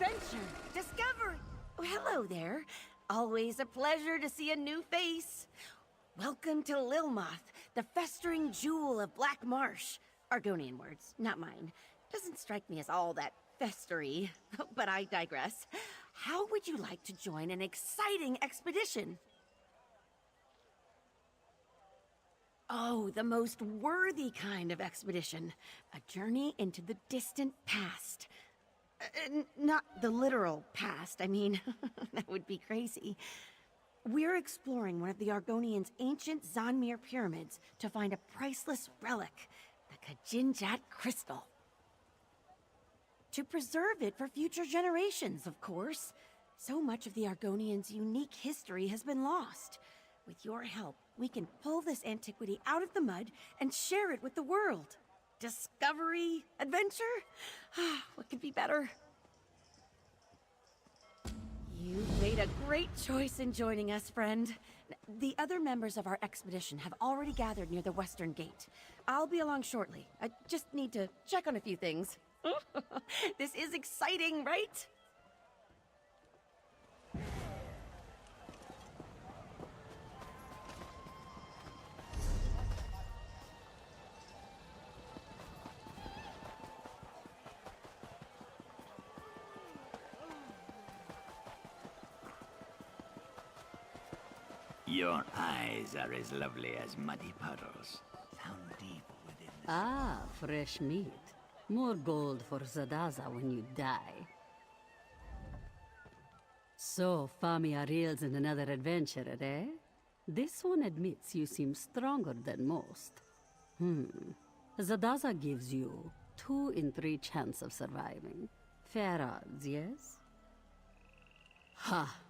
Adventure! Discovery! Oh, hello there. Always a pleasure to see a new face. Welcome to Lilmoth, the festering jewel of Black Marsh. Argonian words, not mine. Doesn't strike me as all that festery, but I digress. How would you like to join an exciting expedition? Oh, the most worthy kind of expedition. A journey into the distant past. Not the literal past, I mean, that would be crazy. We're exploring one of the Argonians' ancient Murkmire pyramids to find a priceless relic, the Kajinjat crystal. To preserve it for future generations, of course. So much of the Argonians' unique history has been lost. With your help, we can pull this antiquity out of the mud and share it with the world. Discovery? Adventure? What could be better? You've made a great choice in joining us, friend. The other members of our expedition have already gathered near the western gate. I'll be along shortly. I just need to check on a few things. This is exciting, right? Your eyes are as lovely as muddy puddles. Sound deep within the... Ah, fresh meat. More gold for Zadaza when you die. So, Famia reels in another adventurer, eh? This one admits you seem stronger than most. Zadaza gives you 2 in 3 chance of surviving. Fair odds, yes? Ha!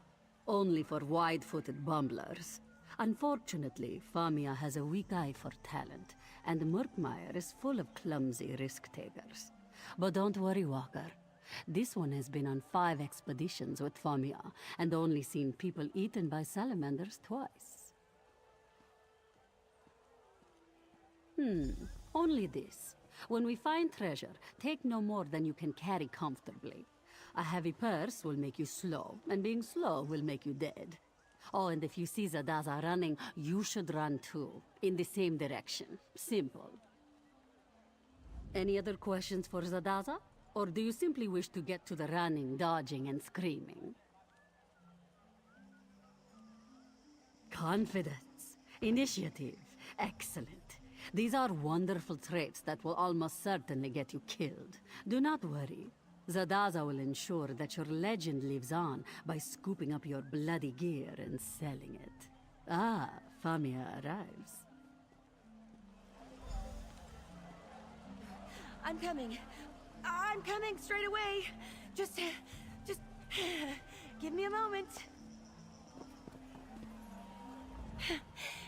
Only for wide-footed bumblers. Unfortunately, Famia has a weak eye for talent, and Murkmire is full of clumsy risk-takers. But don't worry, Walker. This one has been on 5 expeditions with Famia, and only seen people eaten by salamanders twice. Only this. When we find treasure, take no more than you can carry comfortably. A heavy purse will make you slow, and being slow will make you dead. Oh, and if you see Zadaza running, you should run too, in the same direction. Simple. Any other questions for Zadaza? Or do you simply wish to get to the running, dodging, and screaming? Confidence. Initiative. Excellent. These are wonderful traits that will almost certainly get you killed. Do not worry. Zadaza will ensure that your legend lives on by scooping up your bloody gear and selling it. Ah, Famia arrives. I'm coming. I'm coming straight away. Just give me a moment.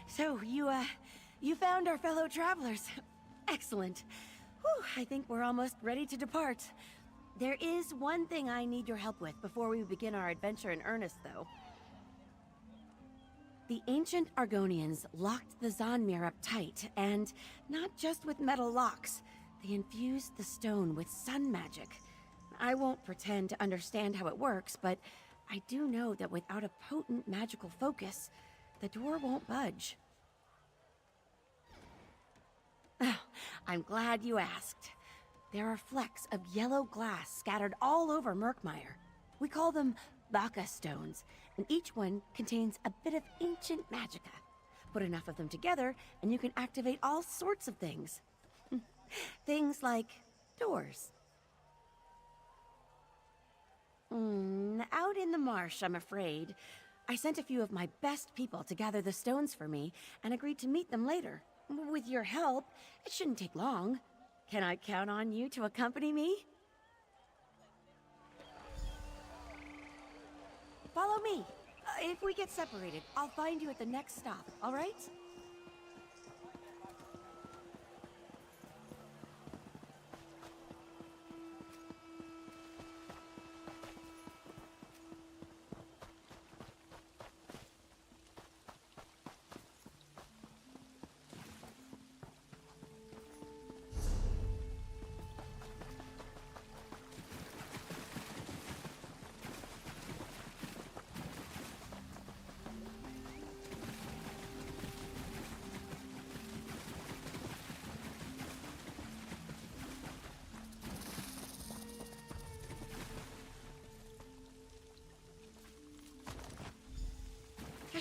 So, you found our fellow travelers. Excellent. Whew, I think we're almost ready to depart. There is one thing I need your help with before we begin our adventure in earnest, though. The ancient Argonians locked the Murkmire up tight, and not just with metal locks. They infused the stone with sun magic. I won't pretend to understand how it works, but I do know that without a potent magical focus, the door won't budge. Oh, I'm glad you asked. There are flecks of yellow glass scattered all over Murkmire. We call them Baka stones, and each one contains a bit of ancient magicka. Put enough of them together, and you can activate all sorts of things. Things like doors. Out in the marsh, I'm afraid. I sent a few of my best people to gather the stones for me, and agreed to meet them later. With your help, it shouldn't take long. Can I count on you to accompany me? Follow me. If we get separated, I'll find you at the next stop, all right?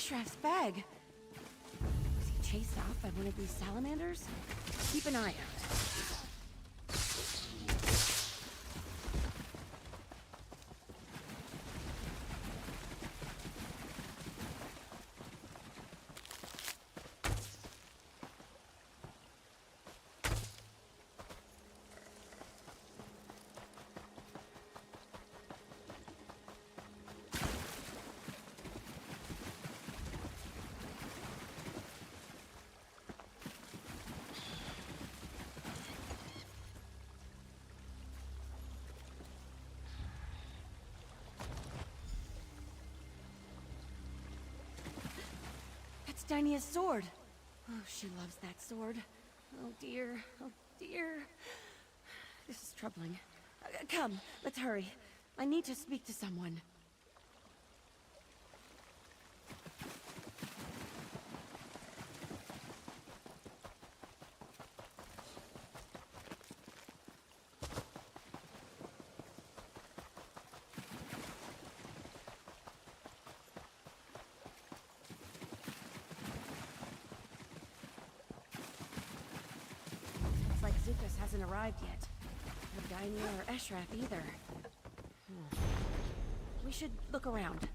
Ashraf's bag. Was he chased off by one of these salamanders? Keep an eye out. Dynia's sword. Oh, she loves that sword. Oh dear, oh dear. This is troubling. Come, let's hurry. I need to speak to someone. Zukas hasn't arrived yet. No Dynia or Ashraf either. We should look around.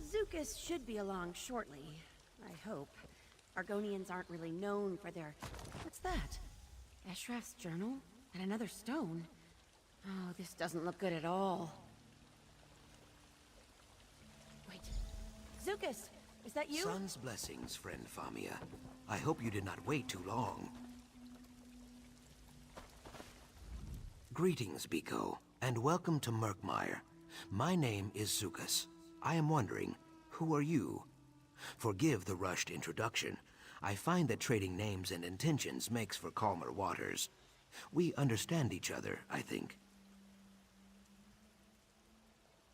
Zukas should be along shortly, I hope. Argonians aren't really known for their... What's that? Ashraf's journal? And another stone? Oh, this doesn't look good at all. Wait. Zukas! Is that you? Sun's blessings, friend Famia. I hope you did not wait too long. Greetings, Biko, and welcome to Murkmire. My name is Zukas. I am wondering, who are you? Forgive the rushed introduction. I find that trading names and intentions makes for calmer waters. We understand each other, I think.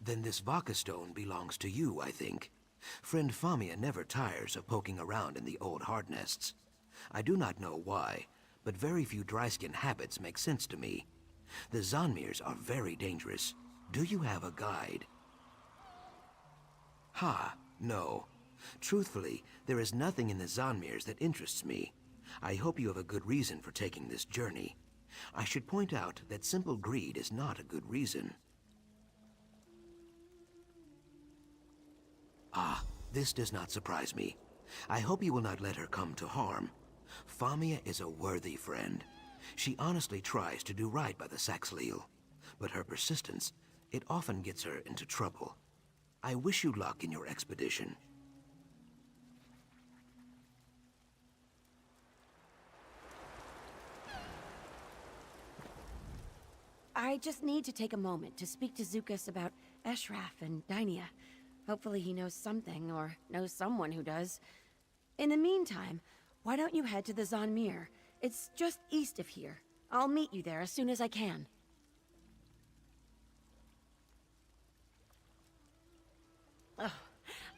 Then this Vaka stone belongs to you, I think. Friend Famia never tires of poking around in the old hard nests. I do not know why, but very few dry-skin habits make sense to me. The Zanmirs are very dangerous. Do you have a guide? Ha, no. Truthfully, there is nothing in the Zanmirs that interests me. I hope you have a good reason for taking this journey. I should point out that simple greed is not a good reason. Ah, this does not surprise me. I hope you will not let her come to harm. Famia is a worthy friend. She honestly tries to do right by the Saxhleel, but her persistence, it often gets her into trouble. I wish you luck in your expedition. I just need to take a moment to speak to Zukas about Ashraf and Dynia. Hopefully he knows something, or knows someone who does. In the meantime, why don't you head to the Zanmir? It's just east of here. I'll meet you there as soon as I can. Oh,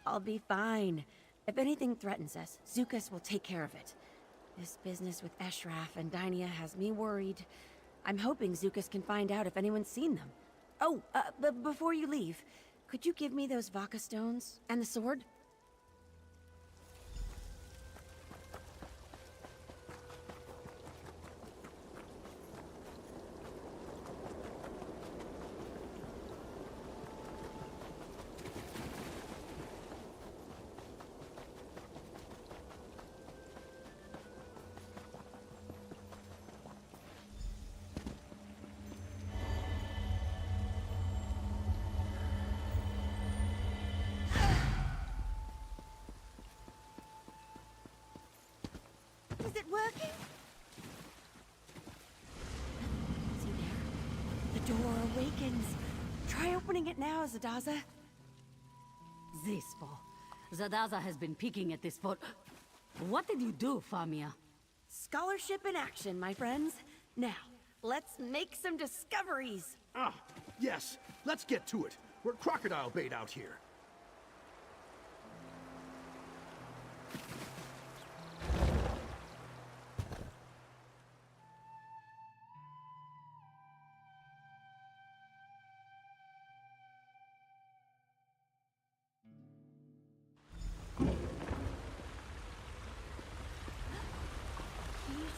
I'll be fine. If anything threatens us, Zukas will take care of it. This business with Ashraf and Dynia has me worried. I'm hoping Zukas can find out if anyone's seen them. Oh, but before you leave, could you give me those Vaka stones and the sword? Is it working? See there? The door awakens. Try opening it now, Zadaza. Zispo. Zadaza has been peeking at this for... What did you do, Famia? Scholarship in action, my friends. Now, let's make some discoveries. Ah, yes. Let's get to it. We're crocodile bait out here.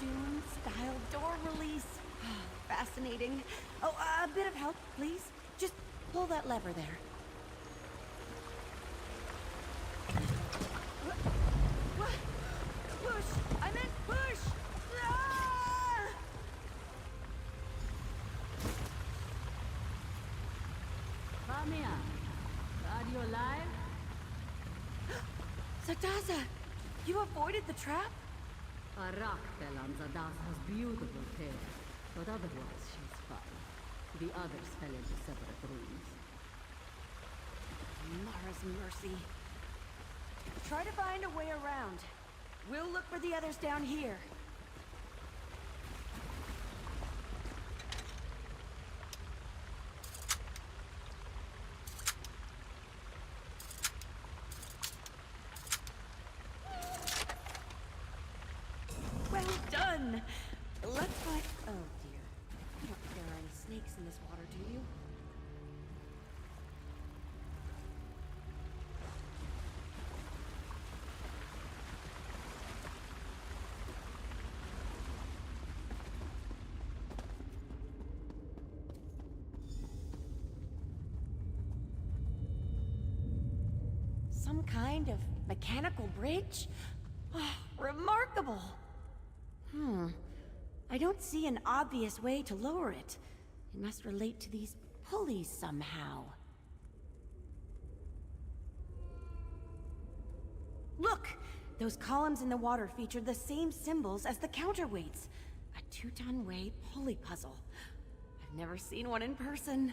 Dune-style door release. Fascinating. Oh, a bit of help, please. Just pull that lever there. What? Push! I meant push! Ah! Famia, are you alive? Zadaza! You avoided the trap? A rock fell on Zadasa's beautiful tail, but otherwise she's fine. The others fell into separate rooms. Mara's mercy. Try to find a way around. We'll look for the others down here. Well done! Let's find... Oh dear. You don't think there are any snakes in this water, do you? Some kind of mechanical bridge? Oh, remarkable! I don't see an obvious way to lower it. It must relate to these pulleys somehow. Look! Those columns in the water feature the same symbols as the counterweights. A 2-ton weight pulley puzzle. I've never seen one in person.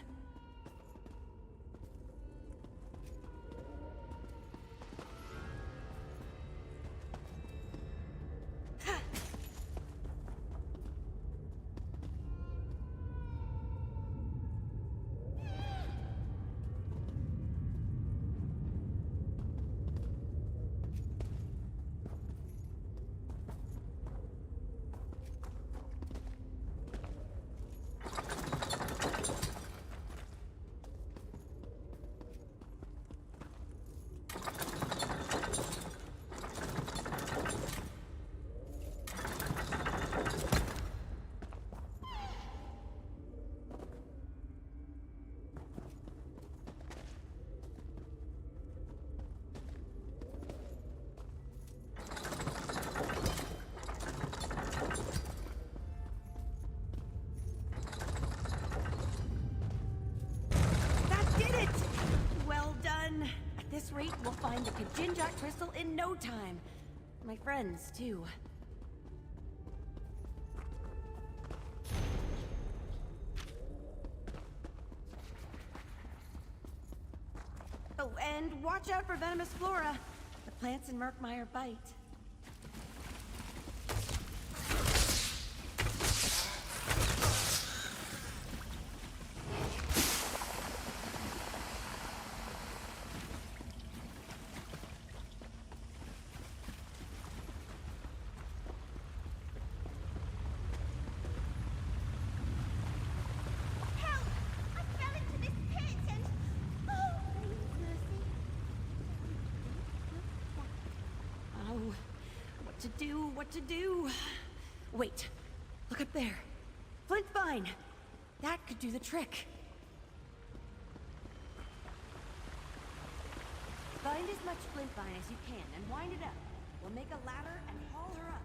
At this rate, we'll find the Kajinjak crystal in no time. My friends, too. Oh, and watch out for venomous flora. The plants in Murkmire bite. What to do? Wait, look up there. Flint vine. That could do the trick. Find as much flint vine as you can and wind it up. We'll make a ladder and haul her up.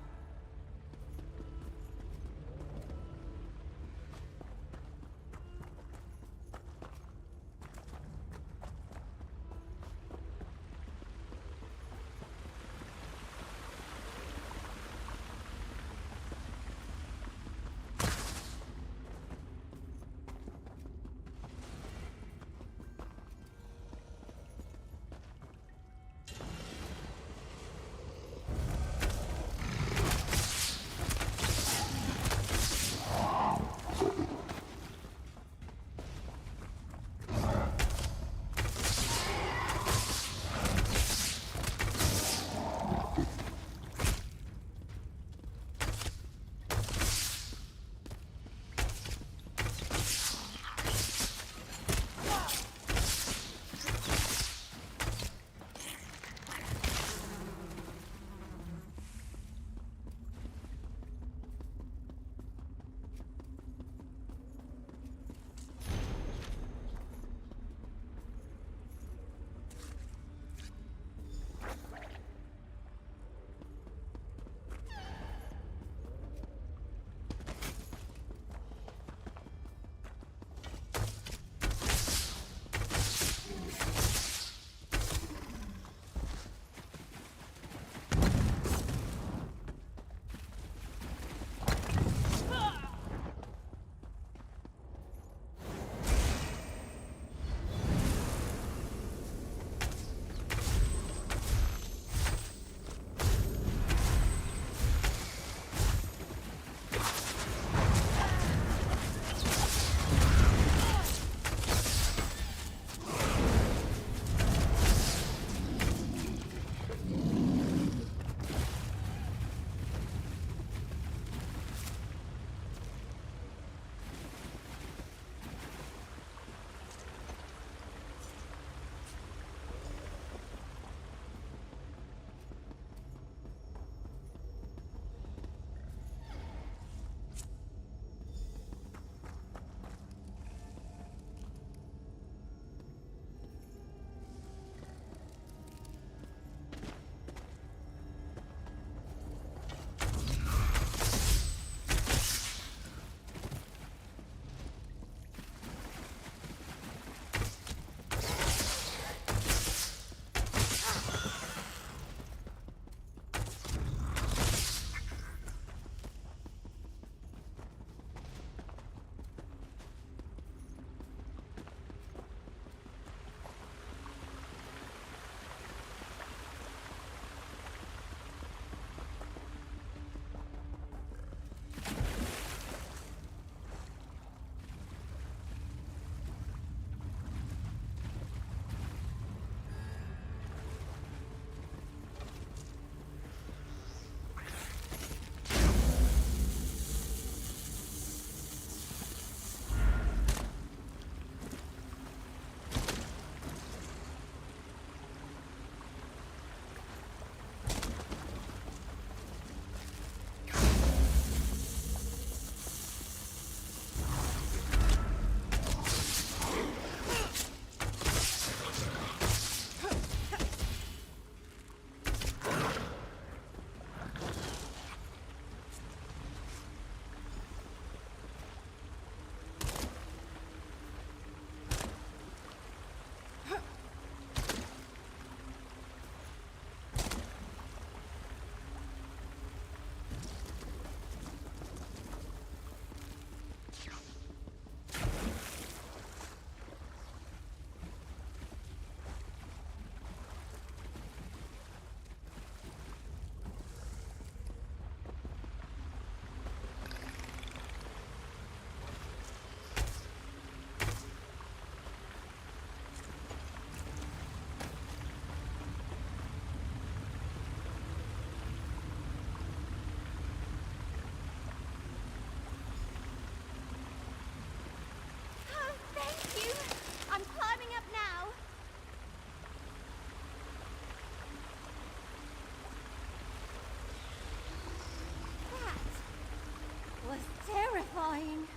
was terrifying.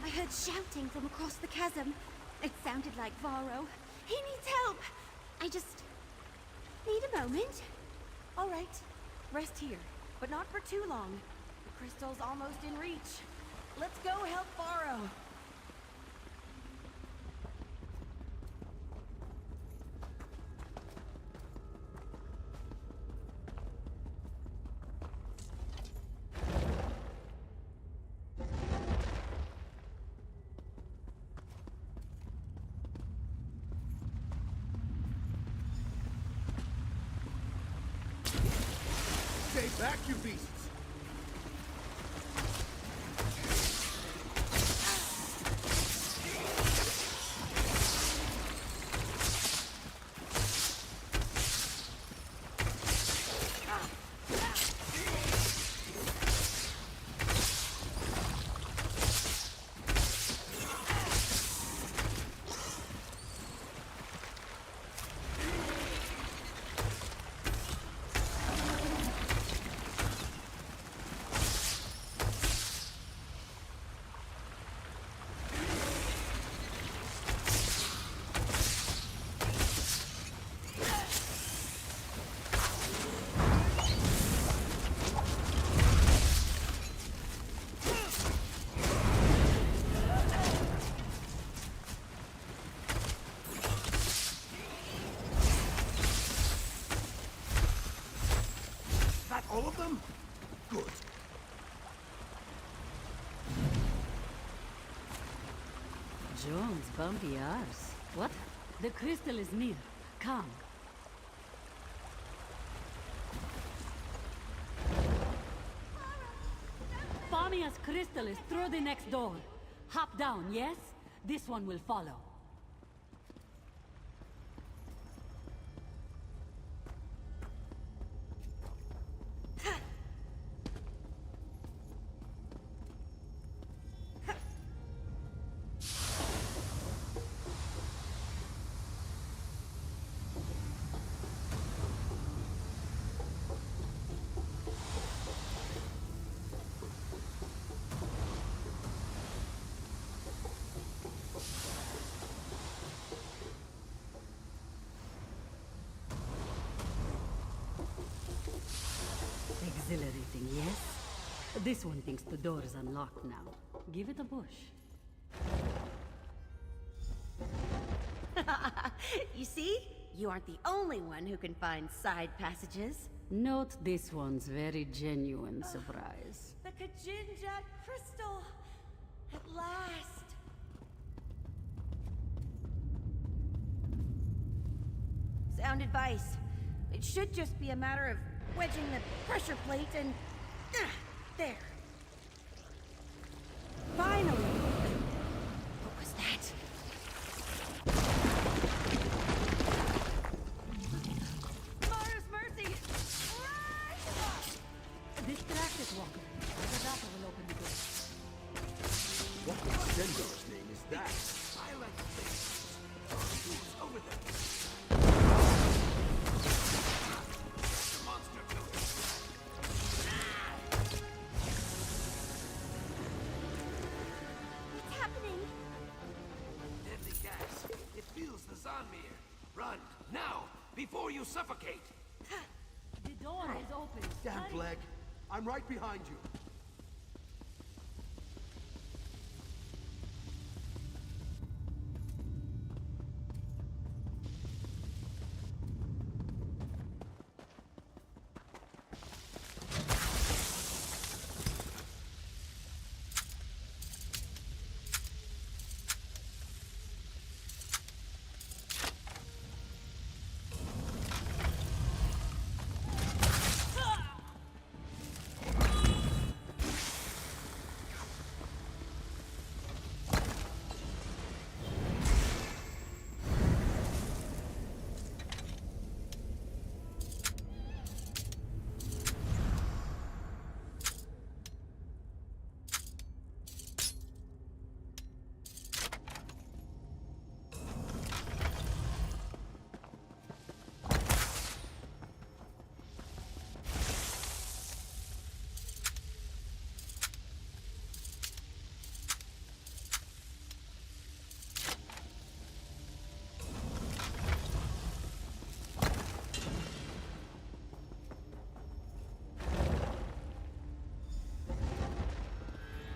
I heard shouting from across the chasm. It sounded like Varro. He needs help. I just need a moment. All right, rest here, but not for too long. The crystal's almost in reach. Let's go help Varro. Stay back, you beasts! All of them? Good. Jones, bumpy arse. What? The crystal is near. Come. Famia's crystal is through the next door. Hop down, yes? This one will follow. Exhilarating, yes? This one thinks the door is unlocked now. Give it a push. You see? You aren't the only one who can find side passages. Note this one's very genuine surprise. The Kajinja crystal! At last! Sound advice. It should just be a matter of wedging the pressure plate and... there. Finally! What was that? Mars Mercy! Distracted, Walker. The doctor will open the door. What in Zendar's name is that? I like things. Who's over there? The monster killer. What's happening? Deadly gas. It feels the Zanmir. Run, now, before you suffocate. The door is open. Damn, Hurry. Flag. I'm right behind you.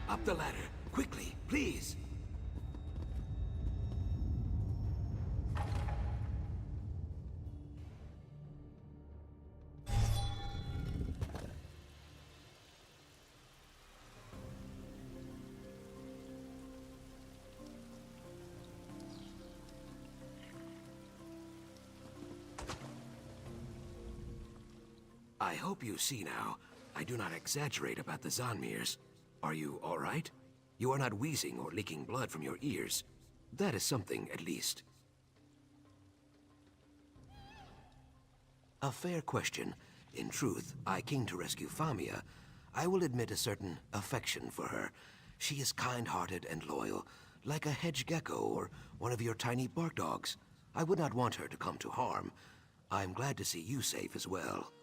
Up the ladder, quickly, please. I hope you see now. I do not exaggerate about the Zonmirs. Are you all right? You are not wheezing or leaking blood from your ears. That is something, at least. A fair question. In truth, I came to rescue Famia. I will admit a certain affection for her. She is kind-hearted and loyal, like a hedge gecko or one of your tiny bark dogs. I would not want her to come to harm. I'm glad to see you safe as well.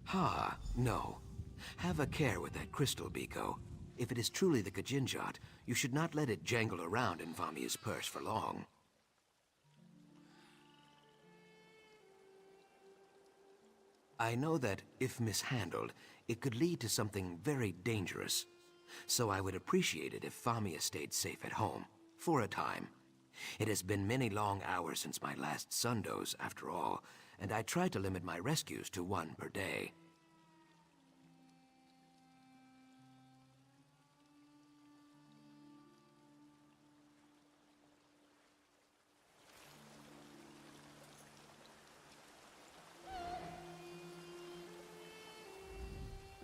Ha, no. Have a care with that crystal, Biko. If it is truly the Kajinjat, you should not let it jangle around in Famia's purse for long. I know that, if mishandled, it could lead to something very dangerous. So I would appreciate it if Famia stayed safe at home, for a time. It has been many long hours since my last sundose, after all, and I try to limit my rescues to one per day.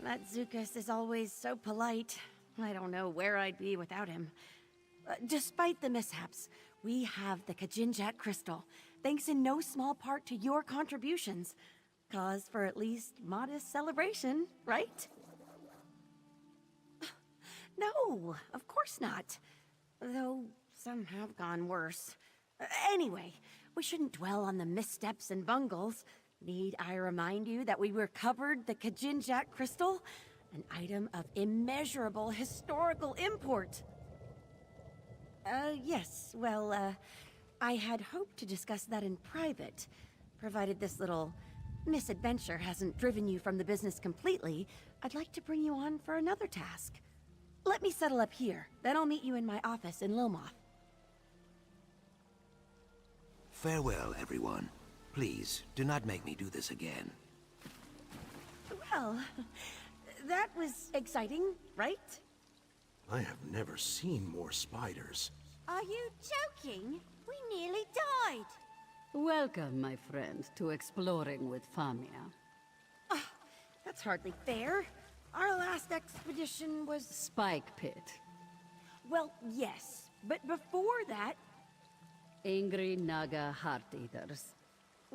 That Zukas is always so polite. I don't know where I'd be without him. Despite the mishaps, we have the Kajinjat crystal, thanks in no small part to your contributions. Cause for at least modest celebration, right? No, of course not. Though some have gone worse. Anyway, we shouldn't dwell on the missteps and bungles. Need I remind you that we recovered the Kajinjat crystal? An item of immeasurable historical import. Yes, well, I had hoped to discuss that in private. Provided this little misadventure hasn't driven you from the business completely, I'd like to bring you on for another task. Let me settle up here, then I'll meet you in my office in Lomoth. Farewell, everyone. Please, do not make me do this again. Well, that was exciting, right? I have never seen more spiders. Are you joking? We nearly died. Welcome, my friend, to exploring with Famia. That's hardly fair. Our last expedition was... Spike Pit. Well, yes, but before that... Angry Naga Heart Eaters.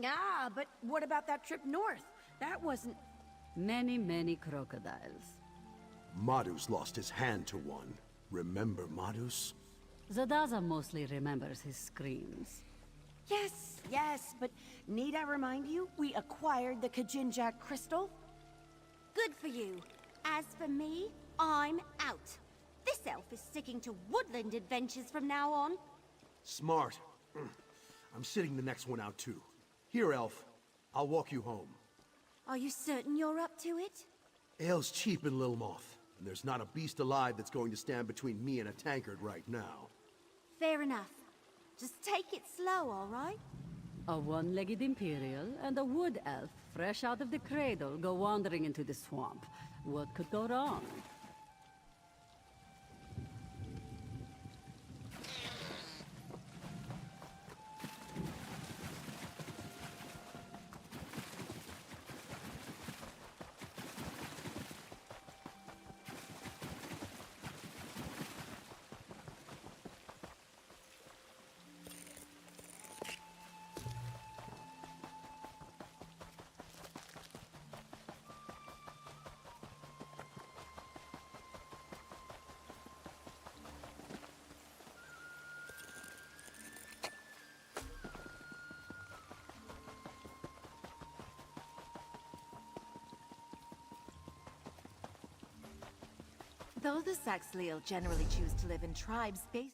Ah, but what about that trip north? That wasn't... Many, many crocodiles. Madus lost his hand to one. Remember Madus? Zadaza mostly remembers his screams. Yes, yes, but need I remind you, we acquired the Kajinjak crystal? Good for you. As for me, I'm out. This elf is sticking to woodland adventures from now on. Smart. I'm sitting the next one out too. Here, elf. I'll walk you home. Are you certain you're up to it? Ale's cheap in Lilmoth, and there's not a beast alive that's going to stand between me and a tankard right now. Fair enough. Just take it slow, all right? A one-legged Imperial and a wood elf fresh out of the cradle go wandering into the swamp. What could go wrong? Though the Saxhleel generally choose to live in tribes based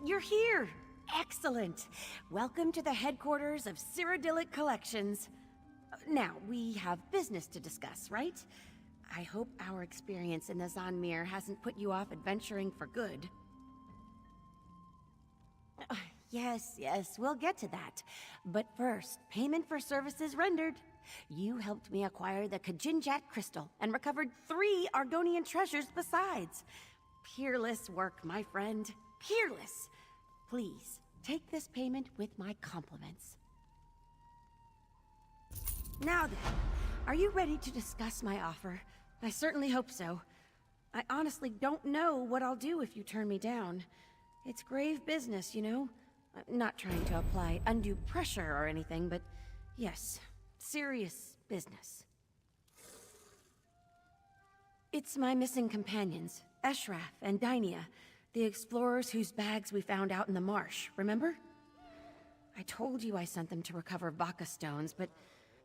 You're here! Excellent! Welcome to the headquarters of Cyrodiilic Collections. Now, we have business to discuss, right? I hope our experience in the Murkmire hasn't put you off adventuring for good. Yes, we'll get to that. But first, payment for services rendered. You helped me acquire the Kajinjat crystal and recovered 3 Argonian treasures besides. Peerless work, my friend. Peerless. Please, take this payment with my compliments. Now then, are you ready to discuss my offer? I certainly hope so. I honestly don't know what I'll do if you turn me down. It's grave business, you know? I'm not trying to apply undue pressure or anything, but yes, serious business. It's my missing companions, Eshraf and Dainia, the explorers whose bags we found out in the marsh, remember? I told you I sent them to recover Baka stones, but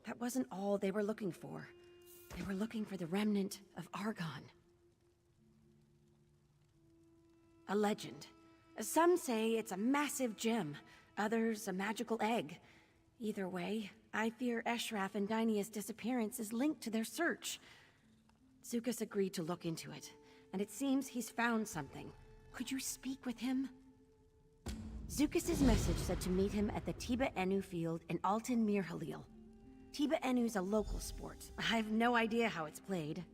that wasn't all they were looking for. They were looking for the remnant of Argon. A legend. Some say it's a massive gem, others a magical egg. Either way, I fear Eshraf and Dainia's disappearance is linked to their search. Zukas agreed to look into it, and it seems he's found something. Could you speak with him? Zukas' message said to meet him at the Tiba Enu field in Altan Mir Halil. Tiba Enu's a local sport. I have no idea how it's played.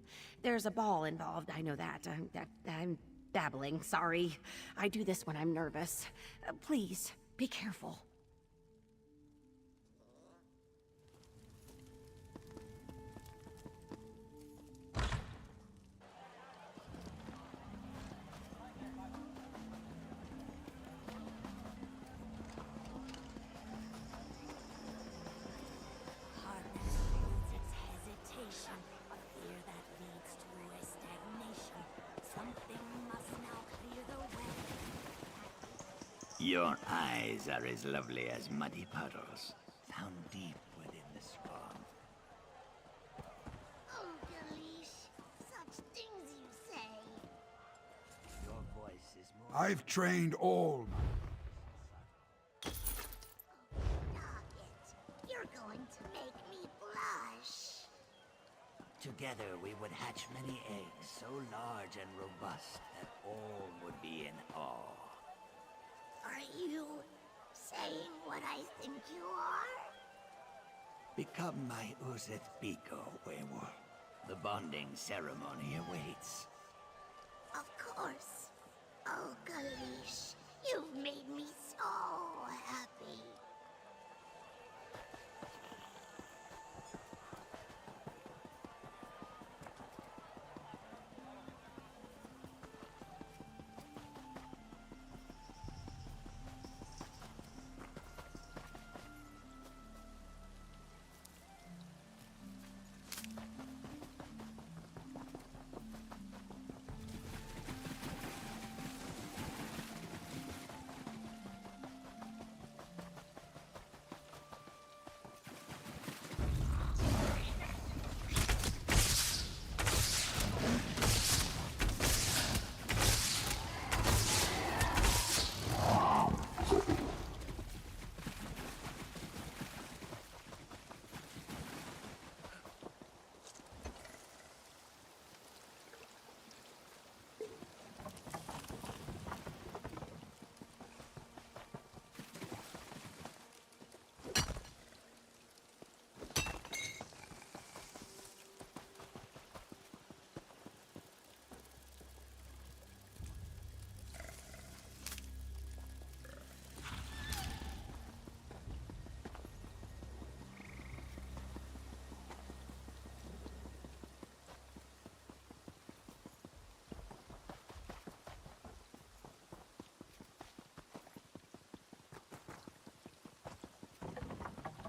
There's a ball involved, I know that. I'm babbling, sorry. I do this when I'm nervous. Please, be careful. Your eyes are as lovely as muddy puddles, found deep within the scum. Oh, Galish, such things you say. Your voice is more... I've trained all. Stop it. You're going to make me blush. Together we would hatch many eggs so large and robust that all would be in awe. Are you saying what I think you are? Become my Uzith Biko, werewolf. The bonding ceremony awaits. Of course. Oh, Galish, you've made me so happy.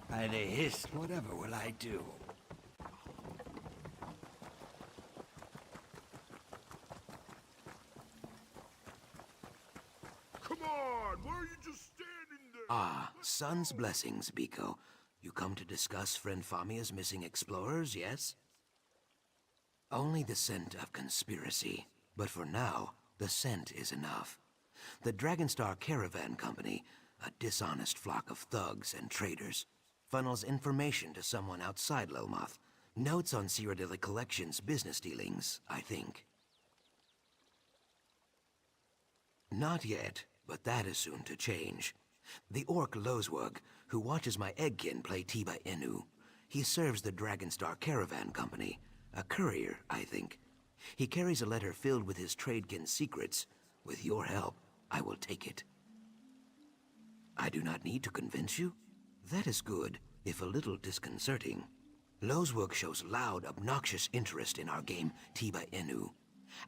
By the hist, whatever will I do? Come on, why are you just standing there? Ah, sun's blessings, Biko. You come to discuss friend Famia's missing explorers, yes? Only the scent of conspiracy. But for now, the scent is enough. The Dragonstar Caravan Company, a dishonest flock of thugs and traitors, funnels information to someone outside Lilmoth. Notes on Cyrodiilic Collection's business dealings, I think. Not yet, but that is soon to change. The orc Lozwug, who watches my eggkin play Tiba Inu, he serves the Dragonstar Caravan Company, a courier, I think. He carries a letter filled with his tradekin's secrets. With your help, I will take it. I do not need to convince you? That is good, if a little disconcerting. Lozwug shows loud, obnoxious interest in our game, Tiba Inu.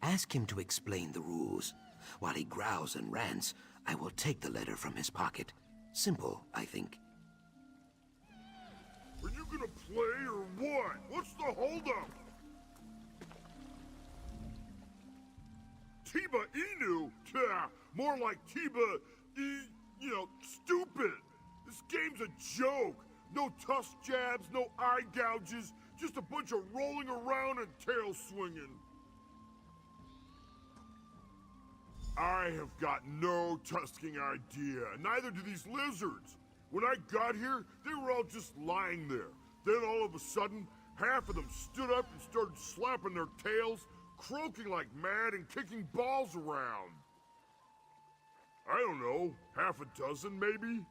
Ask him to explain the rules. While he growls and rants, I will take the letter from his pocket. Simple, I think. Are you gonna play or what? What's the holdup? Tiba Inu? Tah, more like stupid. This game's a joke. No tusk jabs, no eye gouges, just a bunch of rolling around and tail swinging. I have got no tusking idea, neither do these lizards. When I got here, they were all just lying there. Then all of a sudden, half of them stood up and started slapping their tails, croaking like mad and kicking balls around. I don't know, half a dozen maybe?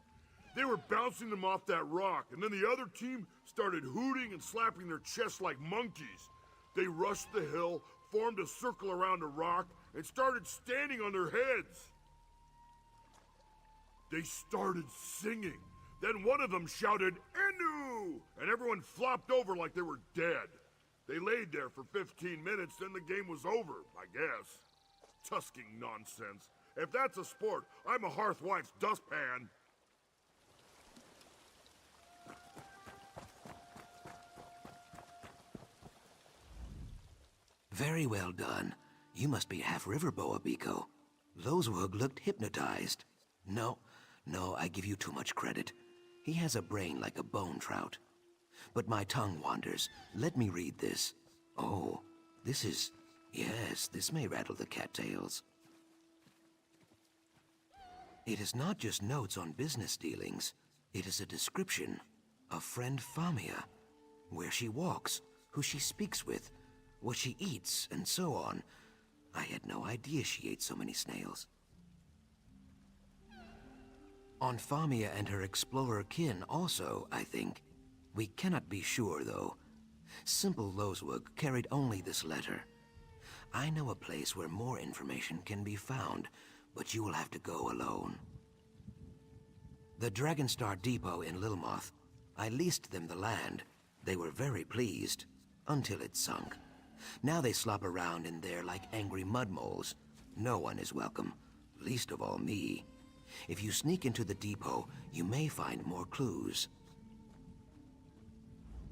They were bouncing them off that rock, and then the other team started hooting and slapping their chests like monkeys. They rushed the hill, formed a circle around the rock, and started standing on their heads. They started singing. Then one of them shouted, "Enu!" and everyone flopped over like they were dead. They laid there for 15 minutes, then the game was over, I guess. Tusking nonsense. If that's a sport, I'm a hearthwife's dustpan. Very well done. You must be half Riverboa, Biko. Lozwug looked hypnotized. No, I give you too much credit. He has a brain like a bone trout. But my tongue wanders. Let me read this. Oh, this is... Yes, this may rattle the cattails. It is not just notes on business dealings. It is a description of friend Famia. Where she walks, who she speaks with, what she eats, and so on. I had no idea she ate so many snails. On Famia and her explorer kin also, I think. We cannot be sure, though. Simple Lozwug carried only this letter. I know a place where more information can be found, but you will have to go alone. The Dragonstar Depot in Lilmoth. I leased them the land. They were very pleased, until it sunk. Now they slop around in there like angry mudmoles. No one is welcome, least of all me. If you sneak into the depot, you may find more clues.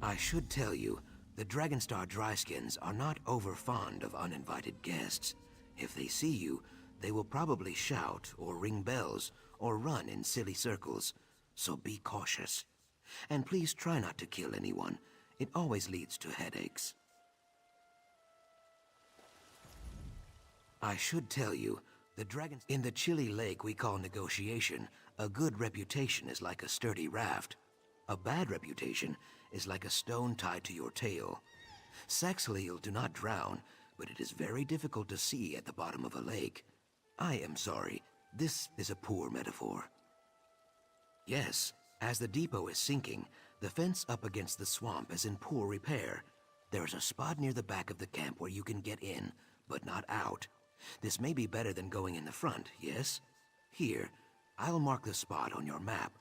I should tell you, the Dragonstar Dryskins are not over-fond of uninvited guests. If they see you, they will probably shout or ring bells or run in silly circles, so be cautious. And please try not to kill anyone. It always leads to headaches. I should tell you, the dragons in the chilly lake we call negotiation, a good reputation is like a sturdy raft. A bad reputation is like a stone tied to your tail. Saxhleel do not drown, but it is very difficult to see at the bottom of a lake. I am sorry, this is a poor metaphor. Yes, as the depot is sinking, the fence up against the swamp is in poor repair. There is a spot near the back of the camp where you can get in, but not out. This may be better than going in the front, yes? Here, I'll mark the spot on your map.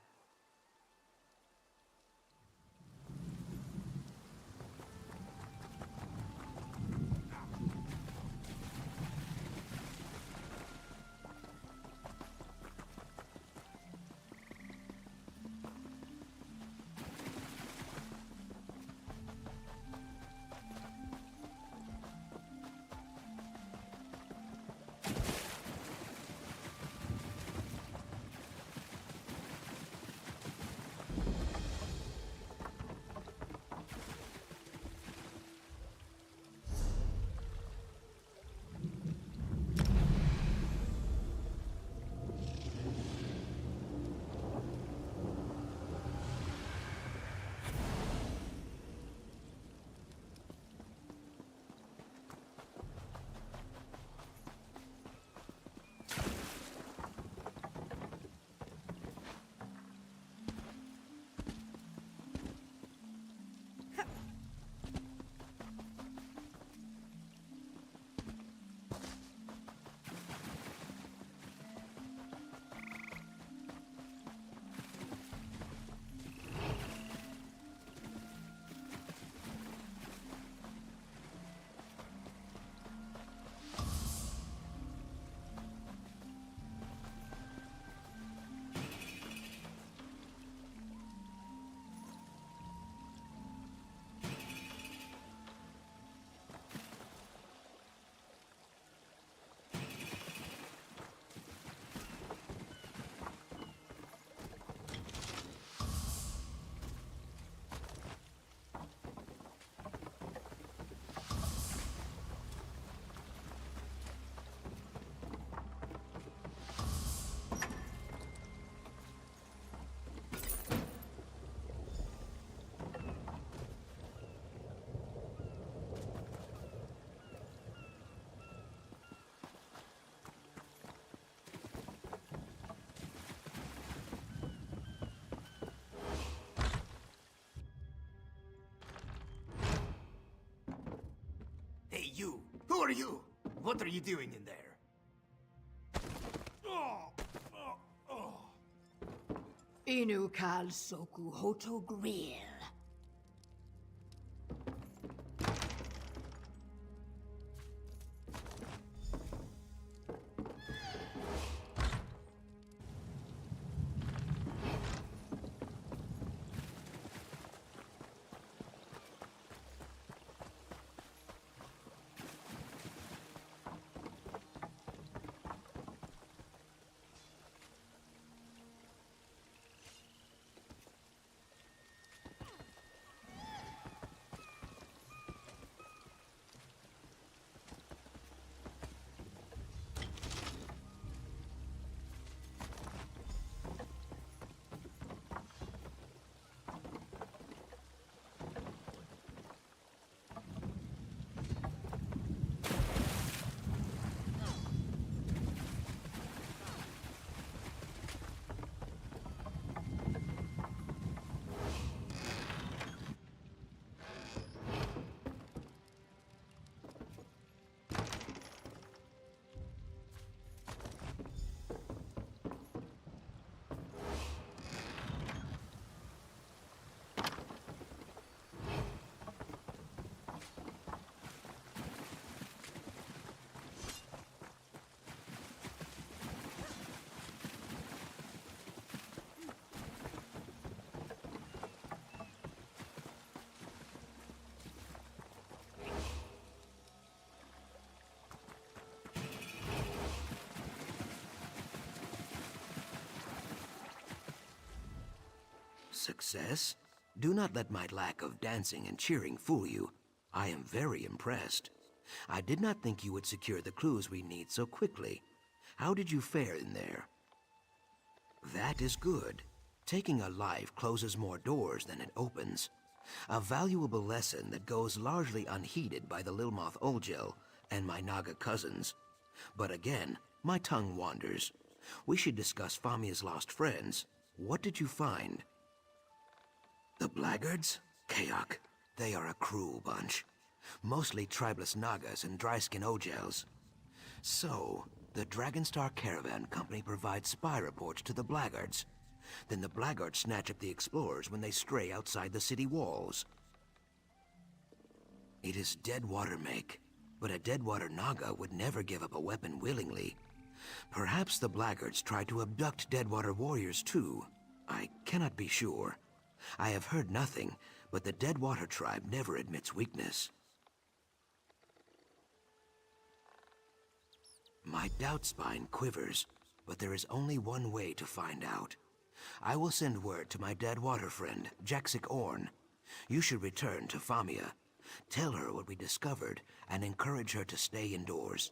are you? What are you doing in there? Inu kal soku hoto grill. Success? Do not let my lack of dancing and cheering fool you. I am very impressed. I did not think you would secure the clues we need so quickly. How did you fare in there? That is good. Taking a life closes more doors than it opens. A valuable lesson that goes largely unheeded by the Lilmoth Olgel and my Naga cousins. But again, my tongue wanders. We should discuss Famia's lost friends. What did you find? The Blackguards? Kayak. They are a cruel bunch. Mostly tribeless Nagas and dry-skin Ogels. So, the Dragonstar Caravan Company provides spy reports to the Blackguards. Then the Blackguards snatch up the explorers when they stray outside the city walls. It is Deadwater make, but a Deadwater Naga would never give up a weapon willingly. Perhaps the Blackguards tried to abduct Deadwater warriors too. I cannot be sure. I have heard nothing, but the Deadwater tribe never admits weakness. My doubt spine quivers, but there is only one way to find out. I will send word to my Deadwater friend, Jaxic Orn. You should return to Famia. Tell her what we discovered and encourage her to stay indoors.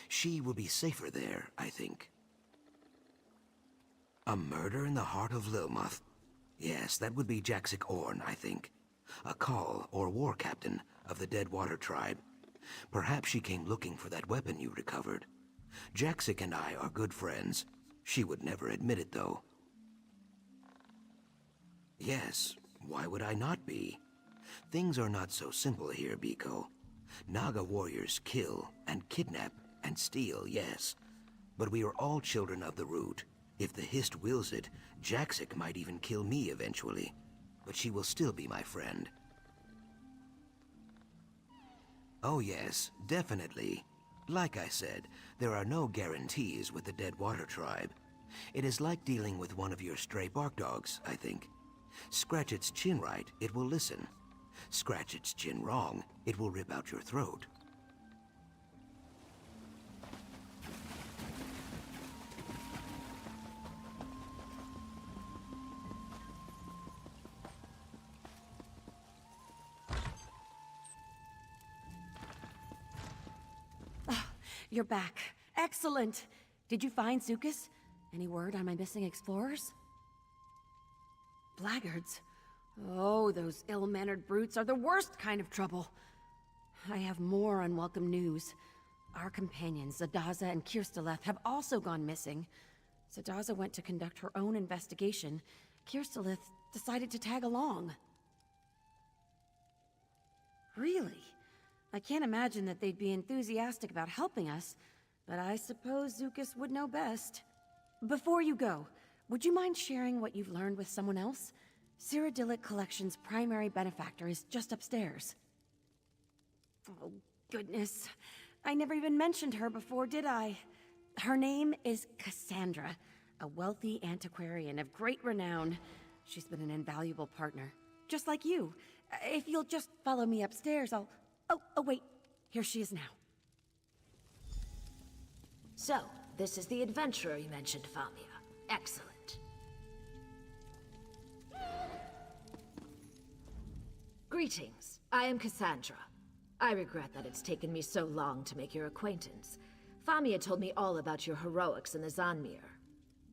She will be safer there, I think. A murder in the heart of Lilmoth. Yes, that would be Jaxic Orn, I think. A Call or war captain of the Deadwater tribe. Perhaps she came looking for that weapon you recovered. Jaxic and I are good friends. She would never admit it, though. Yes, why would I not be? Things are not so simple here, Biko. Naga warriors kill and kidnap and steal, yes. But we are all children of the root. If the Hist wills it, Jaxic might even kill me eventually. But she will still be my friend. Oh yes, definitely. Like I said, there are no guarantees with the Deadwater tribe. It is like dealing with one of your stray bark dogs, I think. Scratch its chin right, it will listen. Scratch its chin wrong, it will rip out your throat. You're back. Excellent. Did you find Zukas? Any word on my missing explorers? Blackguards. Oh, those ill-mannered brutes are the worst kind of trouble. I have more unwelcome news. Our companions, Zadaza and Kirsteleth, have also gone missing. Zadaza went to conduct her own investigation. Kirsteleth decided to tag along. Really? I can't imagine that they'd be enthusiastic about helping us, but I suppose Zukas would know best. Before you go, would you mind sharing what you've learned with someone else? Cyrodiilic Collection's primary benefactor is just upstairs. Oh, goodness. I never even mentioned her before, did I? Her name is Cassandra, a wealthy antiquarian of great renown. She's been an invaluable partner, just like you. If you'll just follow me upstairs, I'll... Oh, wait. Here she is now. So, this is the adventurer you mentioned, Famia. Excellent. Greetings. I am Cassandra. I regret that it's taken me so long to make your acquaintance. Famia told me all about your heroics in the Zanmir.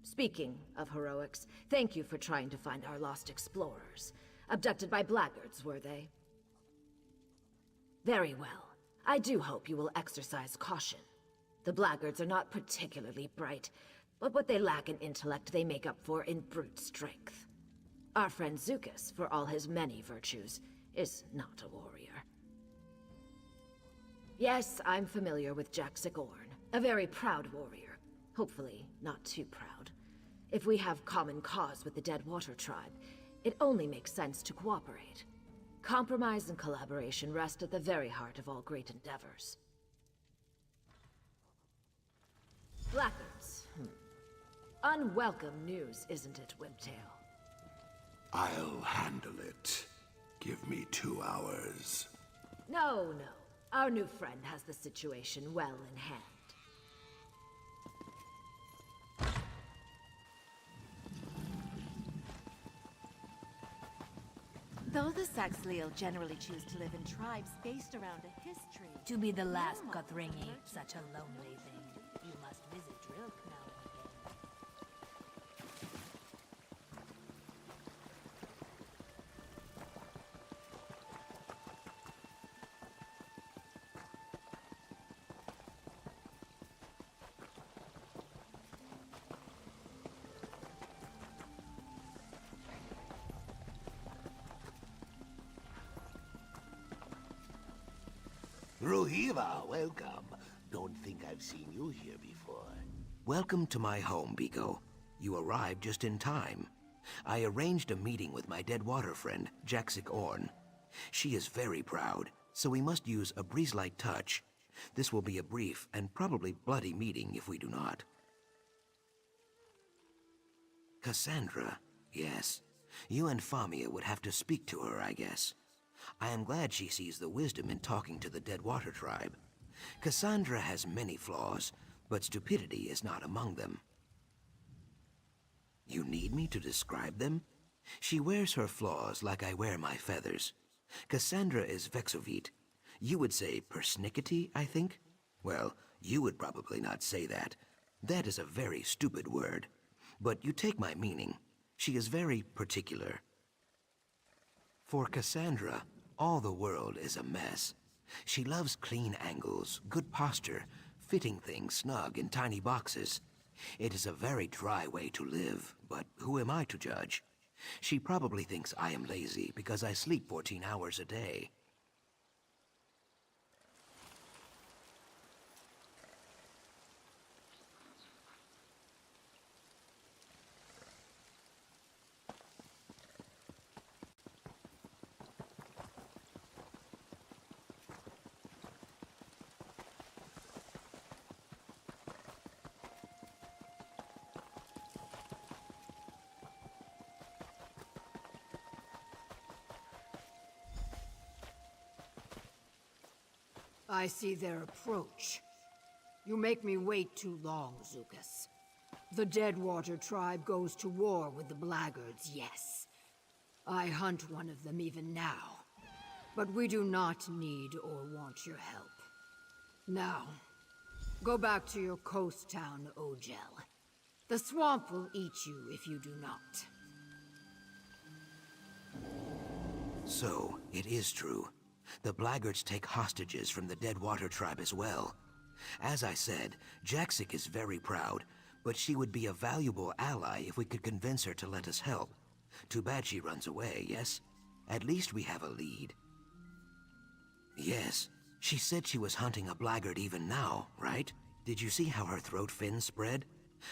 Speaking of heroics, thank you for trying to find our lost explorers. Abducted by blackguards, were they? Very well. I do hope you will exercise caution. The blackguards are not particularly bright, but what they lack in intellect they make up for in brute strength. Our friend Zukas, for all his many virtues, is not a warrior. Yes, I'm familiar with Jaxic Orn, a very proud warrior. Hopefully, not too proud. If we have common cause with the Deadwater tribe, it only makes sense to cooperate. Compromise and collaboration rest at the very heart of all great endeavors. Blackguards. Unwelcome news, isn't it, Whiptail? I'll handle it. Give me 2 hours. No. Our new friend has the situation well in hand. Though the Saxhleel generally choose to live in tribes based around a history... To be the last Kothringi, such a lonely thing. You must visit Drilk now and again. Rohiva, welcome. Don't think I've seen you here before. Welcome to my home, Biko. You arrived just in time. I arranged a meeting with my Deadwater friend, Jaxic Orn. She is very proud, so we must use a breeze-like touch. This will be a brief and probably bloody meeting if we do not. Cassandra, yes. You and Famia would have to speak to her, I guess. I am glad she sees the wisdom in talking to the Deadwater tribe. Cassandra has many flaws, but stupidity is not among them. You need me to describe them? She wears her flaws like I wear my feathers. Cassandra is Vexovite. You would say persnickety, I think? Well, you would probably not say that. That is a very stupid word. But you take my meaning. She is very particular. For Cassandra, all the world is a mess. She loves clean angles, good posture, fitting things snug in tiny boxes. It is a very dry way to live, but who am I to judge? She probably thinks I am lazy because I sleep 14 hours a day. I see their approach. You make me wait too long, Zukas. The Deadwater tribe goes to war with the blackguards, yes. I hunt one of them even now. But we do not need or want your help. Now, go back to your coast town, Ogel. The swamp will eat you if you do not. So, it is true. The blackguards take hostages from the Deadwater tribe as well. As I said, Jaxic is very proud, but she would be a valuable ally if we could convince her to let us help. Too bad she runs away, yes? At least we have a lead. Yes, She said she was hunting a blackguard even now, right? Did you see how her throat fins spread?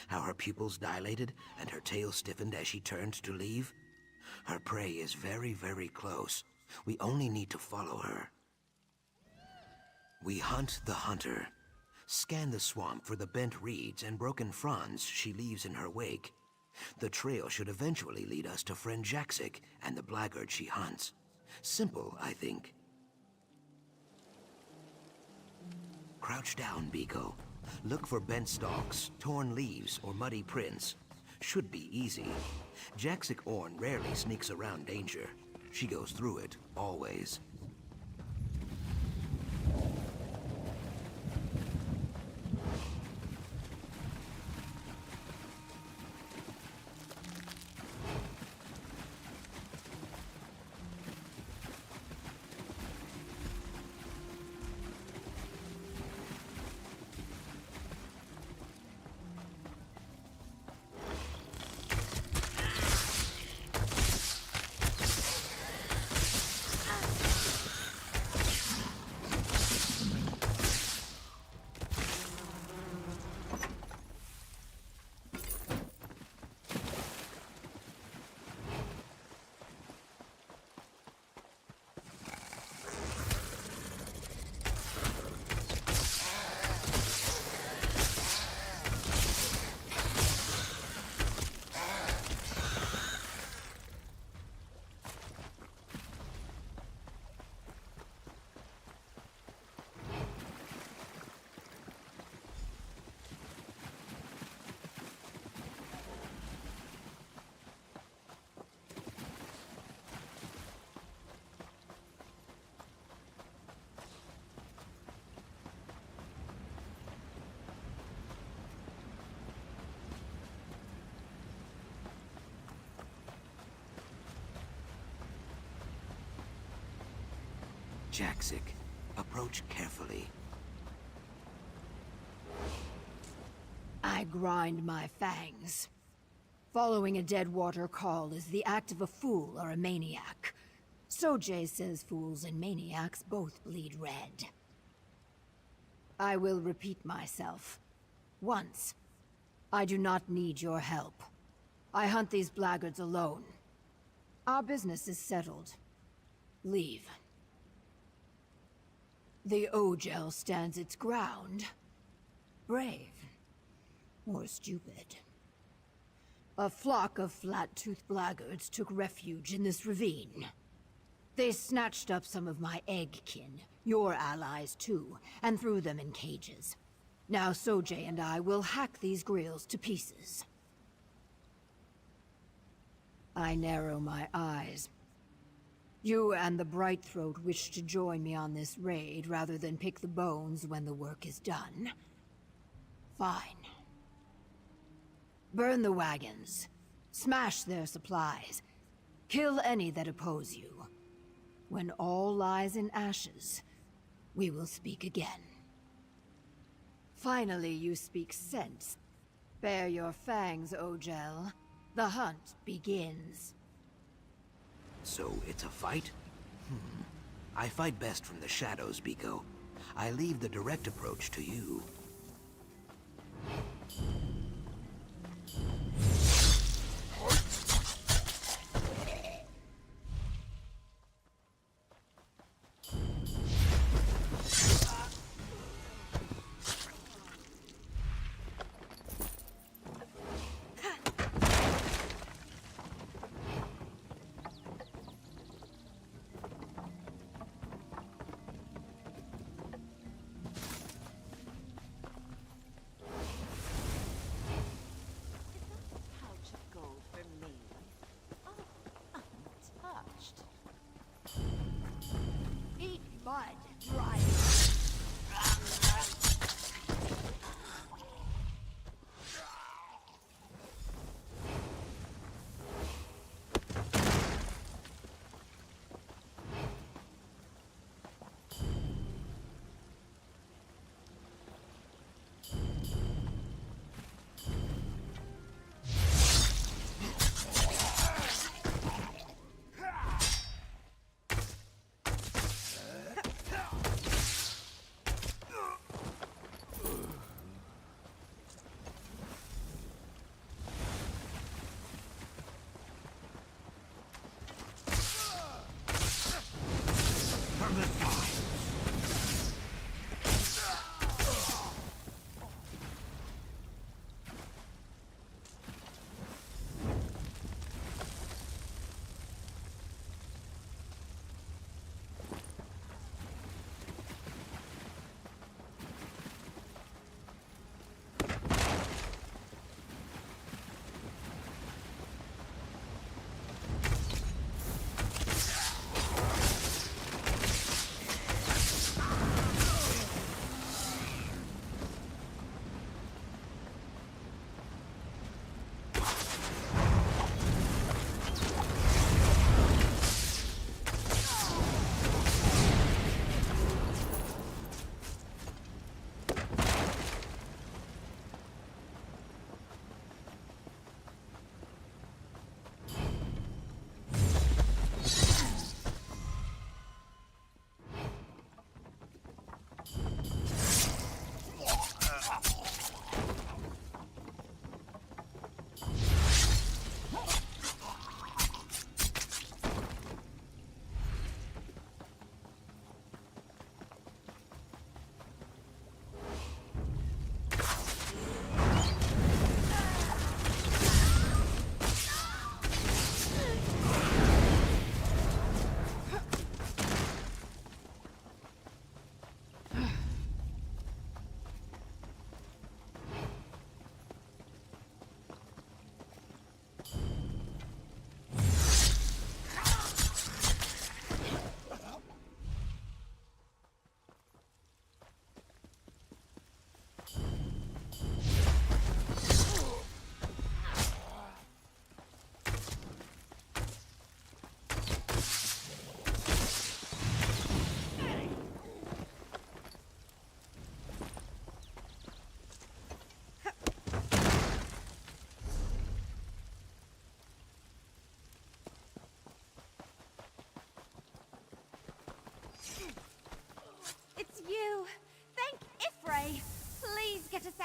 How her pupils dilated and her tail stiffened as she turned to leave? Her prey is very, very close. We only need to follow her. We hunt the hunter. Scan the swamp for the bent reeds and broken fronds she leaves in her wake. The trail should eventually lead us to friend Jaxic and the blackguard she hunts. Simple, I think. Crouch down, Biko. Look for bent stalks, torn leaves, or muddy prints. Should be easy. Jaxic Orn rarely sneaks around danger. She goes through it, always. Jaxic, approach carefully. I grind my fangs. Following a Deadwater call is the act of a fool or a maniac. Sojay says fools and maniacs both bleed red. I will repeat myself. Once. I do not need your help. I hunt these blackguards alone. Our business is settled. Leave. The Ogel stands its ground. Brave. Or stupid. A flock of flat-toothed blackguards took refuge in this ravine. They snatched up some of my egg-kin, your allies too, and threw them in cages. Now Sojay and I will hack these grills to pieces. I narrow my eyes. You and the Brightthroat wish to join me on this raid rather than pick the bones when the work is done. Fine. Burn the wagons. Smash their supplies. Kill any that oppose you. When all lies in ashes, we will speak again. Finally, you speak sense. Bare your fangs, Ogel. The hunt begins. So it's a fight? I fight best from the shadows, Biko. I leave the direct approach to you.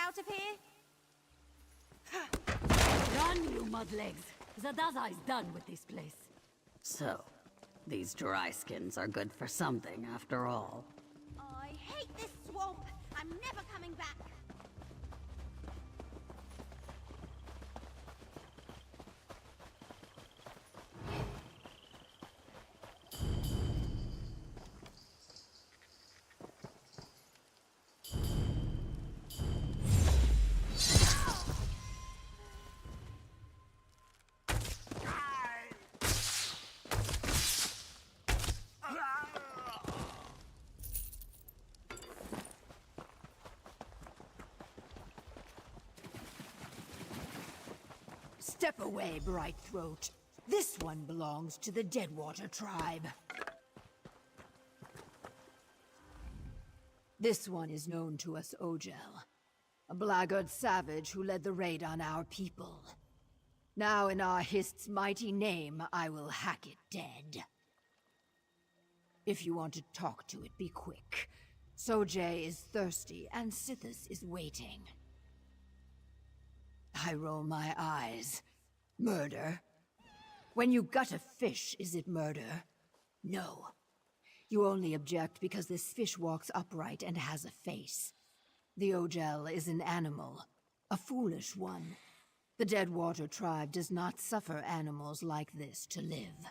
out of here? Run, you mudlegs! Zadazai's done with this place. So, these dry skins are good for something after all. I hate this swamp. I'm never coming back. Step away, Brightthroat. This one belongs to the Deadwater tribe. This one is known to us Ogel, a blackguard savage who led the raid on our people. Now in our Hist's mighty name, I will hack it dead. If you want to talk to it, be quick. Sojay is thirsty, and Sithis is waiting. I roll my eyes. Murder? When you gut a fish, is it murder? No. You only object because this fish walks upright and has a face. The Ogel is an animal, a foolish one. The Deadwater tribe does not suffer animals like this to live.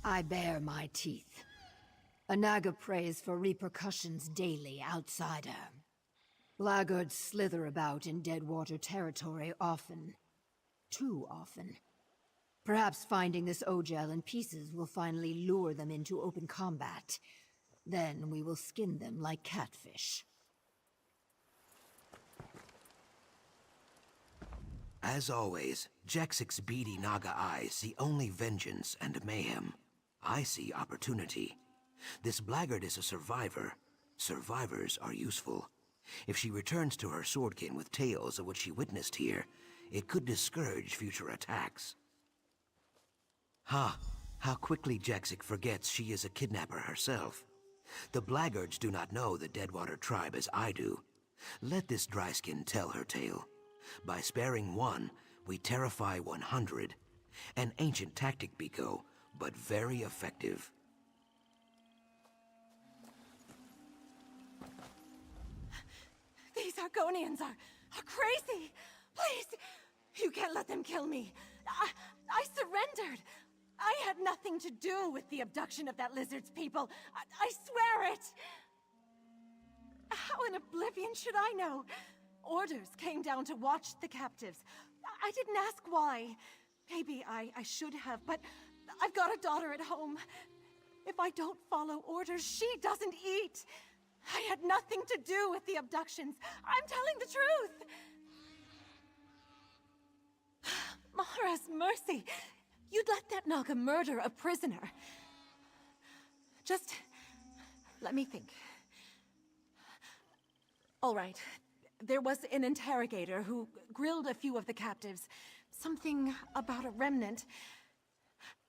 I bare my teeth. A Naga prays for repercussions daily, outsider. Blackguards slither about in Deadwater territory often. Too often. Perhaps finding this Ogel in pieces will finally lure them into open combat. Then we will skin them like catfish. As always, Jaxic's beady Naga eyes see only vengeance and mayhem. I see opportunity. This blackguard is a survivor. Survivors are useful. If she returns to her swordkin with tales of what she witnessed here, it could discourage future attacks. How quickly Jaxic forgets she is a kidnapper herself. The blackguards do not know the Deadwater tribe as I do. Let this dryskin tell her tale. By sparing one, we terrify 100. An ancient tactic, Biko, but very effective. These Argonians are crazy! Please! You can't let them kill me! I surrendered! I had nothing to do with the abduction of that lizard's people! I swear it! How in oblivion should I know? Orders came down to watch the captives. I didn't ask why. Maybe I should have, but I've got a daughter at home. If I don't follow orders, she doesn't eat. I had nothing to do with the abductions. I'm telling the truth. Mahara's mercy. You'd let that Naga murder a prisoner. Just let me think. All right. There was an interrogator who grilled a few of the captives. Something about a remnant.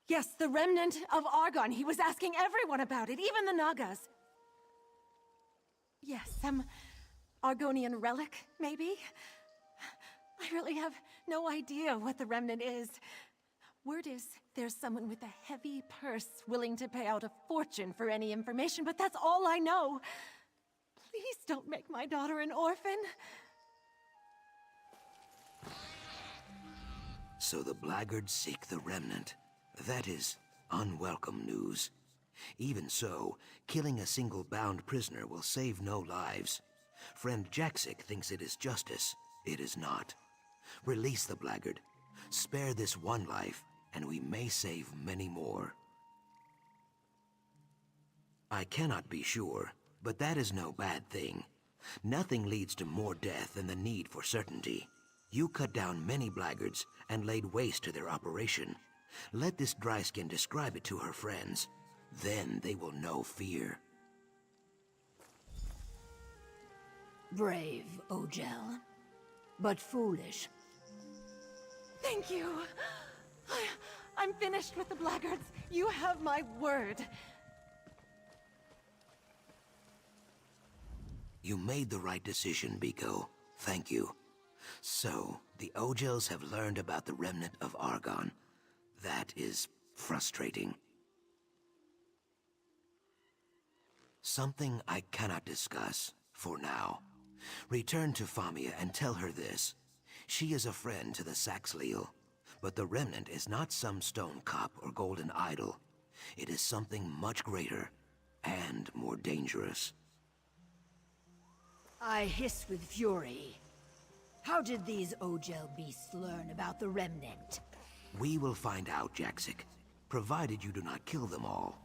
Yes, the remnant of Argon. He was asking everyone about it, even the Nagas. Yes, some Argonian relic, maybe? I really have no idea what the remnant is. Word is there's someone with a heavy purse willing to pay out a fortune for any information, but that's all I know. Please don't make my daughter an orphan. So the blackguards seek the remnant. That is unwelcome news. Even so, killing a single bound prisoner will save no lives. Friend Jaxic thinks it is justice. It is not. Release the blackguard. Spare this one life, and we may save many more. I cannot be sure, but that is no bad thing. Nothing leads to more death than the need for certainty. You cut down many blackguards and laid waste to their operation. Let this dryskin describe it to her friends. Then they will know fear. Brave, Ogel. But foolish. Thank you. I'm finished with the blackguards. You have my word. You made the right decision, Biko. Thank you. So, the Ojels have learned about the remnant of Argon. That is frustrating. Something I cannot discuss, for now. Return to Famia and tell her this. She is a friend to the Saxhleel, but the remnant is not some stone cup or golden idol. It is something much greater and more dangerous. I hiss with fury. How did these Ojel beasts learn about the remnant? We will find out, Jaxic, provided you do not kill them all.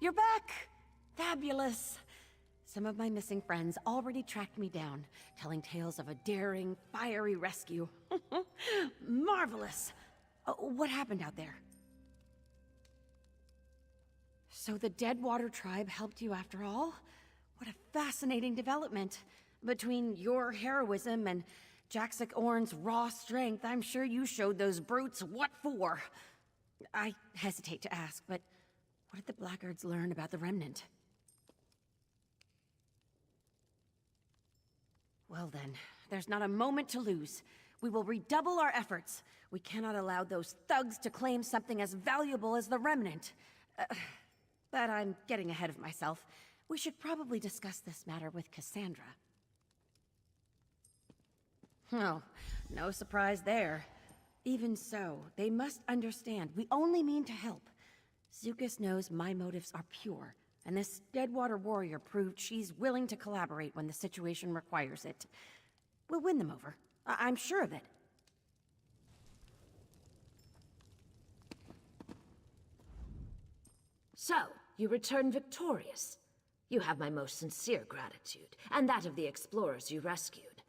You're back! Fabulous! Some of my missing friends already tracked me down, telling tales of a daring, fiery rescue. Marvelous! What happened out there? So the Deadwater tribe helped you after all? What a fascinating development. Between your heroism and Jaxic Orn's raw strength, I'm sure you showed those brutes what for. I hesitate to ask, but what did the blackguards learn about the remnant? Well then, there's not a moment to lose. We will redouble our efforts. We cannot allow those thugs to claim something as valuable as the remnant. But I'm getting ahead of myself. We should probably discuss this matter with Cassandra. Oh, no surprise there. Even so, they must understand we only mean to help. Zucus knows my motives are pure, and this Deadwater warrior proved she's willing to collaborate when the situation requires it. We'll win them over. I'm sure of it. So, you return victorious. You have my most sincere gratitude, and that of the explorers you rescued.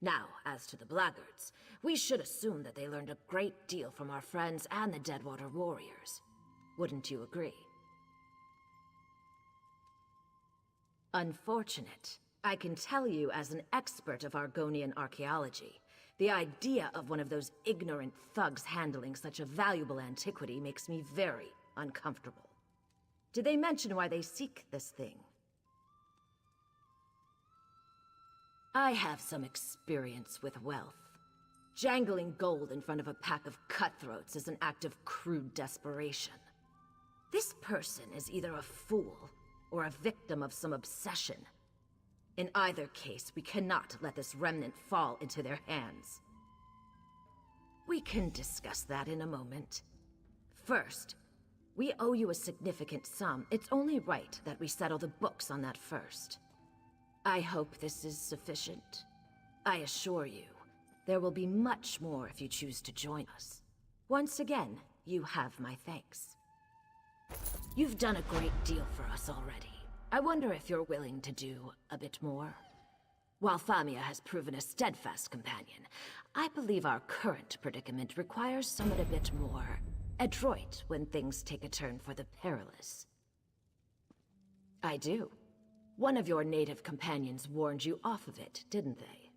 Now, as to the blackguards, we should assume that they learned a great deal from our friends and the Deadwater warriors. Wouldn't you agree? Unfortunate. I can tell you as an expert of Argonian archaeology, the idea of one of those ignorant thugs handling such a valuable antiquity makes me very uncomfortable. Did they mention why they seek this thing? I have some experience with wealth. Jangling gold in front of a pack of cutthroats is an act of crude desperation. This person is either a fool or a victim of some obsession. In either case, we cannot let this remnant fall into their hands. We can discuss that in a moment. First, we owe you a significant sum. It's only right that we settle the books on that first. I hope this is sufficient. I assure you, there will be much more if you choose to join us. Once again, you have my thanks. You've done a great deal for us already. I wonder if you're willing to do a bit more. While Famia has proven a steadfast companion, I believe our current predicament requires someone a bit more adroit when things take a turn for the perilous. I do. One of your native companions warned you off of it, didn't they?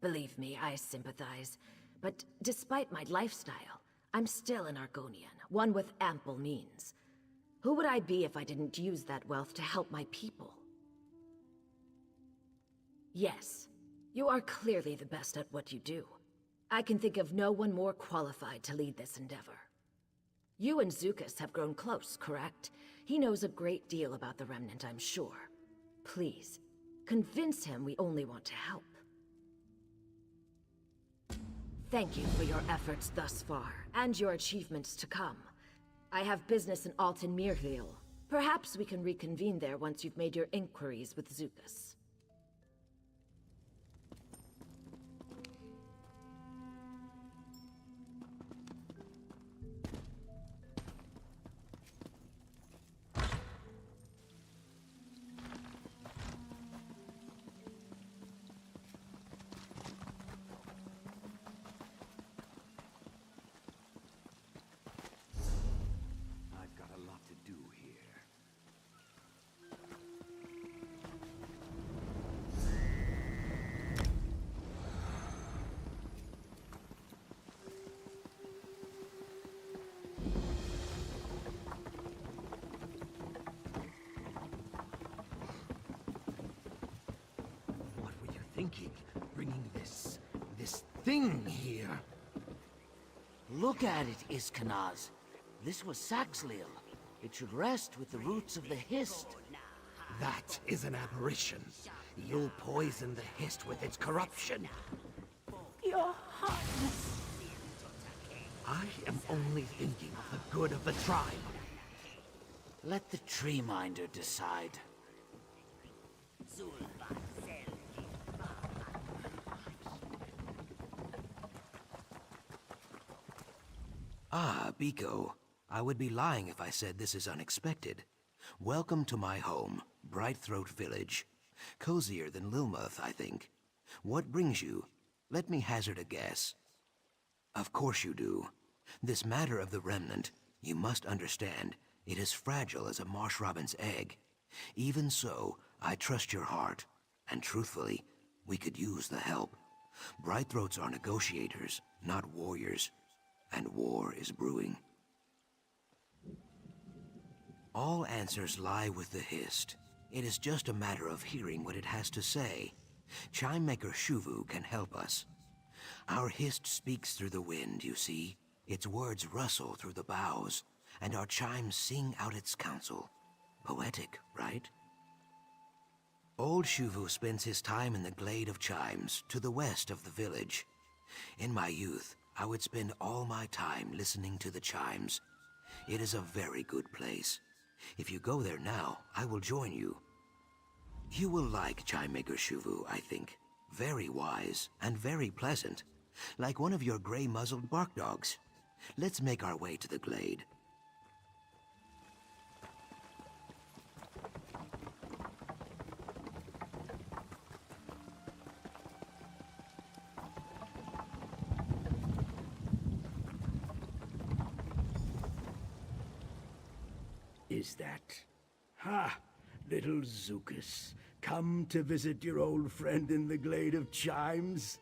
Believe me, I sympathize. But despite my lifestyle, I'm still an Argonian, one with ample means. Who would I be if I didn't use that wealth to help my people? Yes, you are clearly the best at what you do. I can think of no one more qualified to lead this endeavor. You and Zucus have grown close, correct? He knows a great deal about the Remnant, I'm sure. Please, convince him we only want to help. Thank you for your efforts thus far, and your achievements to come. I have business in Alton Mirville. Perhaps we can reconvene there once you've made your inquiries with Zukas. I've got a lot to do here. What were you thinking, bringing this thing here? Look at it, Iskanaz. This was Saxleel. It should rest with the roots of the Hist. That is an aberration. You'll poison the Hist with its corruption. Your Highness. I am only thinking of the good of the tribe. Let the Tree Minder decide. Ah, Biko. I would be lying if I said this is unexpected. Welcome to my home, Brightthroat Village. Cozier than Lilmuth, I think. What brings you? Let me hazard a guess. Of course you do. This matter of the remnant, you must understand, it is fragile as a marsh robin's egg. Even so, I trust your heart, and truthfully, we could use the help. Brightthroats are negotiators, not warriors, and war is brewing. All answers lie with the Hist. It is just a matter of hearing what it has to say. Chimemaker Shuvu can help us. Our Hist speaks through the wind, you see. Its words rustle through the boughs, and our chimes sing out its counsel. Poetic, right? Old Shuvu spends his time in the Glade of Chimes, to the west of the village. In my youth, I would spend all my time listening to the chimes. It is a very good place. If you go there now, I will join you. You will like Chimemaker Shuvu, I think. Very wise and very pleasant. Like one of your gray-muzzled bark dogs. Let's make our way to the glade. Is that? Ha! Little Zukas, come to visit your old friend in the Glade of Chimes?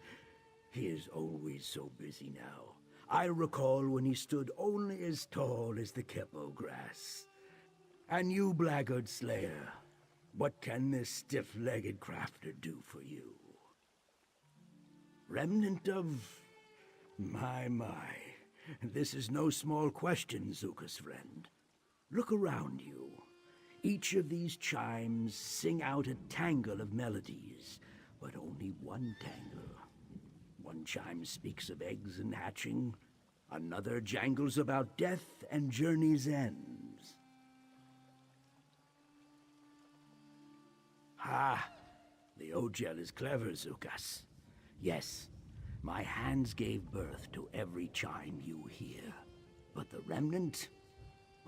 He is always so busy now. I recall when he stood only as tall as the Kepo grass. And you, blackguard slayer, what can this stiff-legged crafter do for you? Remnant of... My, this is no small question, Zukas friend. Look around you. Each of these chimes sing out a tangle of melodies, but only one tangle. One chime speaks of eggs and hatching, another jangles about death and journey's ends. Ha! The Ogel is clever, Zukas. Yes, my hands gave birth to every chime you hear, but the remnant...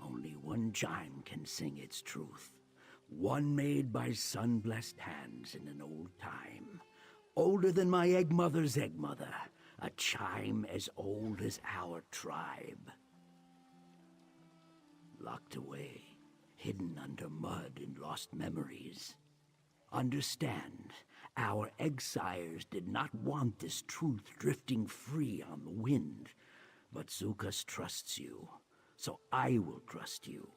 Only one chime can sing its truth. One made by sun-blessed hands in an old time. Older than my egg-mother's egg-mother. A chime as old as our tribe. Locked away, hidden under mud in lost memories. Understand, our egg-sires did not want this truth drifting free on the wind. But Zukas trusts you. So I will trust you.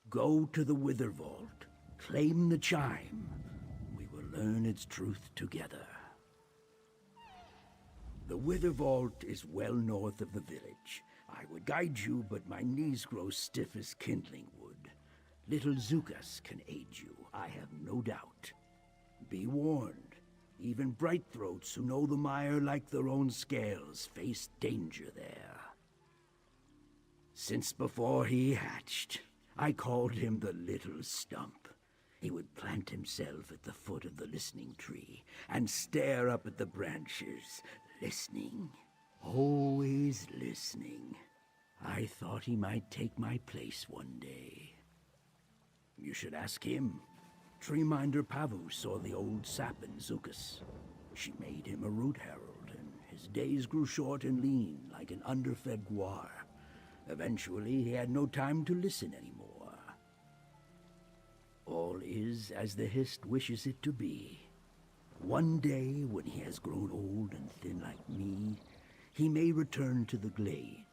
Go to the Wither Vault. Claim the chime. We will learn its truth together. The Wither Vault is well north of the village. I would guide you, but my knees grow stiff as kindling wood. Little Zukas can aid you, I have no doubt. Be warned. Even Brightthroats who know the mire like their own scales face danger there. Since before he hatched, I called him the Little Stump. He would plant himself at the foot of the listening tree and stare up at the branches, listening. Always listening. I thought he might take my place one day. You should ask him. Treeminder Pavu saw the old sap in Zukas. She made him a root herald, and his days grew short and lean, like an underfed guar. Eventually, he had no time to listen anymore. All is as the Hist wishes it to be. One day, when he has grown old and thin like me, he may return to the glade.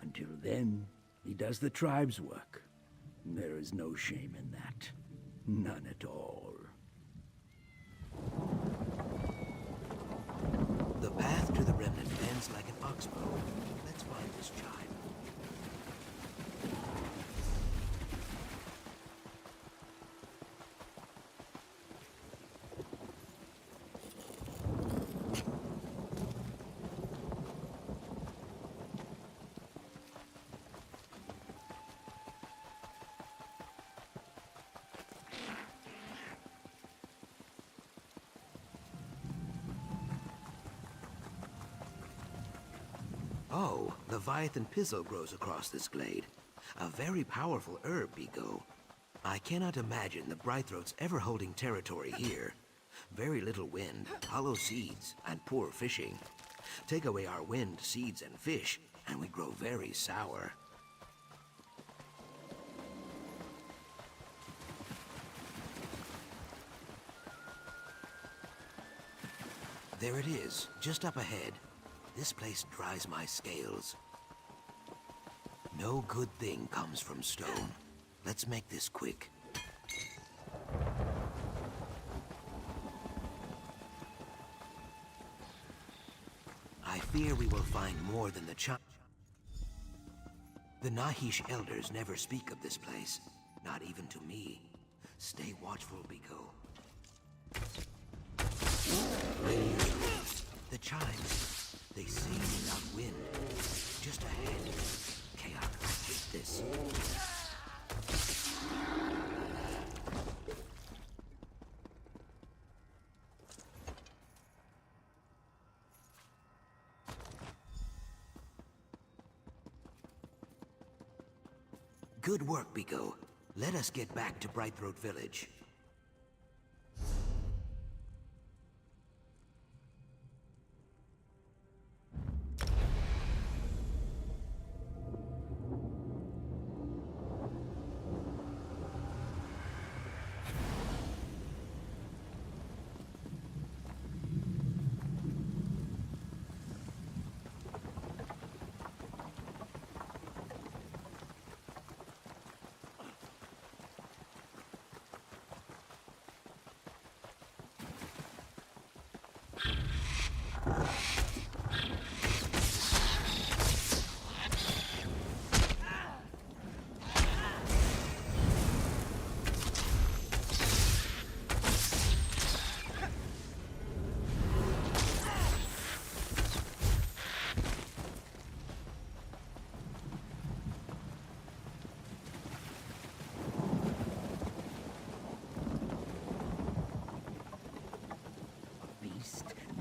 Until then, he does the tribe's work. There is no shame in that. None at all. The path to the remnant bends like an oxbow. Let's find this chime. Oh, Leviathan Pizzle grows across this glade. A very powerful herb, Biko. I cannot imagine the Brightthroats ever holding territory here. Very little wind, hollow seeds, and poor fishing. Take away our wind, seeds, and fish, and we grow very sour. There it is, just up ahead. This place dries my scales. No good thing comes from stone. Let's make this quick. I fear we will find more than the The Nahish elders never speak of this place. Not even to me. Stay watchful, Biko. The chimes. They sing without wind. Just ahead. Chaos, I hate this. Good work, Biko. Let us get back to Brightthroat Village.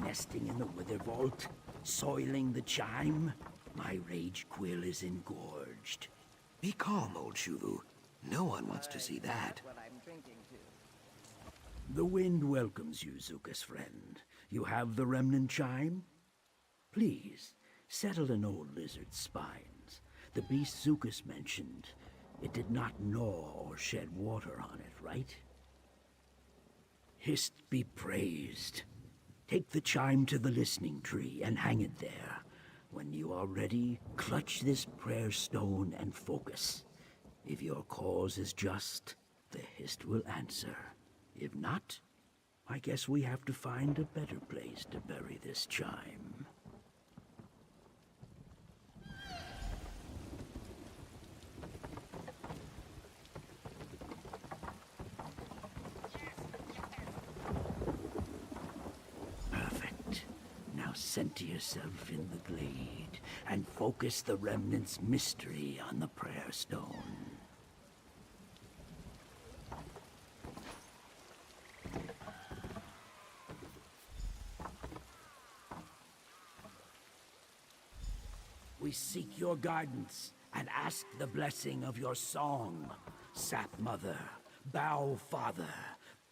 Nesting in the wither vault, soiling the chime. My rage quill is engorged. Be calm, old Shuvu. No one wants to see that. The wind welcomes you, Zuka's friend. You have the remnant chime? Please, settle an old lizard's spines. The beast Zukas mentioned, it did not gnaw or shed water on it, right? Hist be praised. Take the chime to the listening tree and hang it there. When you are ready, clutch this prayer stone and focus. If your cause is just, the Hist will answer. If not, I guess we have to find a better place to bury this chime. center yourself in the glade and focus the remnant's mystery on the prayer stone. We seek your guidance and ask the blessing of your song. Sap Mother, Bow Father,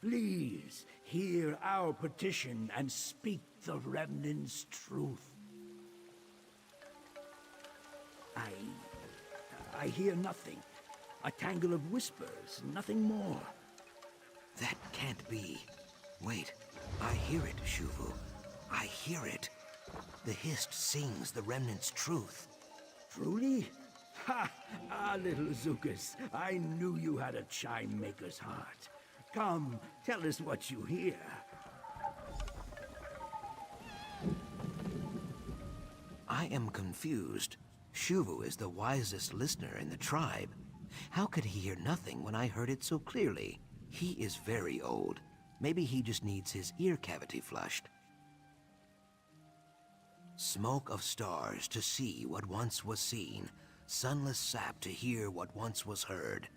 please hear our petition and speak the remnant's truth. I hear nothing. A tangle of whispers, nothing more. That can't be. Wait, I hear it, Shuvu. I hear it. The Hist sings the remnant's truth. Truly? Ha! Ah, little Zukas, I knew you had a chime maker's heart. Come, tell us what you hear. I am confused. Shuvu is the wisest listener in the tribe. How could he hear nothing when I heard it so clearly? He is very old. Maybe he just needs his ear cavity flushed. Smoke of stars to see what once was seen. Sunless sap to hear what once was heard.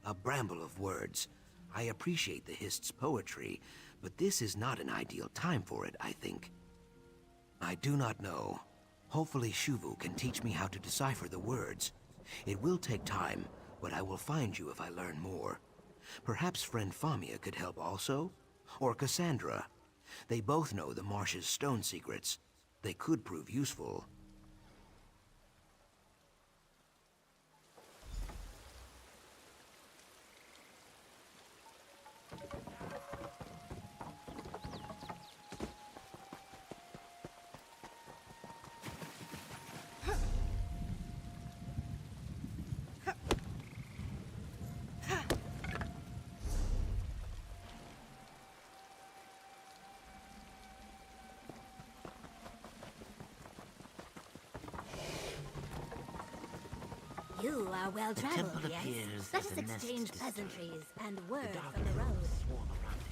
A bramble of words. I appreciate the Hist's poetry, but this is not an ideal time for it, I think. I do not know. Hopefully Shuvu can teach me how to decipher the words. It will take time, but I will find you if I learn more. Perhaps friend Famia could help also? Or Cassandra. They both know the marsh's stone secrets. They could prove useful. You are well The traveled, temple yes? appears Let as us a nest exchange destroyed. pleasantries and word The dark from the road. elves swarm around it.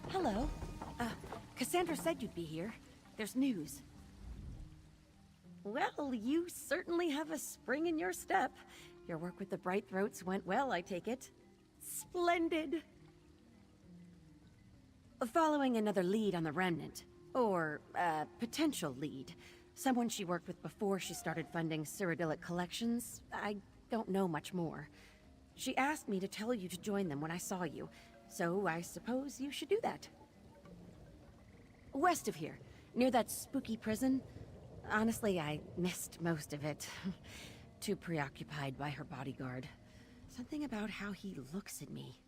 Hello. Cassandra said you'd be here. There's news. Well, you certainly have a spring in your step. Your work with the Bright Throats went well, I take it. Splendid! Following another lead on the Remnant. Or, potential lead. Someone she worked with before she started funding Cyrodiilic collections. I don't know much more. She asked me to tell you to join them when I saw you, so I suppose you should do that. West of here, near that spooky prison. Honestly, I missed most of it. Too preoccupied by her bodyguard. Something about how he looks at me.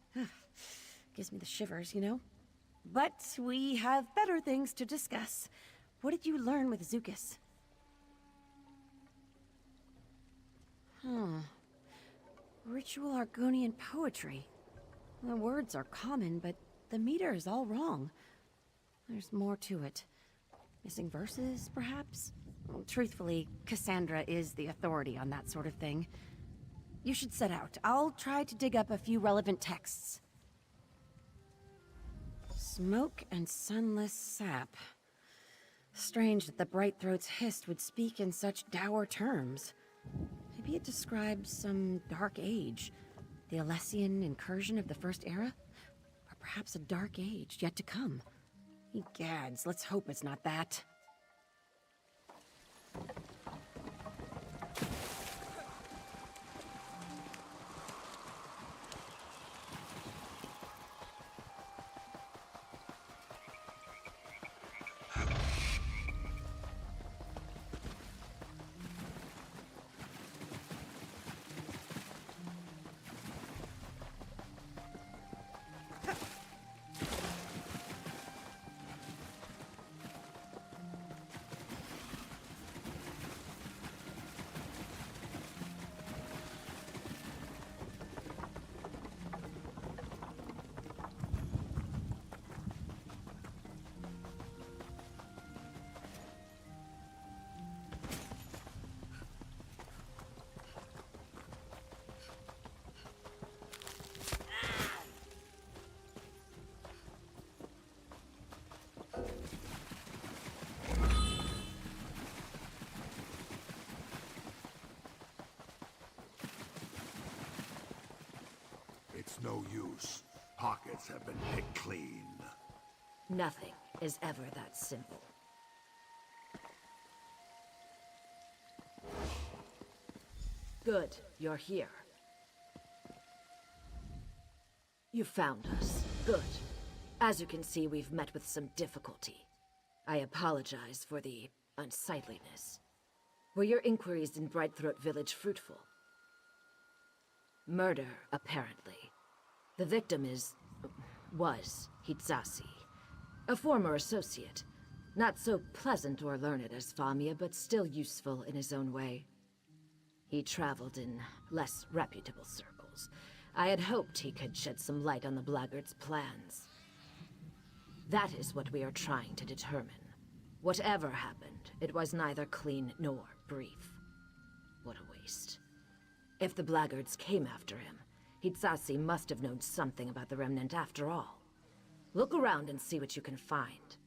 Gives me the shivers, you know? But we have better things to discuss. What did you learn with Zukas? Ritual Argonian poetry. The words are common, but the meter is all wrong. There's more to it. Missing verses, perhaps? Truthfully, Cassandra is the authority on that sort of thing. You should set out. I'll try to dig up a few relevant texts. Smoke and sunless sap. Strange that the Bright-Throats hissed would speak in such dour terms. Maybe it describes some dark age. The Alessian incursion of the First Era? Or perhaps a dark age yet to come. Egads, let's hope it's not that. It's no use. Pockets have been picked clean. Nothing is ever that simple. Good, you're here. You found us. Good. As you can see, we've met with some difficulty. I apologize for the unsightliness. Were your inquiries in Brightthroat Village fruitful? Murder, apparently. The victim was Hitsasi, a former associate. Not so pleasant or learned as Famia, but still useful in his own way. He traveled in less reputable circles. I had hoped he could shed some light on the blackguard's plans. That is what we are trying to determine. Whatever happened, it was neither clean nor brief. What a waste. If the blackguards came after him, Hitsasi must have known something about the Remnant after all. Look around and see what you can find.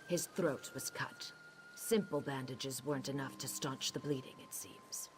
His throat was cut. Simple bandages weren't enough to staunch the bleeding, it seems.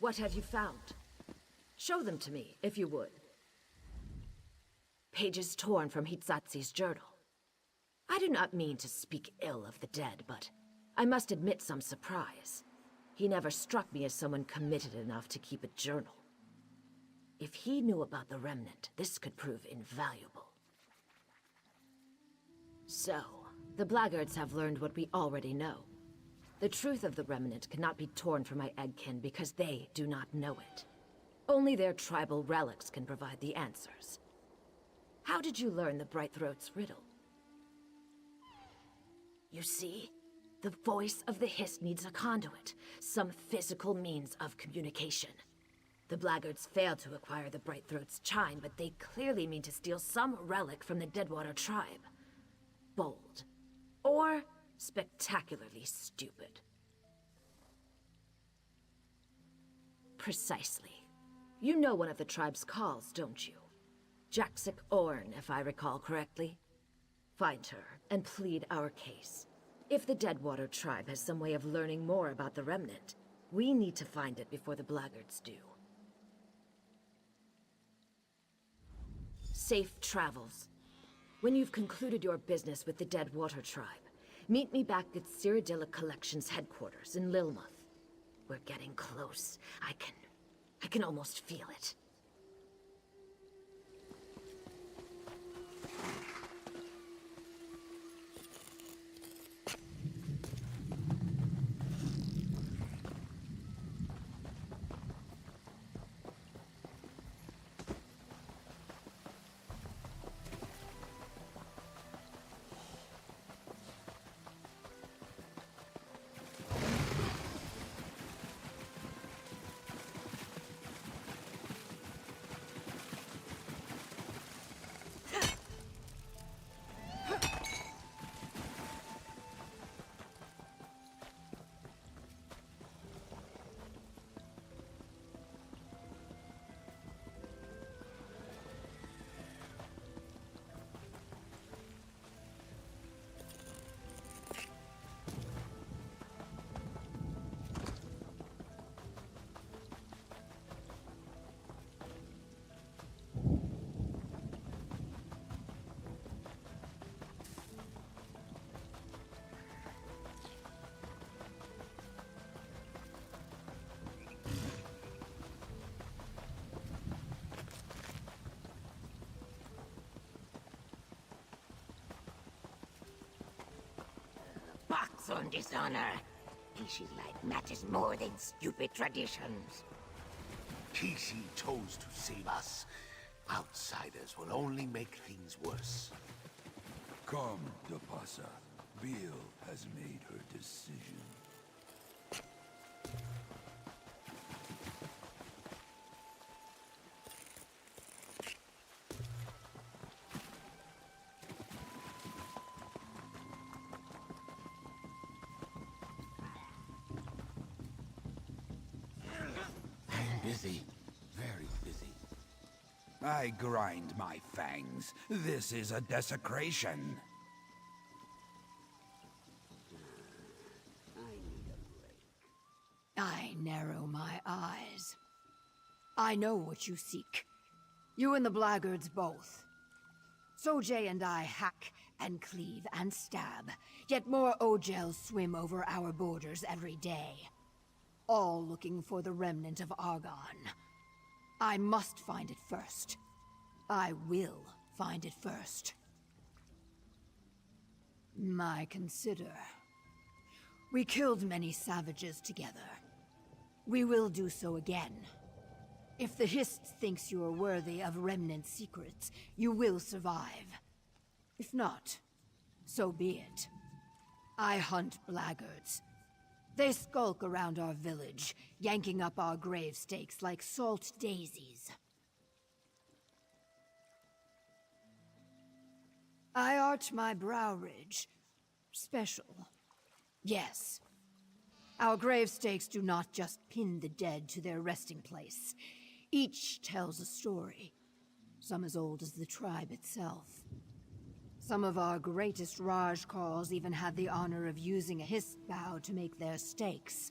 What have you found? Show them to me, if you would. Pages torn from Hitsatsi's journal. I do not mean to speak ill of the dead, but I must admit some surprise. He never struck me as someone committed enough to keep a journal. If he knew about the Remnant, this could prove invaluable. So, the blackguards have learned what we already know. The truth of the Remnant cannot be torn from my eggkin because they do not know it. Only their tribal relics can provide the answers. How did you learn the Brightthroat's riddle? You see, the voice of the Hiss needs a conduit, some physical means of communication. The blackguards failed to acquire the Brightthroat's chime, but they clearly mean to steal some relic from the Deadwater tribe. Bold. Or spectacularly stupid. Precisely. You know one of the tribe's calls, don't you? Jaxic Orn, if I recall correctly. Find her, and plead our case. If the Deadwater tribe has some way of learning more about the Remnant, we need to find it before the blackguards do. Safe travels. When you've concluded your business with the Deadwater tribe, Meet me back at Cyrodiilic Collection's headquarters in Lilmuth. We're getting close. I can almost feel it. Pox on dishonor. Ancient light matters more than stupid traditions. Kisi chose to save us. Outsiders will only make things worse. Come, Depasa. Beal has made her decision. I'm busy. Very busy. I grind my fangs. This is a desecration. I narrow my eyes. I know what you seek. You and the blackguards both. Sojay and I hack and cleave and stab, yet more Ojels swim over our borders every day. All looking for the remnant of Argon. I must find it first. I will find it first. My consider. We killed many savages together. We will do so again. If the Hist thinks you are worthy of Remnant secrets, you will survive. If not, so be it. I hunt blackguards. They skulk around our village, yanking up our grave stakes like salt daisies. I arch my brow ridge. Special. Yes. Our grave stakes do not just pin the dead to their resting place. Each tells a story, some as old as the tribe itself. Some of our greatest Raj calls even had the honor of using a Hist bow to make their stakes.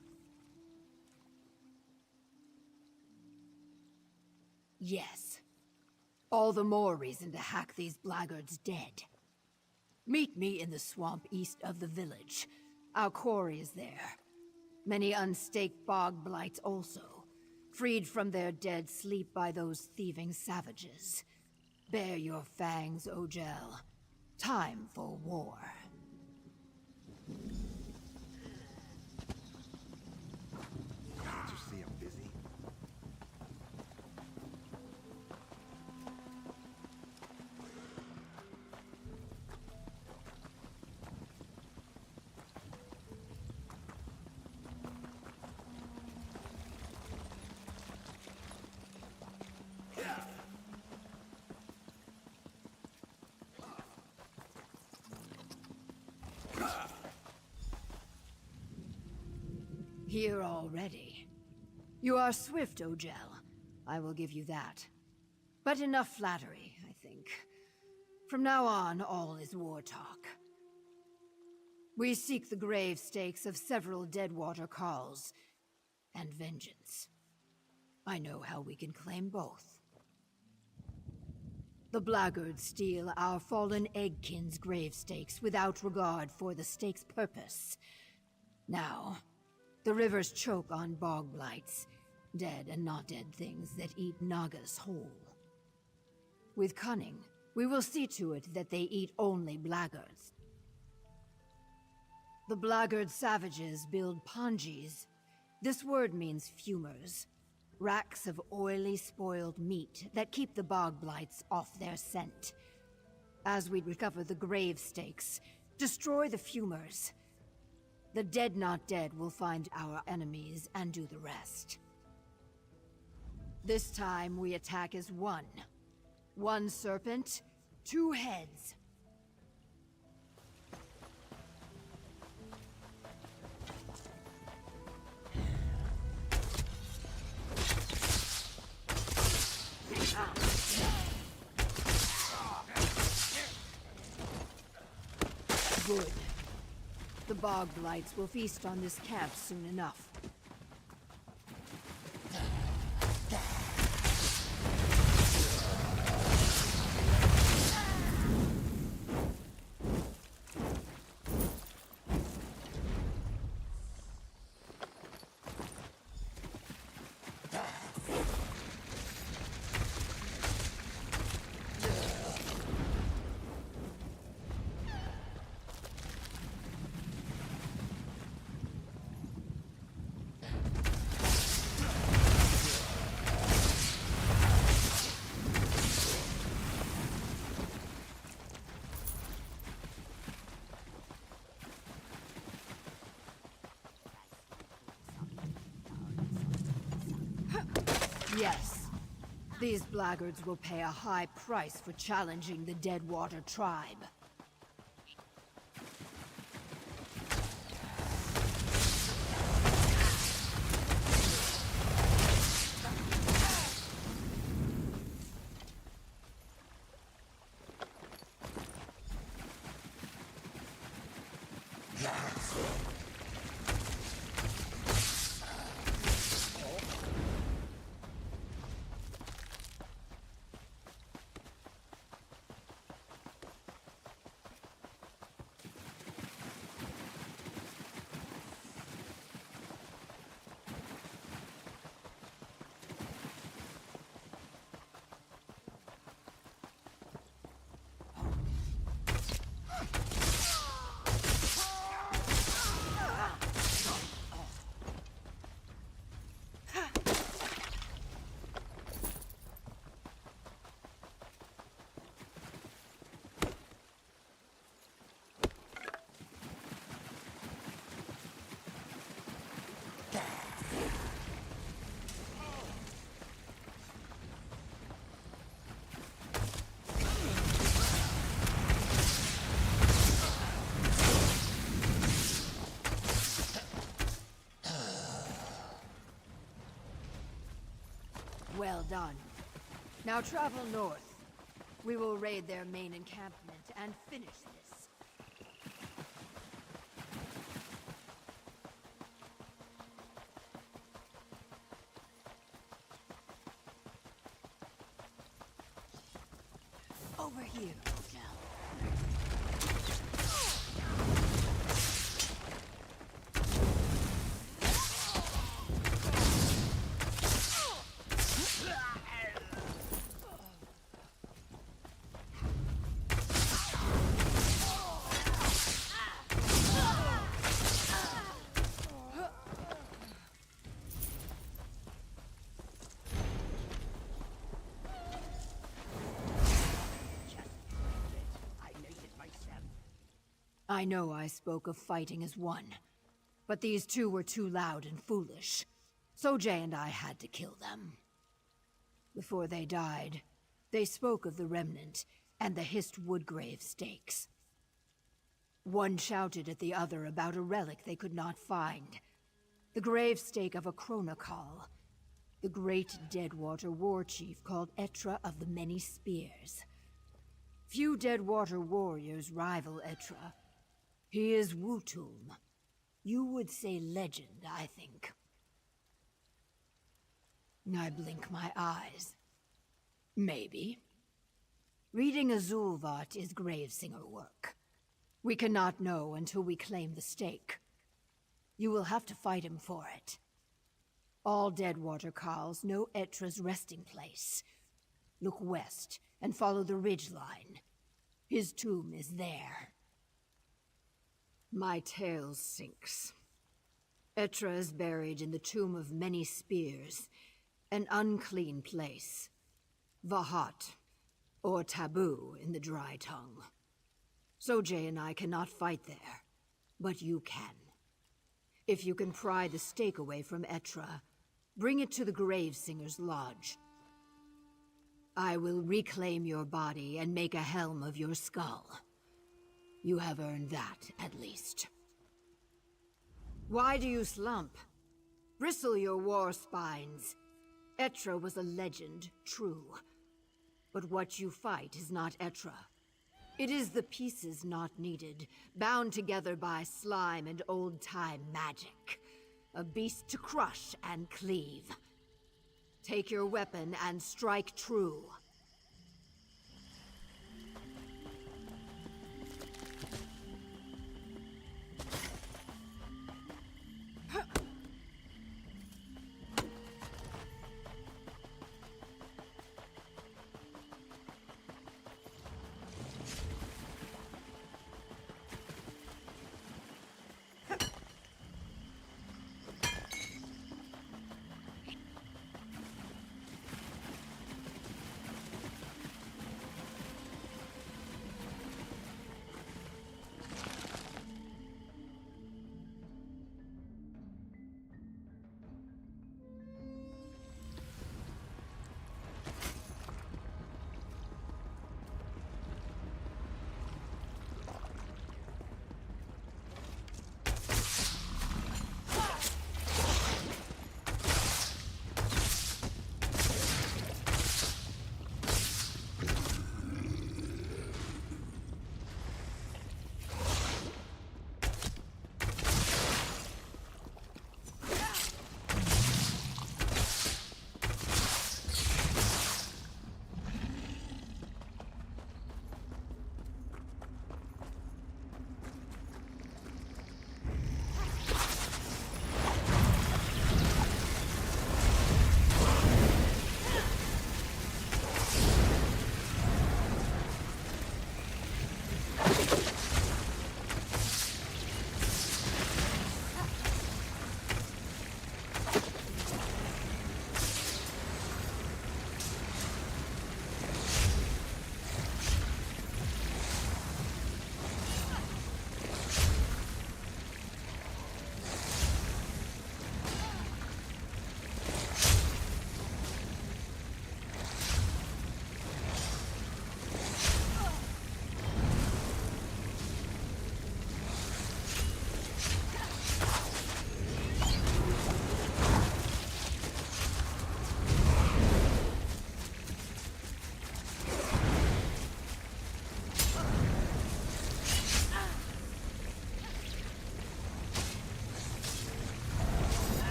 Yes. All the more reason to hack these blackguards dead. Meet me in the swamp east of the village. Our quarry is there. Many unstaked bog blights also. Freed from their dead sleep by those thieving savages. Bare your fangs, Ojel. Time for war. Can't you see I'm busy? Here already. You are swift, Ojel. I will give you that. But enough flattery, I think. From now on, all is war talk. We seek the grave stakes of several Deadwater calls, and vengeance. I know how we can claim both. The blackguards steal our fallen eggkin's grave stakes without regard for the stake's purpose. Now, the rivers choke on bog blights, dead and not dead things that eat Nagas whole. With cunning, we will see to it that they eat only blackguards. The blackguard savages build ponjis. This word means fumers. Racks of oily, spoiled meat that keep the bog blights off their scent. As we recover the grave stakes, destroy the fumers. The dead not dead will find our enemies and do the rest. This time we attack as one. One serpent, two heads. Good. The bog blights will feast on this camp soon enough. Yes. These blackguards will pay a high price for challenging the Deadwater tribe. Well done. Now travel north. We will raid their main encampment and finish this. Over here, Odell. I know I spoke of fighting as one, but these two were too loud and foolish. So Jay and I had to kill them. Before they died, they spoke of the Remnant and the hissed Woodgrave stakes. One shouted at the other about a relic they could not find. The grave stake of a Chronocall, the great Deadwater war chief called Etra of the Many Spears. Few Deadwater warriors rival Etra. He is Wutum. You would say legend, I think. I blink my eyes. Maybe. Reading Azulvat is Gravesinger work. We cannot know until we claim the stake. You will have to fight him for it. All Deadwater Carls know Etra's resting place. Look west and follow the ridge line. His tomb is there. My tale sinks. Etra is buried in the Tomb of Many Spears, an unclean place. Vahat, or taboo in the dry tongue. Sojay and I cannot fight there, but you can. If you can pry the stake away from Etra, bring it to the Gravesinger's lodge. I will reclaim your body and make a helm of your skull. You have earned that, at least. Why do you slump? Bristle your war spines. Etra was a legend, true. But what you fight is not Etra. It is the pieces not needed, bound together by slime and old-time magic. A beast to crush and cleave. Take your weapon and strike true.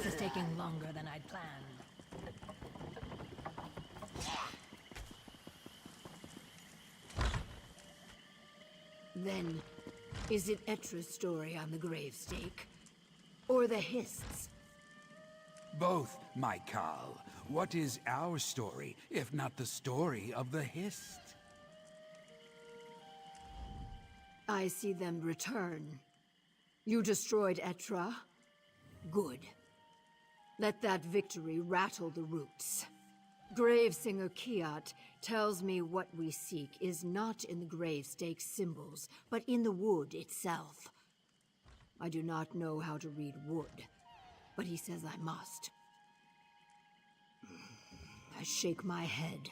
This is taking longer than I'd planned. Then, is it Etra's story on the gravestake? Or the Hist's? Both, my Carl. What is our story, if not the story of the Hist? I see them return. You destroyed Etra? Good. Let that victory rattle the roots. Gravesinger Kiat tells me what we seek is not in the gravestake symbols, but in the wood itself. I do not know how to read wood, but he says I must. I shake my head.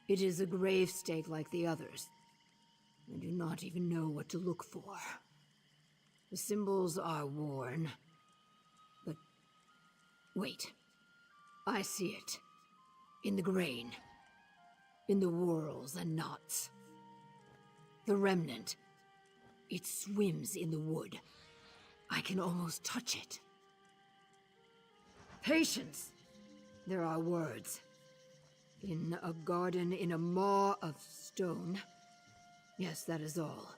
It is a gravestake like the others. I do not even know what to look for. The symbols are worn, but wait. I see it. In the grain. In the whorls and knots. The remnant. It swims in the wood. I can almost touch it. Patience! There are words. In a garden in a maw of stone. Yes, that is all.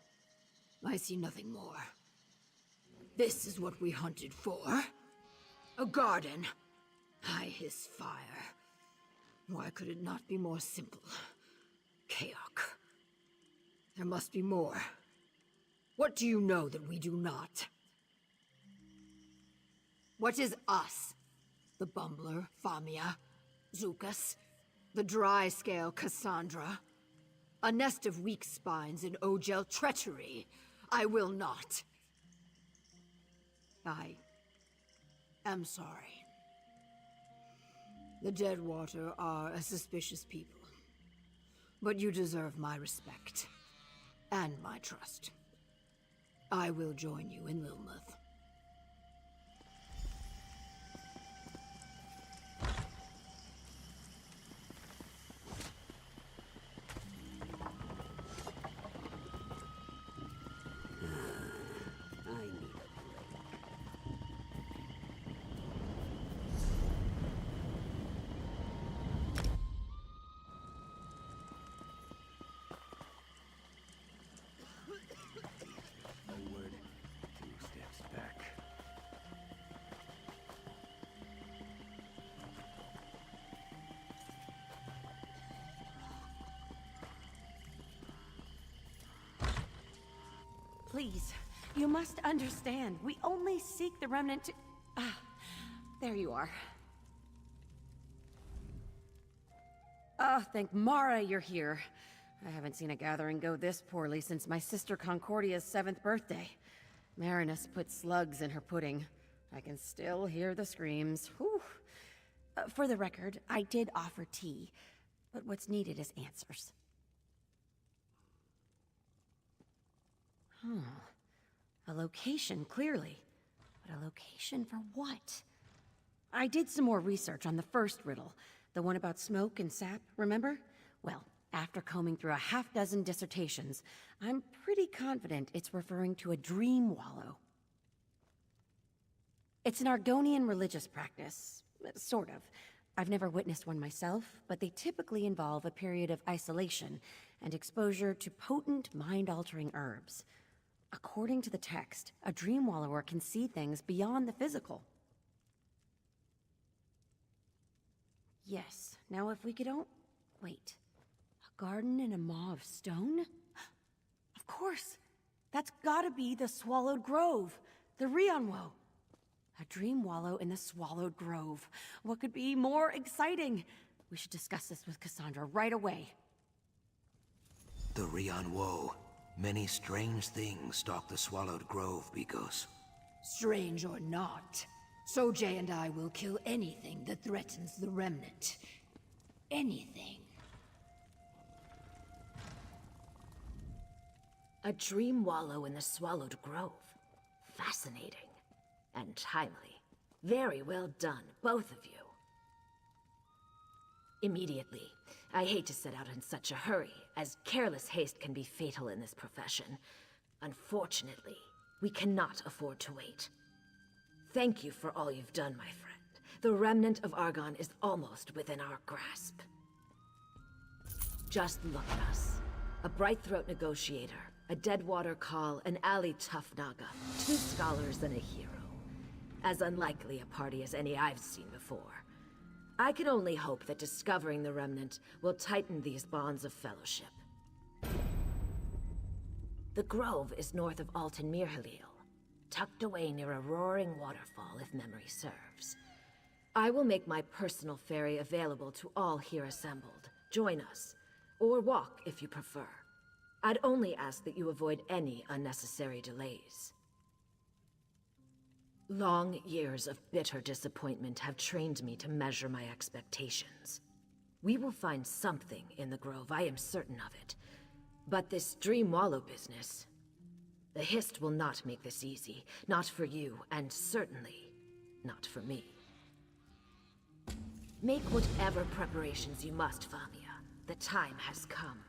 I see nothing more. This is what we hunted for. A garden. I hiss fire. Why could it not be more simple? Kaok. There must be more. What do you know that we do not? What is us? The Bumbler, Famia, Zukas, the dry-scale Cassandra. A nest of weak spines in Ogel treachery. I will not. I am sorry. The Deadwater are a suspicious people. But you deserve my respect. And my trust. I will join you in Lilmuth. Please, you must understand. We only seek the remnant to... Ah, there you are. Oh, thank Mara you're here. I haven't seen a gathering go this poorly since my sister Concordia's 7th birthday. Marinus put slugs in her pudding. I can still hear the screams. Whew. For the record, I did offer tea, but what's needed is answers. A location, clearly. But a location for what? I did some more research on the first riddle, the one about smoke and sap, remember? Well, after combing through a half-dozen dissertations, I'm pretty confident it's referring to a dream wallow. It's an Argonian religious practice, sort of. I've never witnessed one myself, but they typically involve a period of isolation and exposure to potent, mind-altering herbs. According to the text, a dream wallower can see things beyond the physical. Yes, now if we could wait. A garden in a maw of stone? Of course! That's gotta be the Swallowed Grove, the Rionwo. A dream wallow in the Swallowed Grove. What could be more exciting? We should discuss this with Cassandra right away. The Rionwo. Many strange things stalk the Swallowed Grove, Bikos. Strange or not, Sojay and I will kill anything that threatens the Remnant. Anything. A dream wallow in the Swallowed Grove. Fascinating. And timely. Very well done, both of you. Immediately. I hate to set out in such a hurry, as careless haste can be fatal in this profession. Unfortunately, we cannot afford to wait. Thank you for all you've done, my friend. The remnant of Argon is almost within our grasp. Just look at us. A bright-throat negotiator, A Deadwater Call, an alley tough naga, 2 scholars and a hero. As unlikely a party as any I've seen before. I can only hope that discovering the Remnant will tighten these bonds of fellowship. The Grove is north of Alton Mirhalil, tucked away near a roaring waterfall if memory serves. I will make my personal ferry available to all here assembled. Join us, or walk if you prefer. I'd only ask that you avoid any unnecessary delays. Long years of bitter disappointment have trained me to measure my expectations. We will find something in the Grove, I am certain of it. But this Dream Wallow business... The Hist will not make this easy. Not for you, and certainly not for me. Make whatever preparations you must, Famia. The time has come.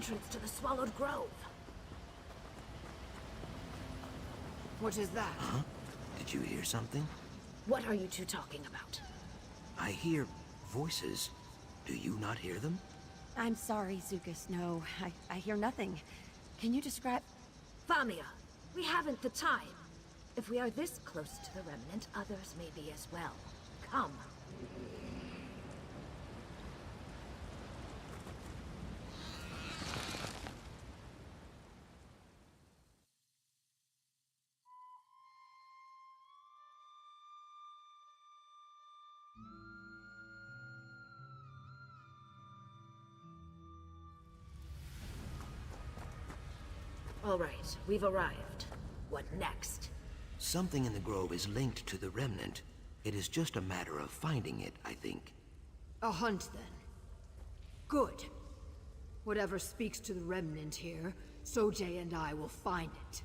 entrance to the Swallowed Grove. What is that? Huh? Did you hear something? What are you two talking about? I hear voices. Do you not hear them? I'm sorry, Zukas. No, I hear nothing. Can you describe... Famia, we haven't the time. If we are this close to the Remnant, others may be as well. Come. All right, we've arrived. What next? Something in the grove is linked to the Remnant. It is just a matter of finding it, I think. A hunt, then. Good. Whatever speaks to the Remnant here, Sojay and I will find it.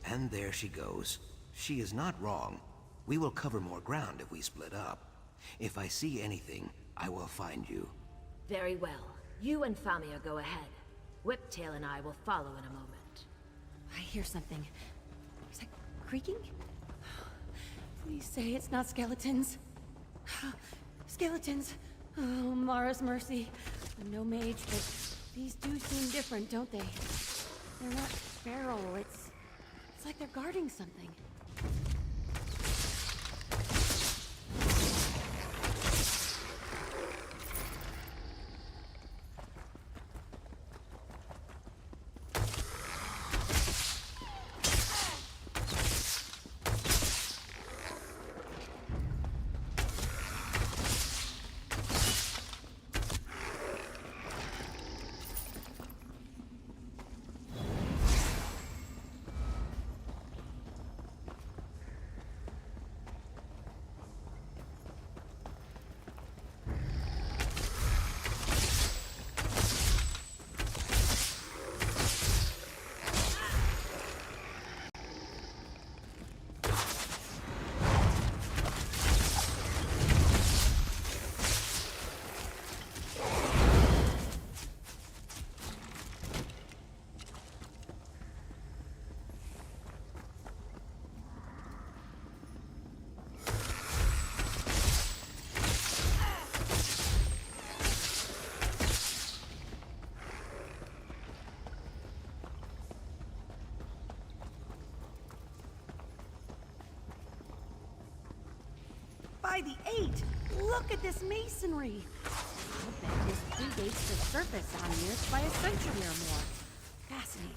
And there she goes. She is not wrong. We will cover more ground if we split up. If I see anything, I will find you. Very well. You and Famia go ahead. Whiptail and I will follow in a moment. I hear something. Is that creaking? Please say it's not skeletons. Skeletons! Oh, Mara's mercy. I'm no mage, but these do seem different, don't they? They're not feral, it's like they're guarding something. By the 8! Look at this masonry! I bet this predates the surface on Earth by a century or more. Fascinating.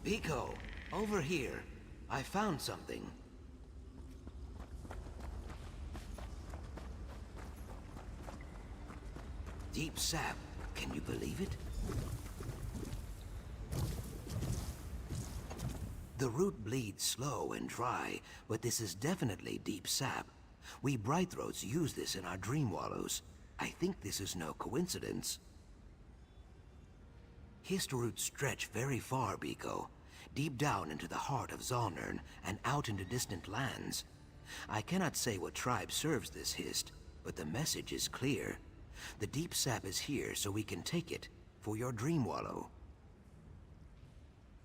Pico, over here. I found something. Deep sap. Can you believe it? The root bleeds slow and dry, but this is definitely deep sap. We Brightthroats use this in our dream wallows. I think this is no coincidence. Hist roots stretch very far, Biko. Deep down into the heart of Zalnern and out into distant lands. I cannot say what tribe serves this Hist, but the message is clear. The deep sap is here so we can take it for your dream wallow.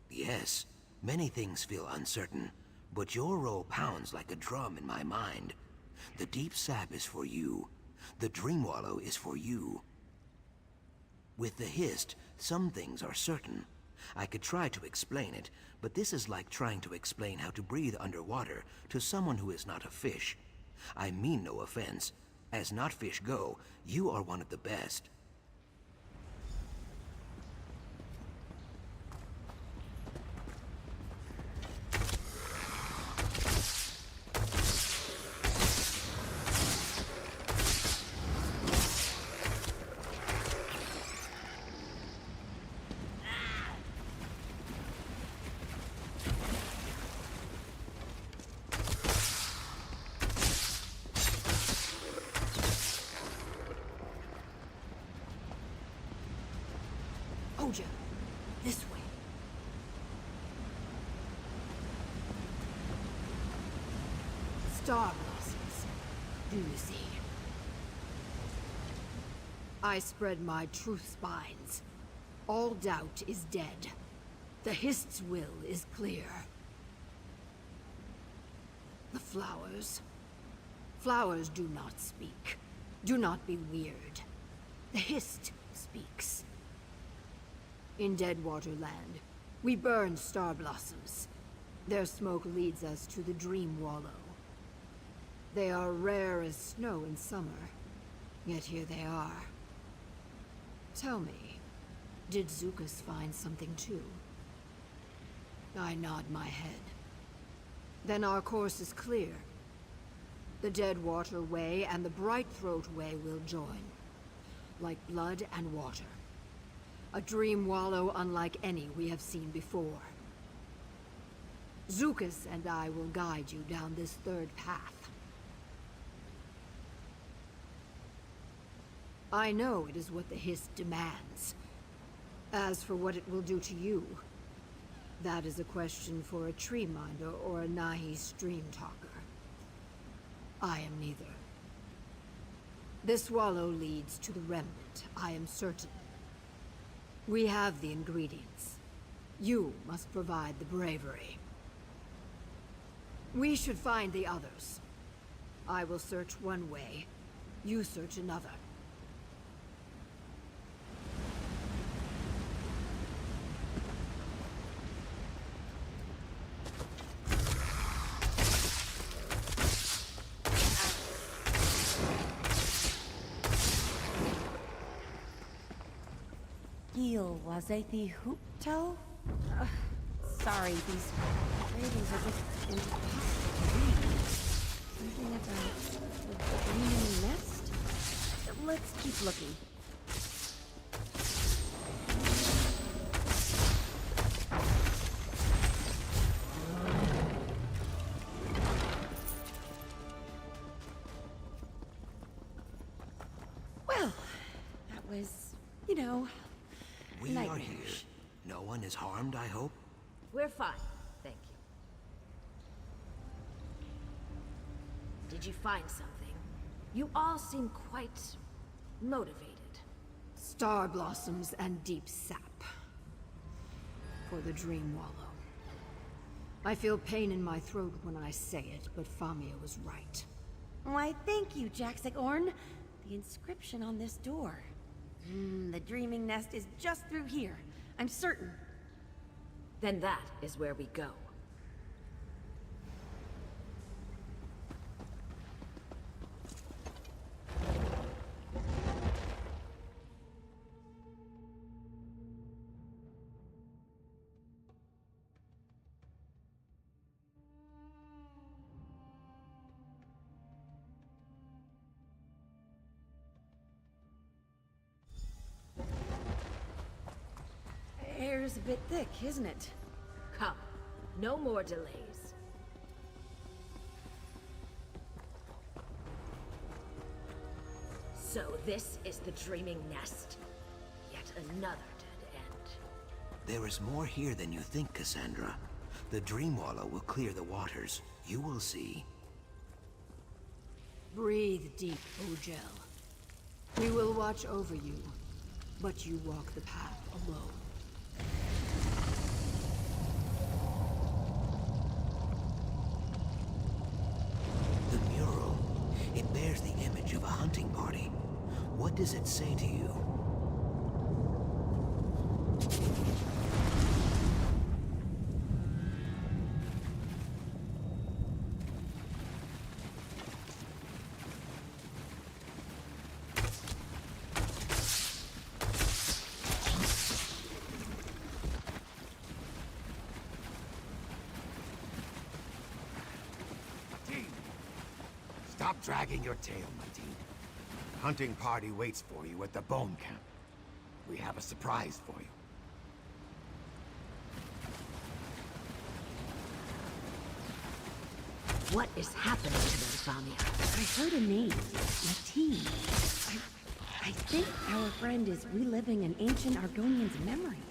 Yes, many things feel uncertain, but your role pounds like a drum in my mind. The deep sap is for you. The dream wallow is for you. With the Hist, some things are certain. I could try to explain it, but this is like trying to explain how to breathe underwater to someone who is not a fish. I mean no offense. As not fish go, you are one of the best. Oja, this way. Star blossoms, do you see? I spread my truth spines. All doubt is dead. The Hist's will is clear. The flowers. Flowers do not speak. Do not be weird. The Hist speaks. In Deadwater Land, we burn star blossoms. Their smoke leads us to the Dream Wallow. They are rare as snow in summer, yet here they are. Tell me, did Zukas find something too? I nod my head. Then our course is clear. The Deadwater Way and the Brightthroat Way will join, like blood and water. A dream wallow unlike any we have seen before. Zukas and I will guide you down this third path. I know it is what the Hist demands. As for what it will do to you, that is a question for a tree minder or a Nahi stream talker. I am neither. This wallow leads to the remnant, I am certain. We have the ingredients. You must provide the bravery. We should find the others. I will search one way, you search another. Gil Wazethi Hoopto? Sorry, these ratings are just impossible to read. Something about the dreaming nest? Let's keep looking. Well, that was, We are nightmarish. here. No one is harmed, I hope? We're fine, thank you. Did you find something? You all seem quite motivated. Star blossoms and deep sap. For the Dream Wallow. I feel pain in my throat when I say it, but Famia was right. Why, thank you, Jaxik Orn. The inscription on this door. The dreaming nest is just through here. I'm certain. Then that is where we go. Air's a bit thick, isn't it? Come, no more delays. So this is the Dreaming Nest. Yet another dead end. There is more here than you think, Cassandra. The Dream Wallow will clear the waters. You will see. Breathe deep, Ojel. We will watch over you, but you walk the path alone. The mural. It bears the image of a hunting party. What does it say to you? Stop dragging your tail, my team. Hunting party waits for you at the bone camp. We have a surprise for you. What is happening to them, Famia? I heard a name. Mateen. I think our friend is reliving an ancient Argonian's memories.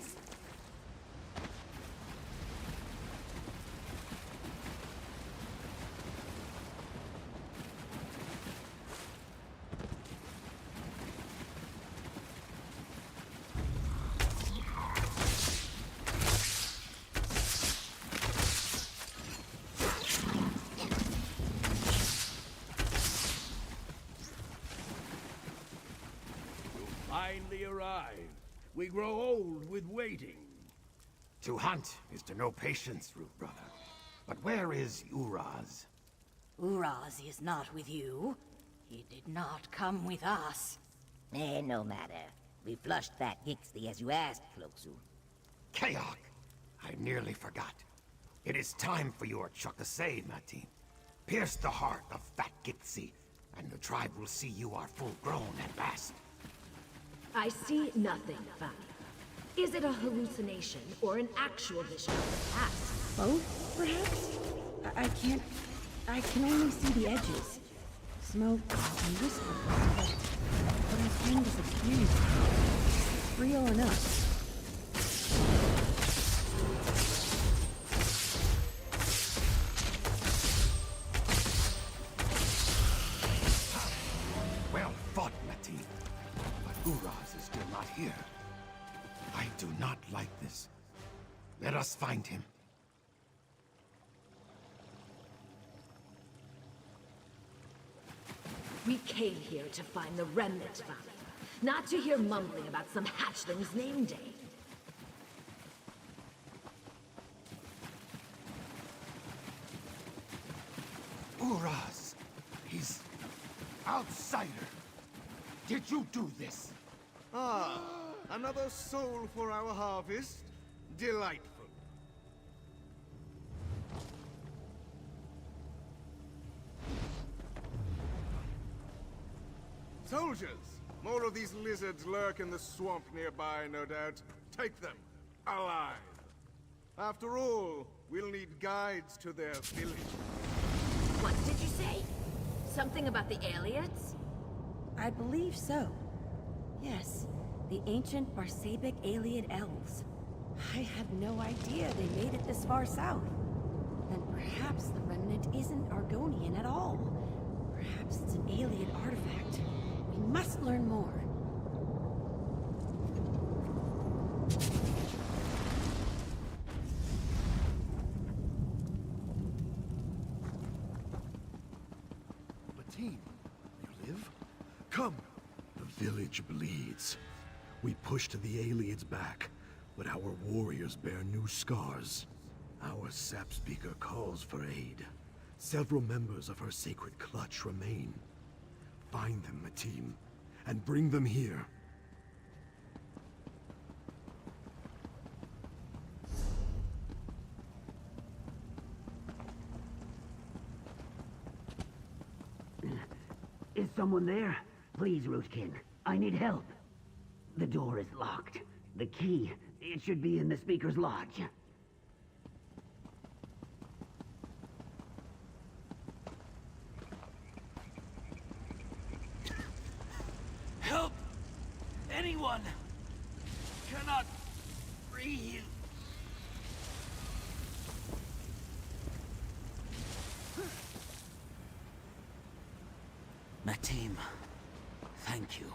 Finally arrived. We grow old with waiting. To hunt is to know patience, Root Brother. But where is Uraz? Uraz is not with you. He did not come with us. No matter. We flushed Fat Gixley as you asked, Floxu. Kaok! I nearly forgot. It is time for your Chukasay, Mateen. Pierce the heart of Fat Gixley, and the tribe will see you are full-grown at last. I see nothing, Famia. Is it a hallucination or an actual vision of the past? Both, perhaps? I can only see the edges. Smoke and whispers. But our friend is experiencing it. Real enough. Well fought, Mateen. But Uraz is still not here. I do not like this. Let us find him. We came here to find the remnant, Famia. Not to hear mumbling about some hatchling's name day. Uraz! He's... outsider! Did you do this? Ah, another soul for our harvest? Delightful. Soldiers! More of these lizards lurk in the swamp nearby, no doubt. Take them, alive. After all, we'll need guides to their village. What did you say? Something about the Aliots? I believe so. Yes, the ancient Barsabic Aliad elves. I had no idea they made it this far south. Then perhaps the remnant isn't Argonian at all. Perhaps it's an Aliad artifact. We must learn more. Mateen, you live? Come! The village bleeds. We pushed the Aliads back, but our warriors bear new scars. Our sap speaker calls for aid. Several members of her sacred clutch remain. Find them, Mateen, and bring them here. Is someone there? Please, Rootkin. I need help. The door is locked. The key, it should be in the Speaker's Lodge. Help! Anyone! Cannot breathe. Mateen, thank you.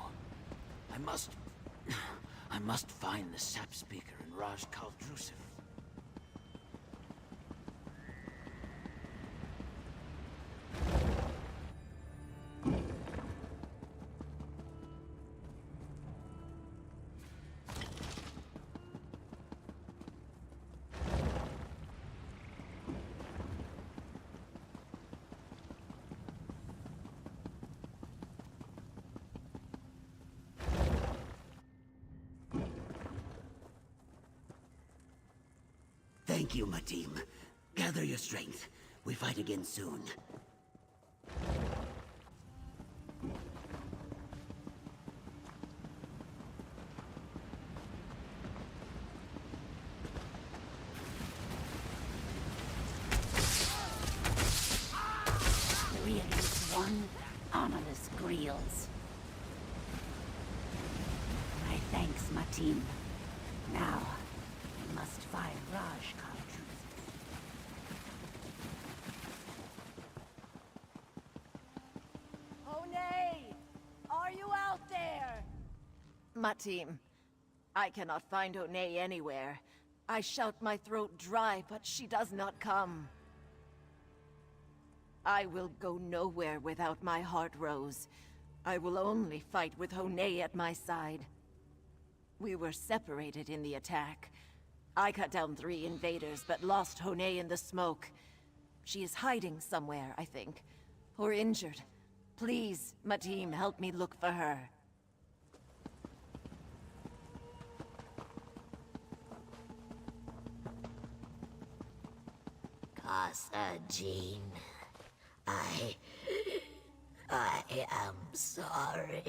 I must find the sap speaker in Raj Kal Drusif. Thank you, Mateen. Gather your strength. We fight again soon. heels. My thanks, Matim. Now, we must find Raj Kalju. Honey! Are you out there? Matim, I cannot find Onei anywhere. I shout my throat dry, but she does not come. I will go nowhere without my heart rose. I will only fight with Honei at my side. We were separated in the attack. I cut down 3 invaders, but lost Honei in the smoke. She is hiding somewhere, I think. Or injured. Please, Matim, help me look for her. Casa Jean, I am sorry.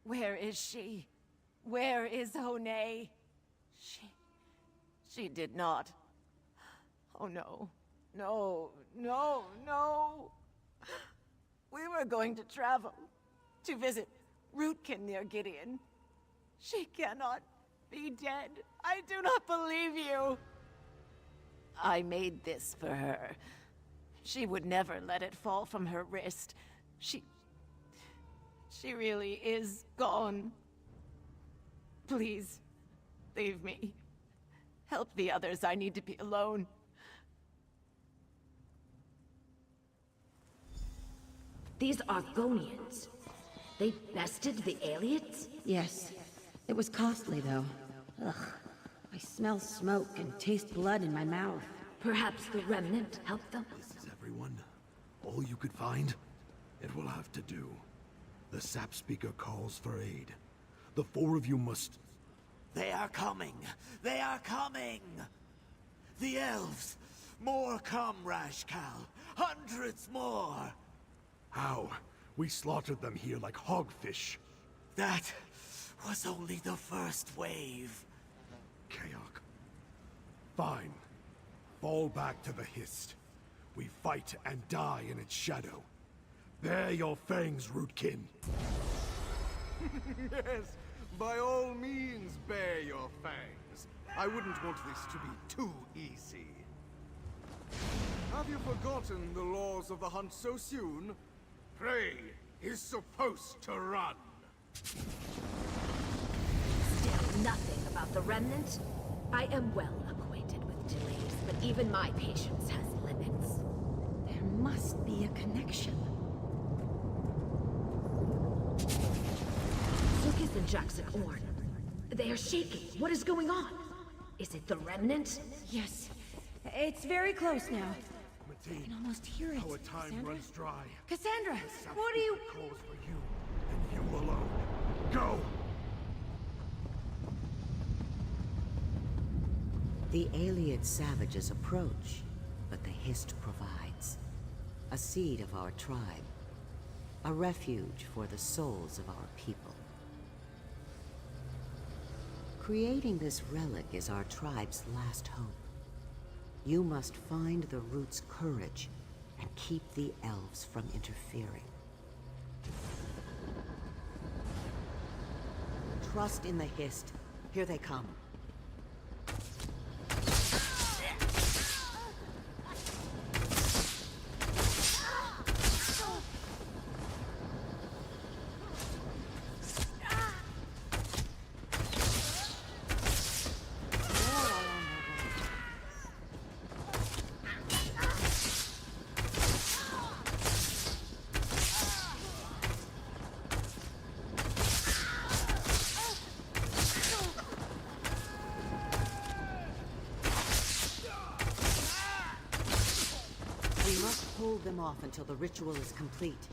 Where is she? Where is Honei? She did not. Oh no. No, no, no. We were going to travel. To visit Rootkin near Gideon. She cannot be dead. I do not believe you. I made this for her. She would never let it fall from her wrist. She really is gone. Please, leave me. Help the others. I need to be alone. These Argonians. They bested the aliens? Yes. It was costly, though. Ugh. I smell smoke and taste blood in my mouth. Perhaps the Remnant helped them? This is everyone? All you could find? It will have to do. The sap speaker calls for aid. The 4 of you must... They are coming! They are coming! The elves! More come, Rashkal! Hundreds more! How? We slaughtered them here like hogfish. That was only the first wave. Kayak. Fine. Fall back to the Hist. We fight and die in its shadow. Bare your fangs, Rootkin. Yes, by all means, bare your fangs. I wouldn't want this to be too easy. Have you forgotten the laws of the hunt so soon? Prey is supposed to run. Still nothing about the Remnant? I am well acquainted with delays, but even my patience has limits. There must be a connection. Lucas and Jackson Orn. They are shaking. What is going on? Is it the Remnant? Yes. It's very close now. Mateen, I can almost hear it. our time Cassandra? runs dry. Cassandra! The sap What are you... speaker calls for you, and you alone. Go! The alien savages approach, but the Hist provides. A seed of our tribe. A refuge for the souls of our people. Creating this relic is our tribe's last hope. You must find the root's courage and keep the elves from interfering. Trust in the Hist. Here they come. We must hold them off until the ritual is complete.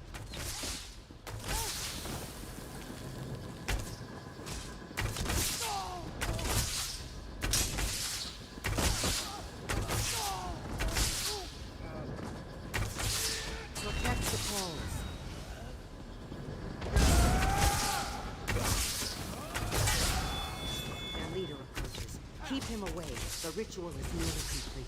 Protect the poles. him away. The ritual is nearly complete.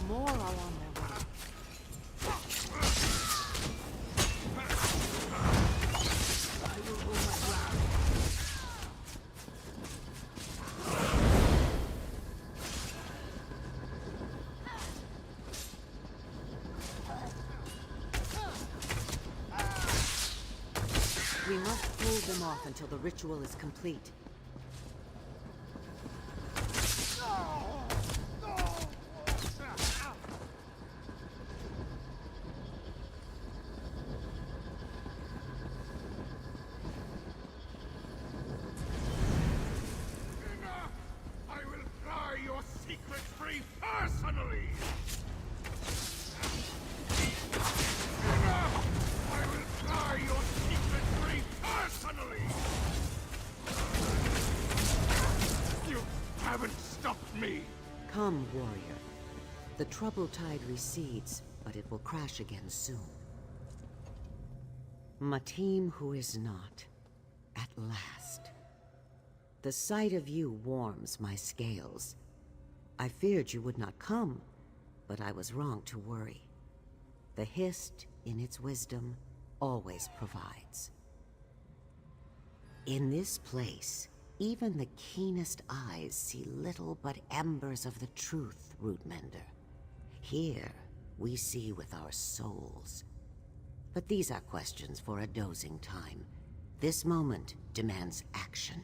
More are on their way. I will hold my ground. We must hold them off until the ritual is complete. Come, warrior. The troubled tide recedes, but it will crash again soon. Matim who is not, at last. The sight of you warms my scales. I feared you would not come, but I was wrong to worry. The Hist, in its wisdom, always provides. In this place, even the keenest eyes see little but embers of the truth, Rootmender. Here, we see with our souls. But these are questions for a dozing time. This moment demands action.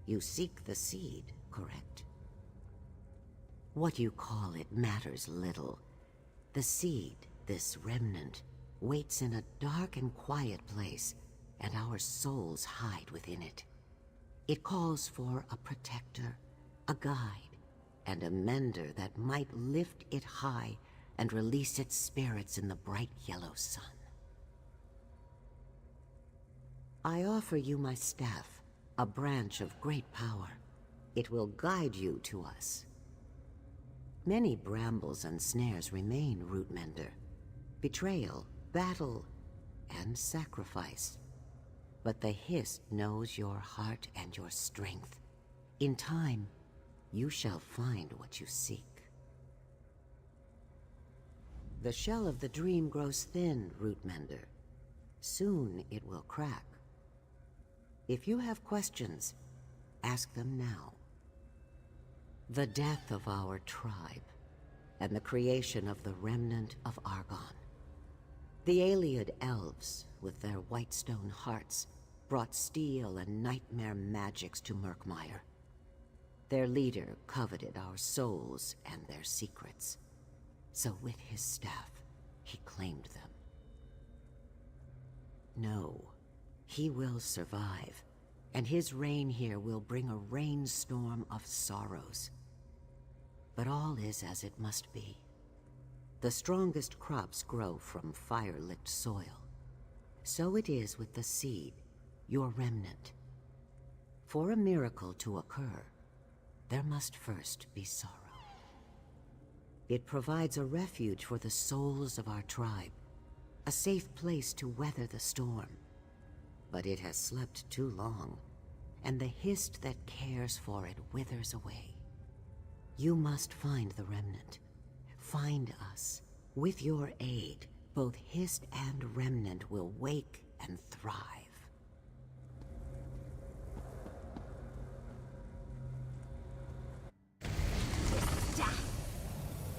You seek the seed, correct? What you call it matters little. The seed, this remnant, waits in a dark and quiet place, and our souls hide within it. It calls for a protector, a guide, and a mender that might lift it high and release its spirits in the bright yellow sun. I offer you my staff, a branch of great power. It will guide you to us. Many brambles and snares remain, Rootmender. Betrayal, battle, and sacrifice. But the Hist knows your heart and your strength. In time, you shall find what you seek. The shell of the dream grows thin, Rootmender. Soon it will crack. If you have questions, ask them now. The death of our tribe, and the creation of the remnant of Argon. The Ayleid elves, with their white stone hearts, brought steel and nightmare magics to Murkmire. Their leader coveted our souls and their secrets. So with his staff, he claimed them. No, he will survive, and his reign here will bring a rainstorm of sorrows. But all is as it must be. The strongest crops grow from fire-lit soil. So it is with the seed, your remnant. For a miracle to occur, there must first be sorrow. It provides a refuge for the souls of our tribe, a safe place to weather the storm. But it has slept too long, and the Hist that cares for it withers away. You must find the remnant. Find us. With your aid, both Hist and remnant will wake and thrive.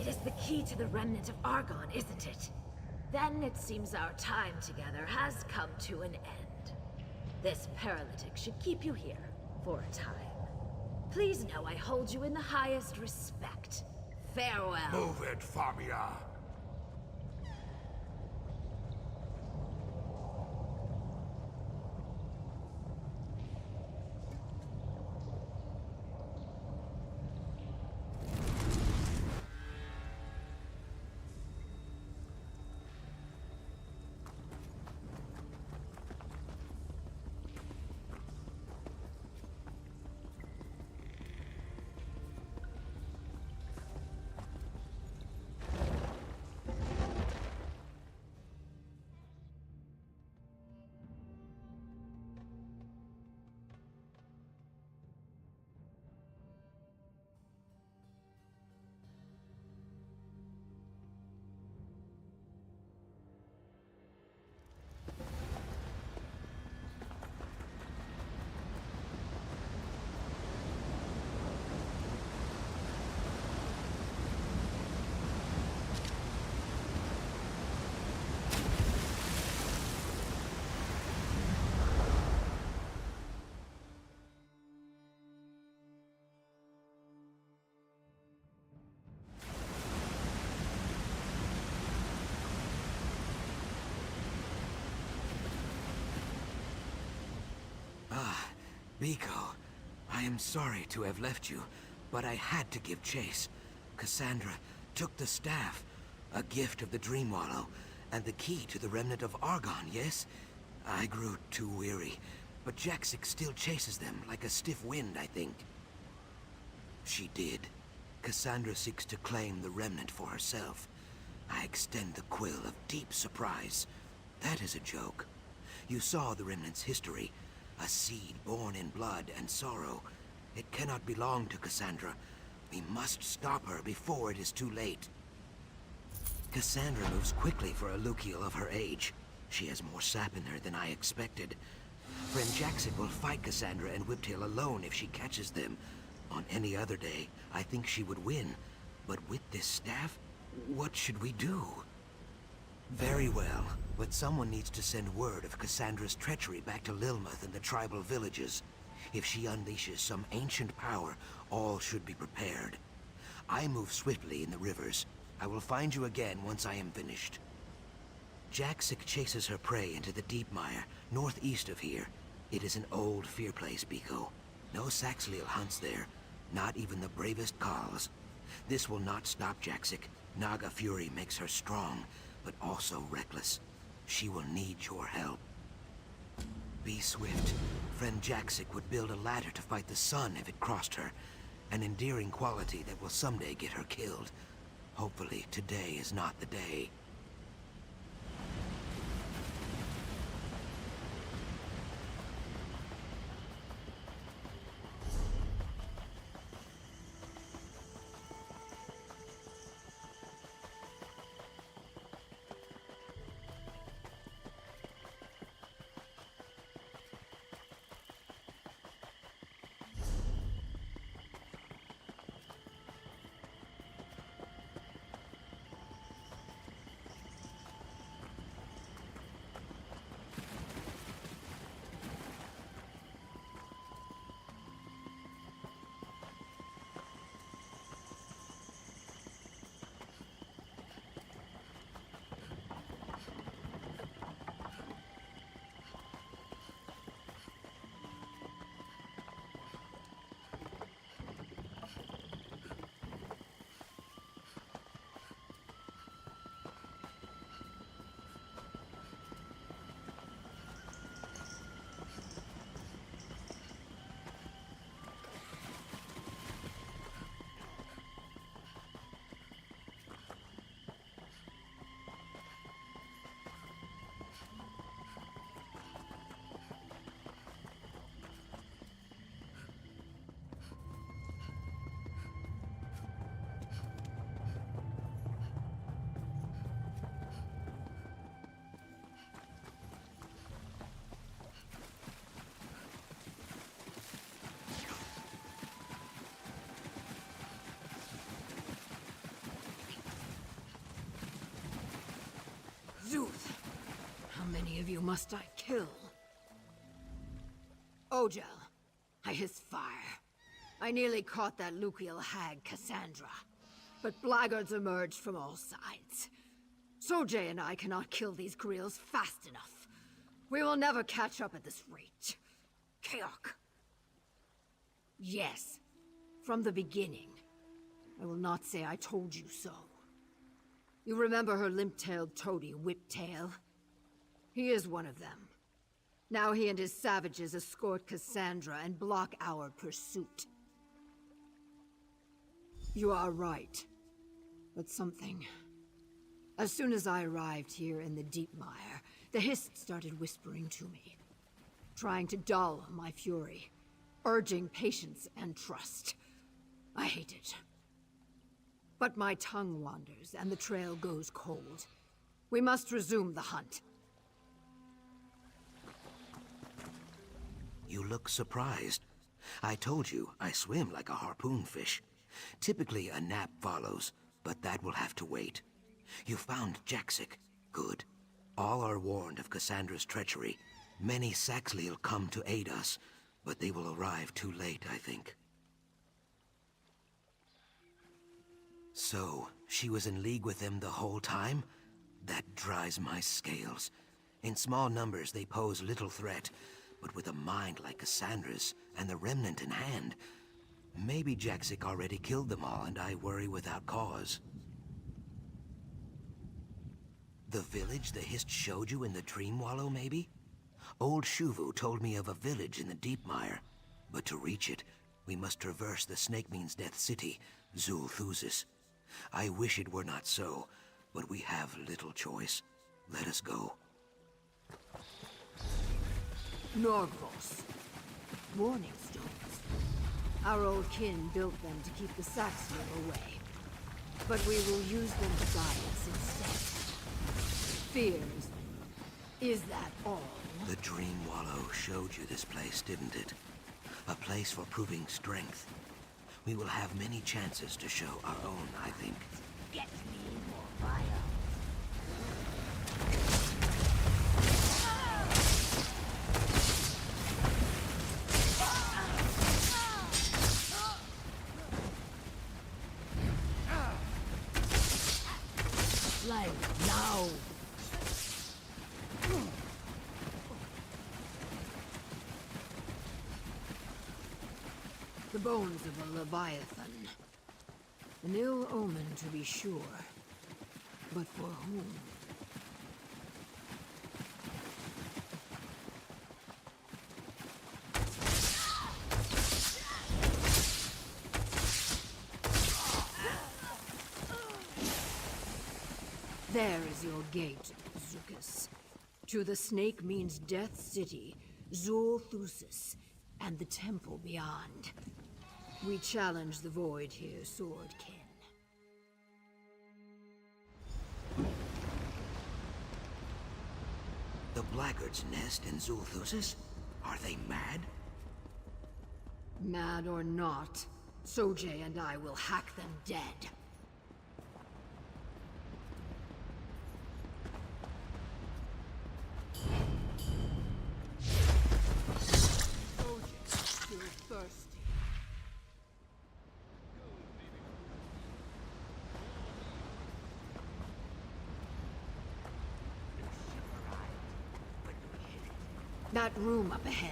It is the key to the remnant of Argon, isn't it? Then it seems our time together has come to an end. This paralytic should keep you here for a time. Please know I hold you in the highest respect. Farewell. Move it, Famia. Biko, I am sorry to have left you, but I had to give chase. Cassandra took the staff, a gift of the Dream Wallow, and the key to the remnant of Argon, yes? I grew too weary, but Jaxic still chases them like a stiff wind, I think. She did. Cassandra seeks to claim the remnant for herself. I extend the quill of deep surprise. That is a joke. You saw the remnant's history. A seed born in blood and sorrow. It cannot belong to Cassandra. We must stop her before it is too late. Cassandra moves quickly for a Lukiel of her age. She has more sap in her than I expected. Friend Jaxic will fight Cassandra and Whiptail alone if she catches them. On any other day, I think she would win. But with this staff, what should we do? Very well, but someone needs to send word of Cassandra's treachery back to Lilmuth and the tribal villages. If she unleashes some ancient power, all should be prepared. I move swiftly in the rivers. I will find you again once I am finished. Jaxic chases her prey into the deep mire, northeast of here. It is an old fear place, Biko. No Saxhleel hunts there, not even the bravest Khals. This will not stop Jaxic. Naga fury makes her strong, but also reckless. She will need your help. Be swift. Friend Jaxic would build a ladder to fight the sun if it crossed her. An endearing quality that will someday get her killed. Hopefully, today is not the day. many of you must I kill? Ojel, I hiss fire. I nearly caught that Lucial hag, Cassandra. But blackguards emerged from all sides. Sojay and I cannot kill these Greels fast enough. We will never catch up at this rate. Keok. Yes, from the beginning. I will not say I told you so. You remember her limp-tailed toady, Whiptail? He is one of them. Now he and his savages escort Cassandra and block our pursuit. You are right. But something... As soon as I arrived here in the Deepmire, the Hist started whispering to me, trying to dull my fury, urging patience and trust. I hate it. But my tongue wanders and the trail goes cold. We must resume the hunt. You look surprised. I told you, I swim like a harpoon fish. Typically, a nap follows, but that will have to wait. You found Jaxic. Good. All are warned of Cassandra's treachery. Many Saxley'll come to aid us, but they will arrive too late, I think. So, she was in league with them the whole time? That dries my scales. In small numbers, they pose little threat, but with a mind like Cassandra's, and the remnant in hand, maybe Jaxic already killed them all, and I worry without cause. The village the Hist showed you in the Dream Wallow, maybe? Old Shuvu told me of a village in the Deepmire, but to reach it, we must traverse the Snake Means Death City, Zul-Thusis. I wish it were not so, but we have little choice. Let us go. Norgvos. Warning stones. Our old kin built them to keep the Saxley away. But we will use them to guide us instead. Fears. Is that all? The Dream Wallow showed you this place, didn't it? A place for proving strength. We will have many chances to show our own, I think. Get me more fire. Like now. The bones of a Leviathan. An ill omen, to be sure. But for whom? There is your gate, Zucus. To the Snake Means Death City, Zul-Thusis, and the temple beyond. We challenge the void here, Swordkin. The Blackguard's nest in Zul-Thusis? Are they mad? Mad or not, Sojay and I will hack them dead. Sojay, you're thirsty. That room up ahead.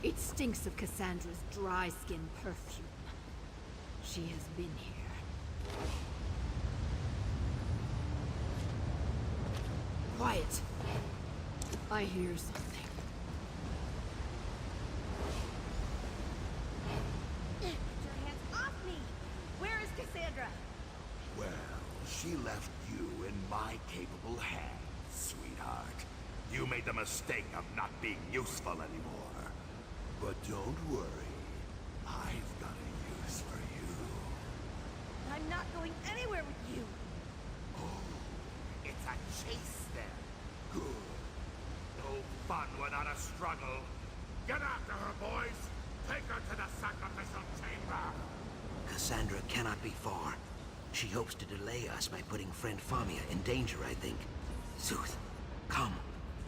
It stinks of Cassandra's dry skin perfume. She has been here. Quiet. I hear something. Get your hands off me! Where is Cassandra? Well, she left you in my capable hands, sweetheart. You made the mistake of not being useful anymore. But don't worry. I've got a use for you. I'm not going anywhere with you. Oh, it's a chase then. Good. No fun without a struggle. Get after her, boys. Take her to the sacrificial chamber. Cassandra cannot be far. She hopes to delay us by putting friend Famia in danger, I think. Zuth, come.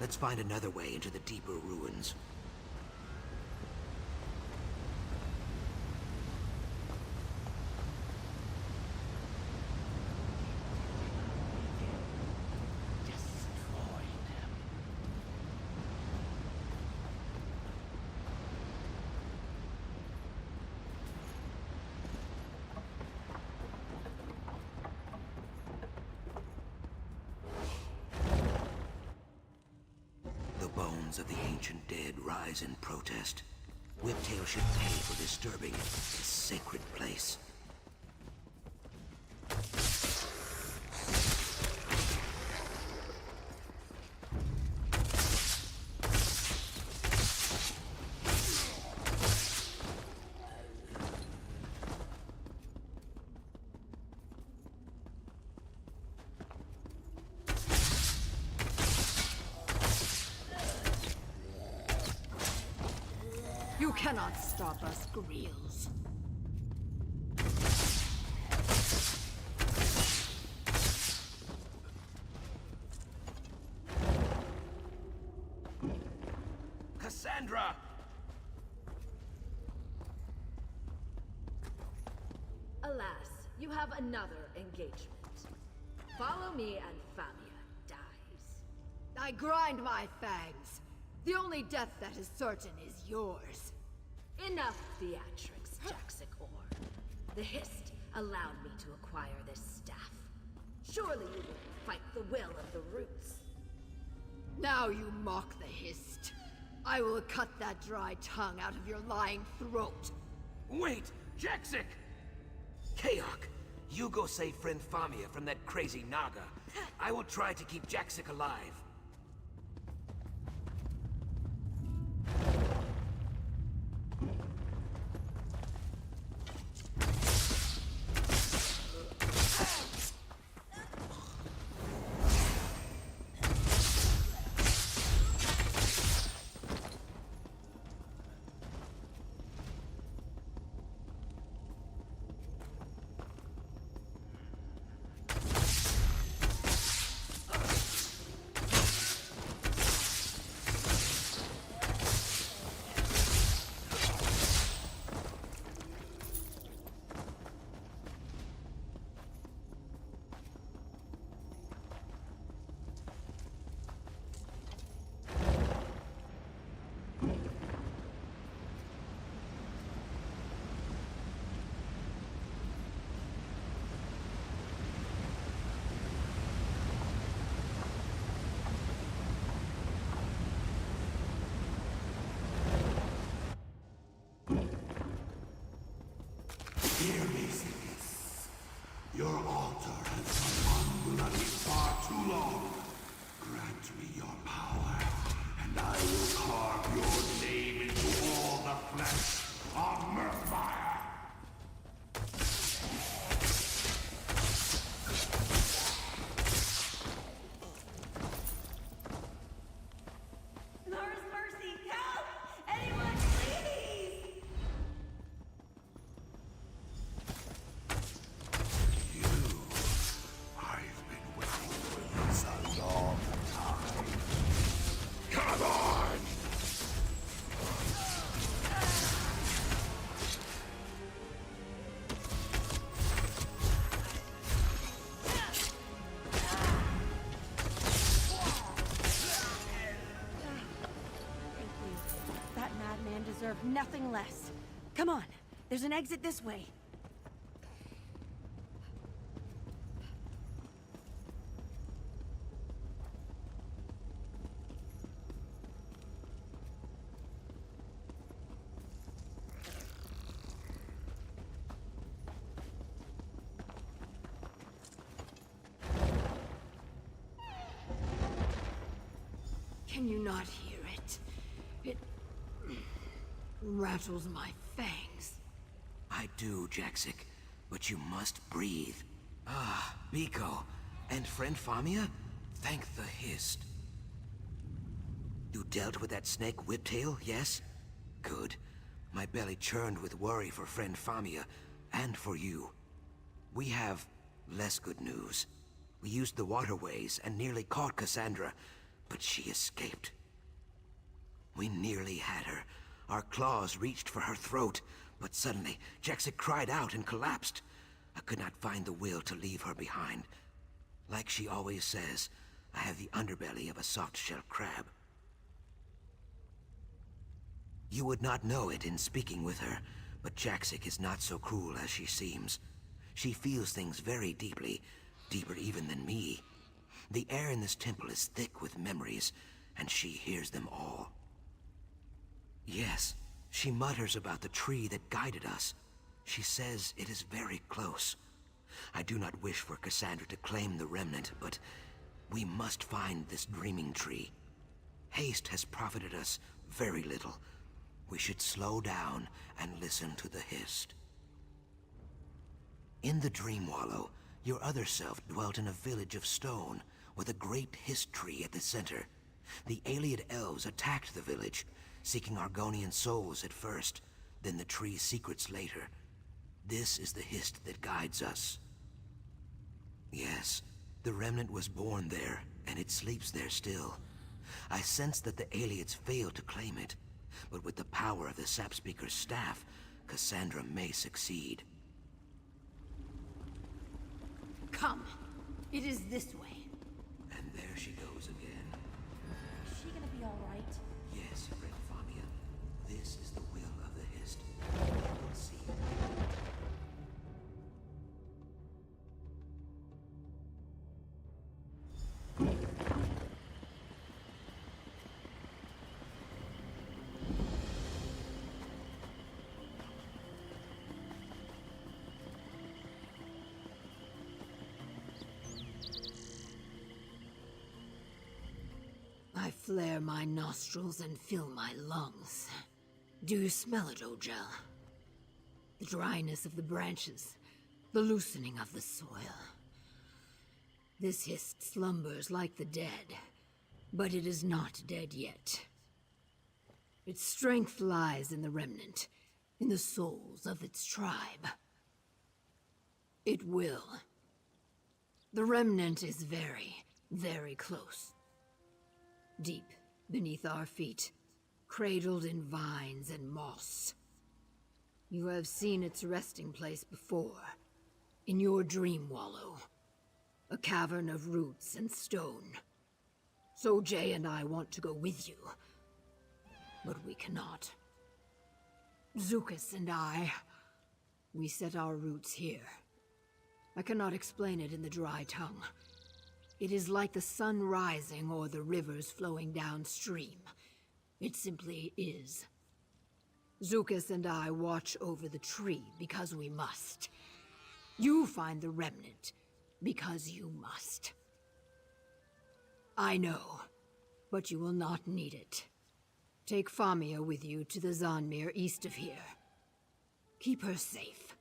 Let's find another way into the deeper ruins. The bones of the ancient dead rise in protest. Whiptail should pay for disturbing this sacred place. You cannot stop us, Grills. Cassandra! Alas, you have another engagement. Follow me and Famia dies. I grind my fangs. The only death that is certain is yours. Enough theatrics, Jaxicor. The Hist allowed me to acquire this staff. Surely you will fight the will of the roots. Now you mock the Hist. I will cut that dry tongue out of your lying throat. Wait! Jaxic! Kaok, you go save friend Famia from that crazy Naga. I will try to keep Jaxic alive. Hear me, Sickness. Your altar has gone unbloody far too long. Grant me your power, and I will carve your name into all the flesh of Murkmire. Mercy, help! Anyone, please! I've been waiting for this a long time. Come on! That madman deserved nothing less. Come on, there's an exit this way. Can you not hear it? It rattles my fangs. I do, Jaxic, but you must breathe. Ah, Biko. And friend Famia? Thank the Hist. You dealt with that snake Whiptail, yes? Good. My belly churned with worry for friend Famia, and for you. We have less good news. We used the waterways and nearly caught Cassandra, but she escaped. We nearly had her. Our claws reached for her throat, but suddenly Jaxic cried out and collapsed. I could not find the will to leave her behind. Like she always says, I have the underbelly of a soft-shell crab. You would not know it in speaking with her, but Jaxic is not so cruel as she seems. She feels things very deeply, deeper even than me. The air in this temple is thick with memories, and she hears them all. Yes, she mutters about the tree that guided us. She says it is very close. I do not wish for Cassandra to claim the remnant, but we must find this dreaming tree. Haste has profited us very little. We should slow down and listen to the hist. In the Dream Wallow, your other self dwelt in a village of stone, with a great hist tree at the center. The Ayleid elves attacked the village, seeking Argonian souls at first, then the tree's secrets later. This is the hist that guides us. Yes, the remnant was born there, and it sleeps there still. I sense that the Ayleids failed to claim it, but with the power of the Sapspeaker's staff, Cassandra may succeed. Come. It is this way. And there she goes again. Is she gonna be all right? Yes, friend Famia. This is the will of the hist. You will see it. I flare my nostrils and fill my lungs. Do you smell it, Ojel? The dryness of the branches, the loosening of the soil. This hist slumbers like the dead, but it is not dead yet. Its strength lies in the remnant, in the souls of its tribe. It will. The remnant is very, very close. Deep beneath our feet, cradled in vines and moss. You have seen its resting place before, in your dream wallow. A cavern of roots and stone. So Jay and I want to go with you, but we cannot. Zukas and I, we set our roots here. I cannot explain it in the dry tongue. It is like the sun rising or the rivers flowing downstream. It simply is. Zukas and I watch over the tree because we must. You find the remnant because you must. I know, but you will not need it. Take Famia with you to the Zanmir east of here. Keep her safe.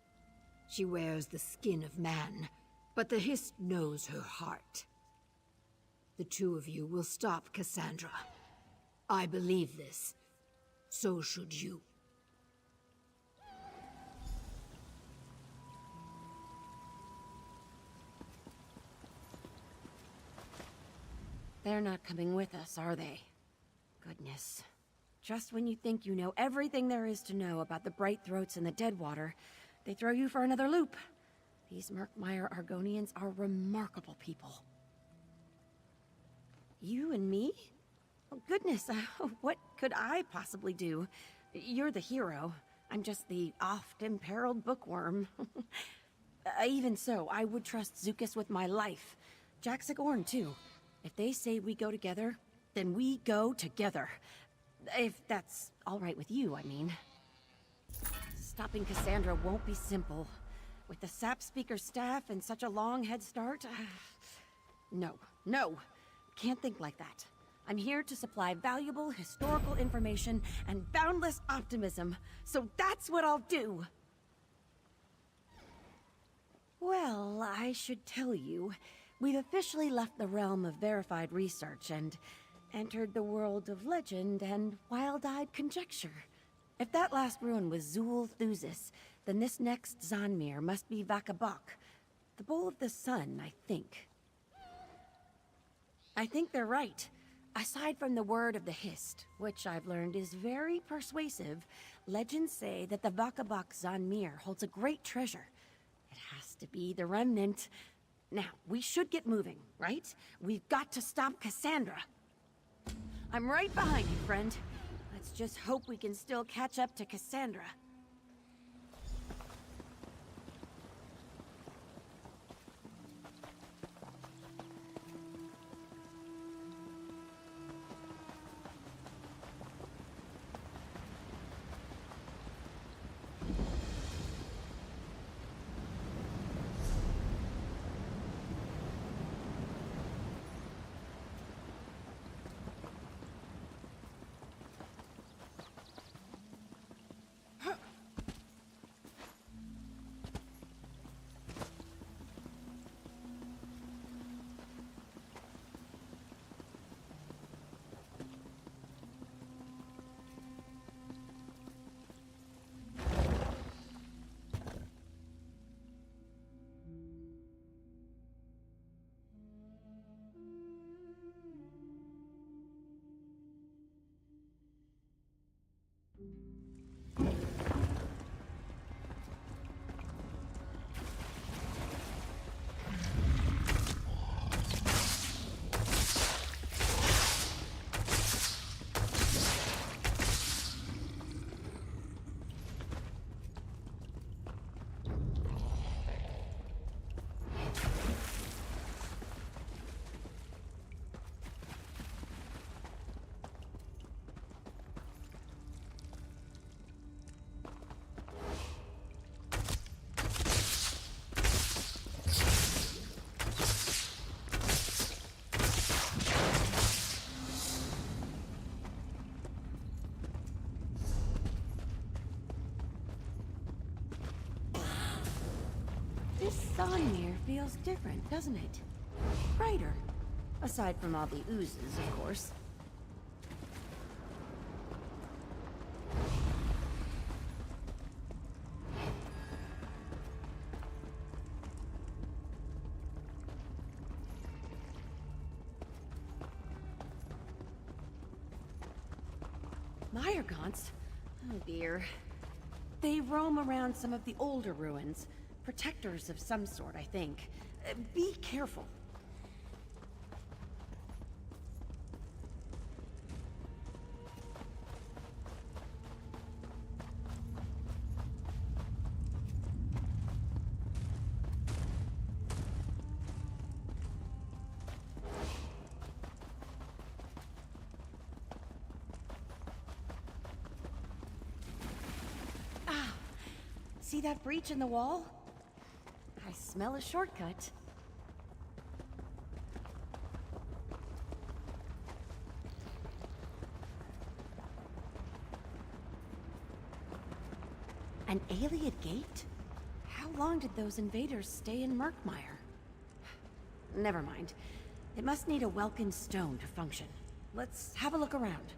She wears the skin of man, but the hist knows her heart. The two of you will stop Cassandra. I believe this. So should you. They're not coming with us, are they? Goodness. Just when you think you know everything there is to know about the Bright Throats and the Deadwater, they throw you for another loop. These Murkmire Argonians are remarkable people. You and me? Oh, goodness, what could I possibly do? You're the hero. I'm just the oft-imperiled bookworm. Even so, I would trust Zukas with my life. Jaxic Orn, too. If they say we go together, then we go together. If that's all right with you, I mean. Stopping Cassandra won't be simple. With the Sapspeaker's staff and such a long head start... No. Can't think like that. I'm here to supply valuable historical information and boundless optimism, so that's what I'll do! Well, I should tell you, we've officially left the realm of verified research and entered the world of legend and wild-eyed conjecture. If that last ruin was Zul Thusis, then this next Zanmir must be Vakabok, the Bowl of the Sun, I think. I think they're right. Aside from the word of the Hist, which I've learned is very persuasive, legends say that the Vakabak Zanmir holds a great treasure. It has to be the remnant. Now, we should get moving, right? We've got to stop Cassandra. I'm right behind you, friend. Let's just hope we can still catch up to Cassandra. This Zanmir feels different, doesn't it? Brighter. Aside from all the oozes, of course. Meyergaunts? Oh dear. They roam around some of the older ruins. Protectors of some sort, I think. Be careful. Ah, see that breach in the wall? I smell a shortcut. An Ayleid gate? How long did those invaders stay in Murkmire? Never mind. It must need a Welkin stone to function. Let's have a look around.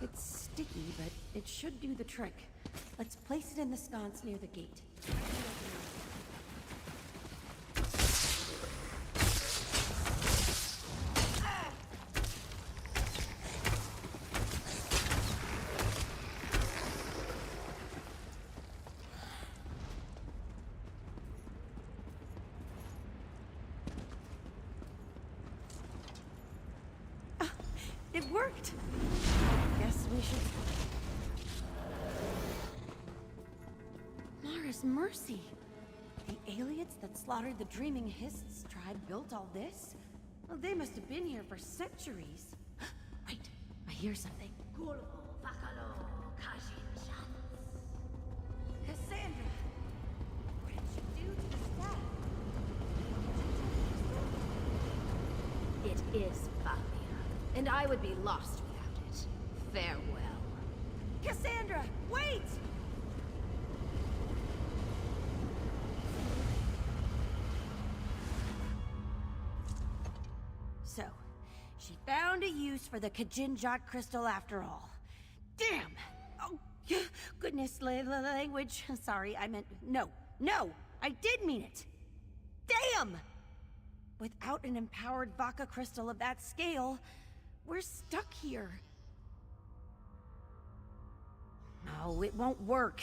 It's sticky, but it should do the trick. Let's place it in the sconce near the gate. It worked! Guess we should... Mara's mercy! The aliens that slaughtered the Dreaming Hists tribe built all this? Well, they must have been here for centuries. Wait, I hear something. Cassandra! What did you do to the staff? It is Famia, and I would be lost without it. Farewell. Cassandra, wait! So, she found a use for the Kajinjat crystal after all. Damn! Oh, goodness, language. Sorry, I meant... No, I did mean it! Damn! Without an empowered Vaka crystal of that scale, we're stuck here. No, it won't work.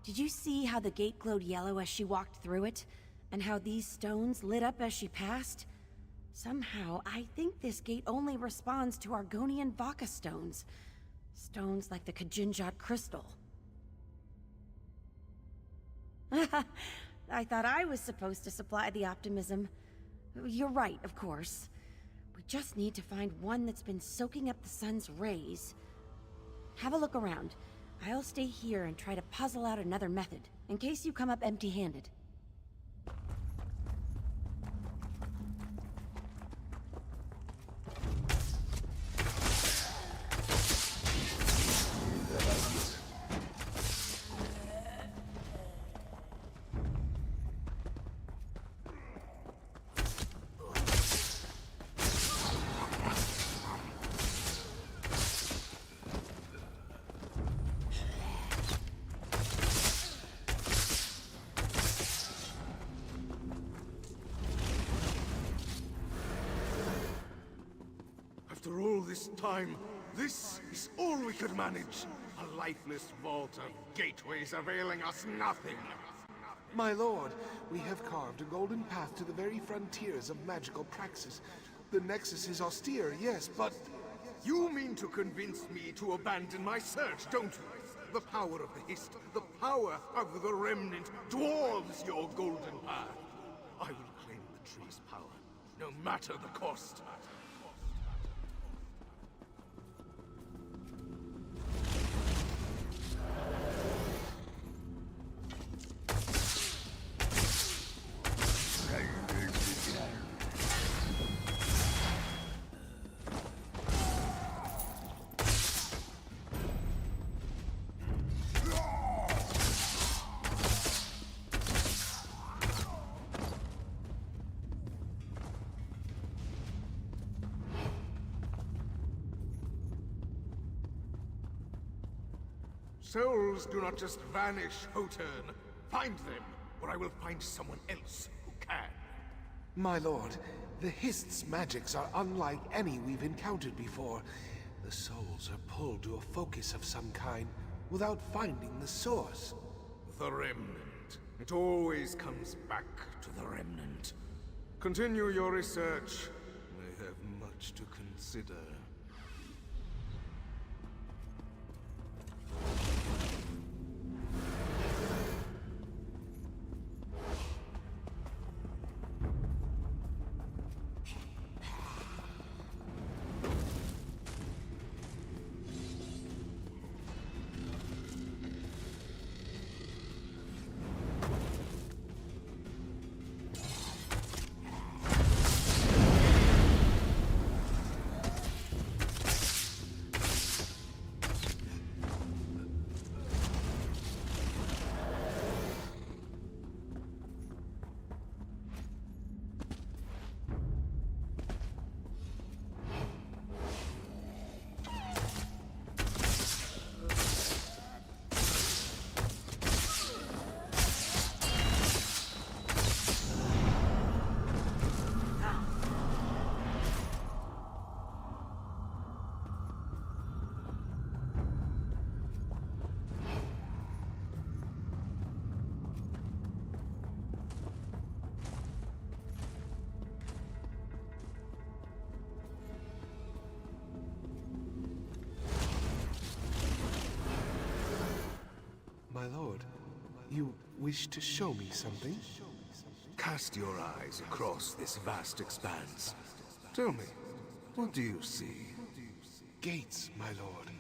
Did you see how the gate glowed yellow as she walked through it? And how these stones lit up as she passed? Somehow, I think this gate only responds to Argonian Vaka stones. Stones like the Kajinjat crystal. I thought I was supposed to supply the optimism. You're right, of course. We just need to find one that's been soaking up the sun's rays. Have a look around. I'll stay here and try to puzzle out another method, in case you come up empty-handed. After all this time, this is all we could manage. A lifeless vault of gateways availing us nothing. My lord, we have carved a golden path to the very frontiers of magical praxis. The Nexus is austere, yes, but... You mean to convince me to abandon my search, don't you? The power of the Hist, the power of the Remnant dwarves your golden path. I will claim the tree's power, no matter the cost. Souls do not just vanish, Hotern. Find them, or I will find someone else who can. My lord, the Hist's magics are unlike any we've encountered before. The souls are pulled to a focus of some kind, without finding the source. The Remnant. It always comes back to the Remnant. Continue your research. I have much to consider. You wish to show me something? Cast your eyes across this vast expanse. Tell me, what do you see? Gates, my lord.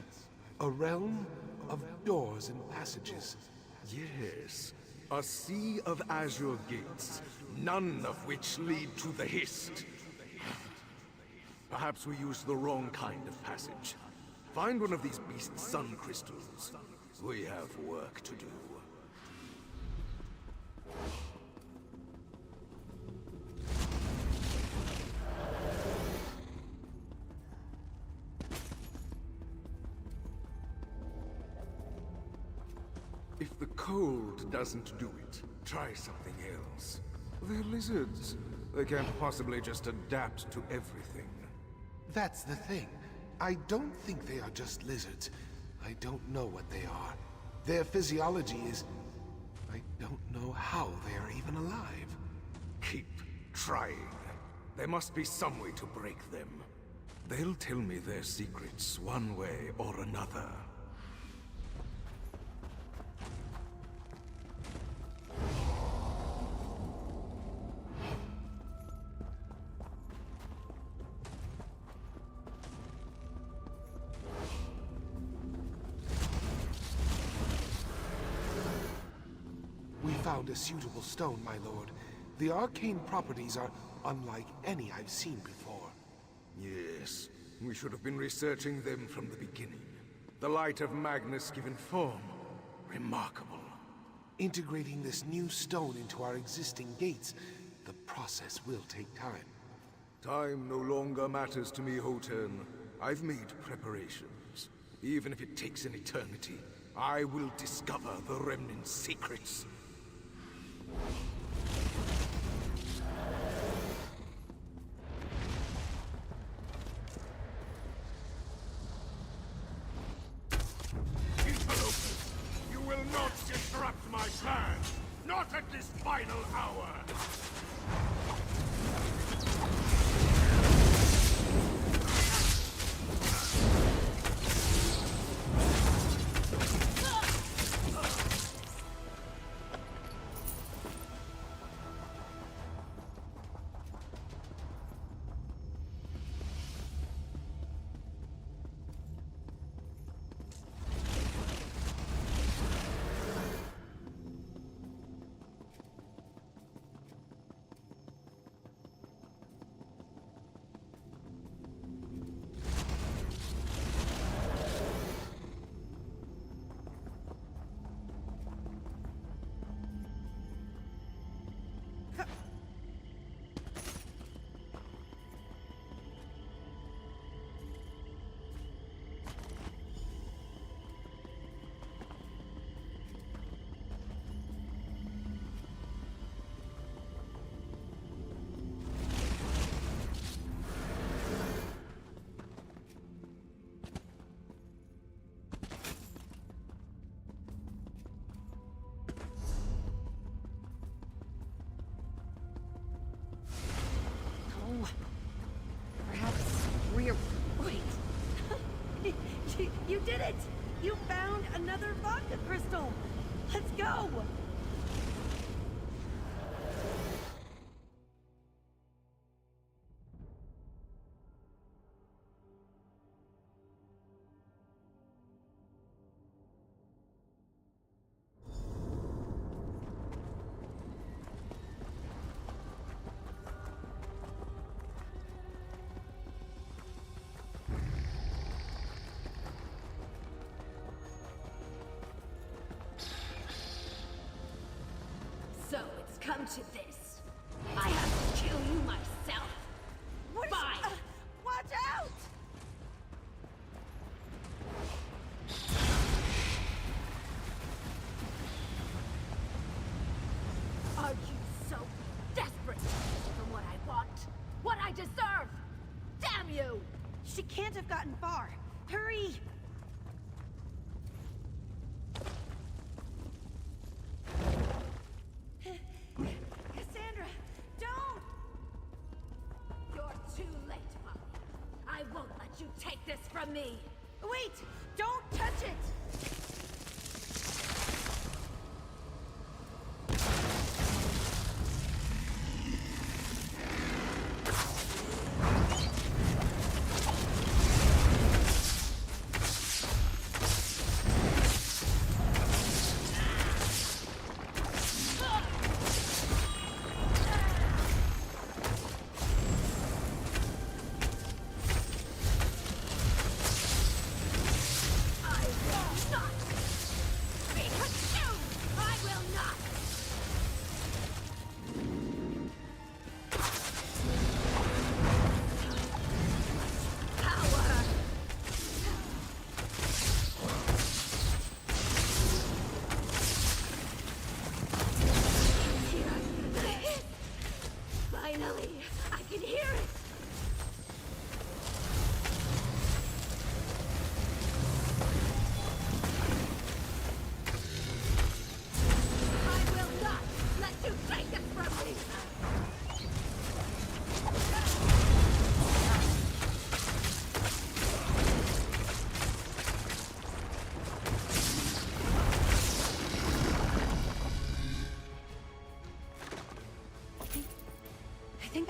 A realm of doors and passages. Yes, a sea of azure gates, none of which lead to the Hist. Perhaps we used the wrong kind of passage. Find one of these beast sun crystals. We have work to do. If the cold doesn't do it, try something else. They're lizards. They can't possibly just adapt to everything. That's the thing. I don't think they are just lizards. I don't know what they are. Their physiology is... I don't know how they are even alive. Keep trying. There must be some way to break them. They'll tell me their secrets one way or another. We found a suitable stone, my lord. The arcane properties are unlike any I've seen before. Yes, we should have been researching them from the beginning. The light of Magnus given form. Remarkable. Integrating this new stone into our existing gates, the process will take time. Time no longer matters to me, Hotern. I've made preparations. Even if it takes an eternity, I will discover the Remnant's secrets. Interlopers, you will not disrupt my plan! Not at this final hour! Wait. You did it! You found another vodka crystal! Let's go! So it's come to this. I have to kill you myself. Fine. Watch out! Are you so desperate for what I want? What I deserve? Damn you! She can't have gotten far. Hurry! Cassandra, don't! You're too late, Molly. I won't let you take this from me. Wait! Don't touch it!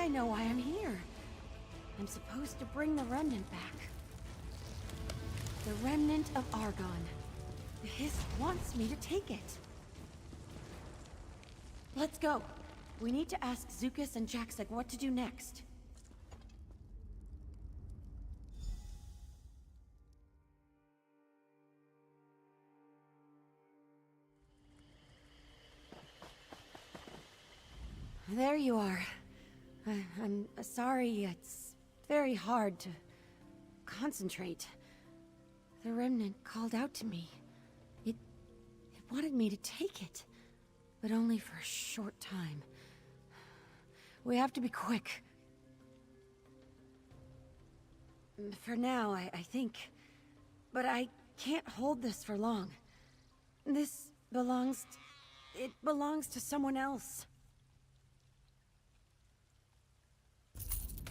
I know why I'm here. I'm supposed to bring the remnant back. The remnant of Argon. The Hist wants me to take it. Let's go. We need to ask Zukas and Jaksik what to do next. There you are. I'm sorry, it's very hard to concentrate. The remnant called out to me. It wanted me to take it, but only for a short time. We have to be quick. For now, I think. But I can't hold this for long. This belongs... it belongs to someone else.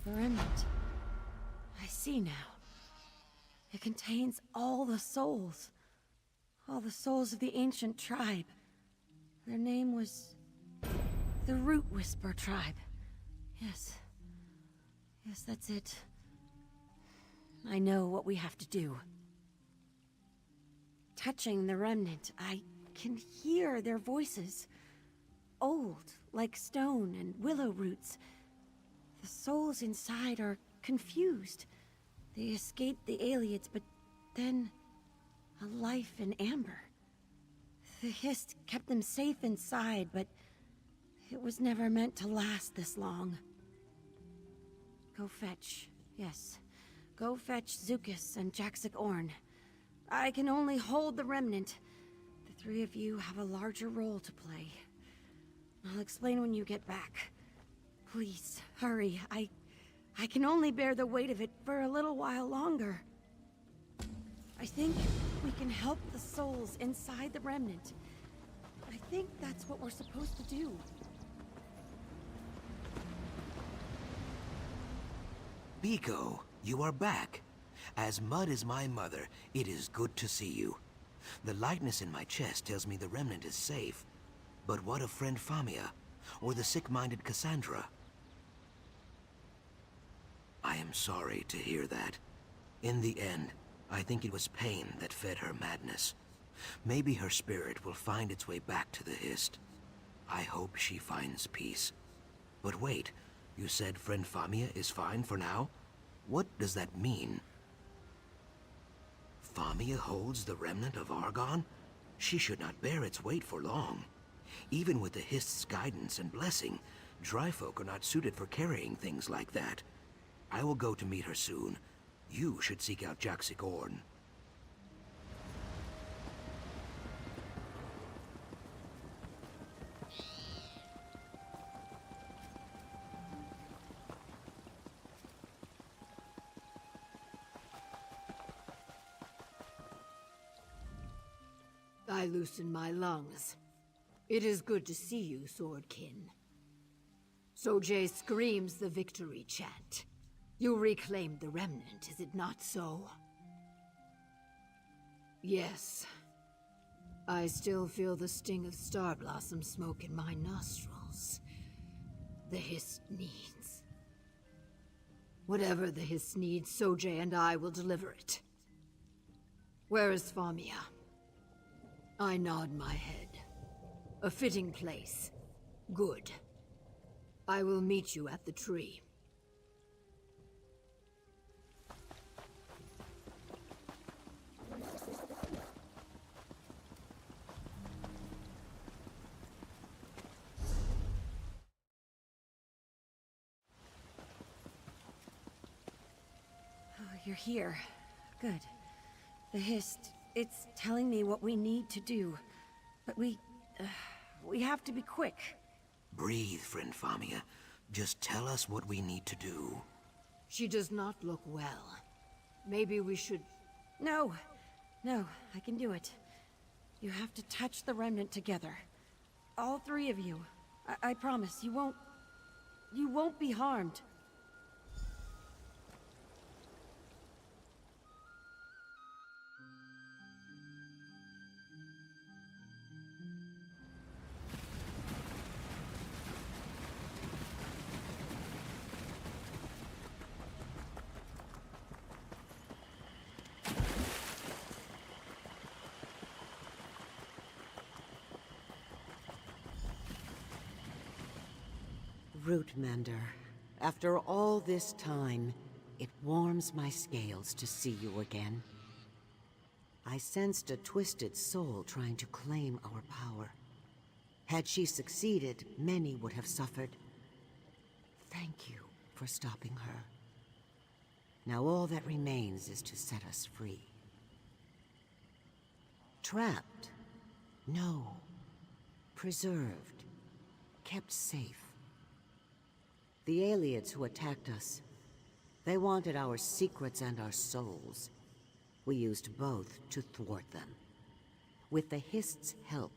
The remnant. I see now. It contains all the souls. All the souls of the ancient tribe. Their name was... the Root Whisper tribe. Yes. Yes, that's it. I know what we have to do. Touching the remnant, I can hear their voices. Old, like stone and willow roots. The souls inside are confused. They escaped the Aliens, but then... a life in amber. The Hist kept them safe inside, but... it was never meant to last this long. Go fetch... yes. Go fetch Zukas and Jaksik Orn. I can only hold the remnant. The three of you have a larger role to play. I'll explain when you get back. Please, hurry. I can only bear the weight of it for a little while longer. I think we can help the souls inside the remnant. I think that's what we're supposed to do. Biko, you are back. As mud is my mother, it is good to see you. The lightness in my chest tells me the remnant is safe. But what of friend Famia? Or the sick-minded Cassandra? I am sorry to hear that. In the end, I think it was pain that fed her madness. Maybe her spirit will find its way back to the Hist. I hope she finds peace. But wait, you said friend Famia is fine for now? What does that mean? Famia holds the remnant of Argon? She should not bear its weight for long. Even with the Hist's guidance and blessing, dry folk are not suited for carrying things like that. I will go to meet her soon. You should seek out Jaksik Orn. I loosen my lungs. It is good to see you, Swordkin. Sojay screams the victory chant. You reclaimed the remnant, is it not so? Yes. I still feel the sting of Star Blossom smoke in my nostrils. The Hist needs. Whatever the Hist needs, Sojay and I will deliver it. Where is Famia? I nod my head. A fitting place. Good. I will meet you at the tree. Oh, you're here. Good. The Hist, it's telling me what we need to do. But we have to be quick. Breathe, friend Famia. Just tell us what we need to do. She does not look well. Maybe we should... No. No, I can do it. You have to touch the remnant together. All three of you. I promise, you won't be harmed. Rootmender, after all this time, it warms my scales to see you again. I sensed a twisted soul trying to claim our power. Had she succeeded, many would have suffered. Thank you for stopping her. Now all that remains is to set us free. Trapped? No. Preserved. Kept safe. The Aliens who attacked us, they wanted our secrets and our souls. We used both to thwart them. With the Hist's help,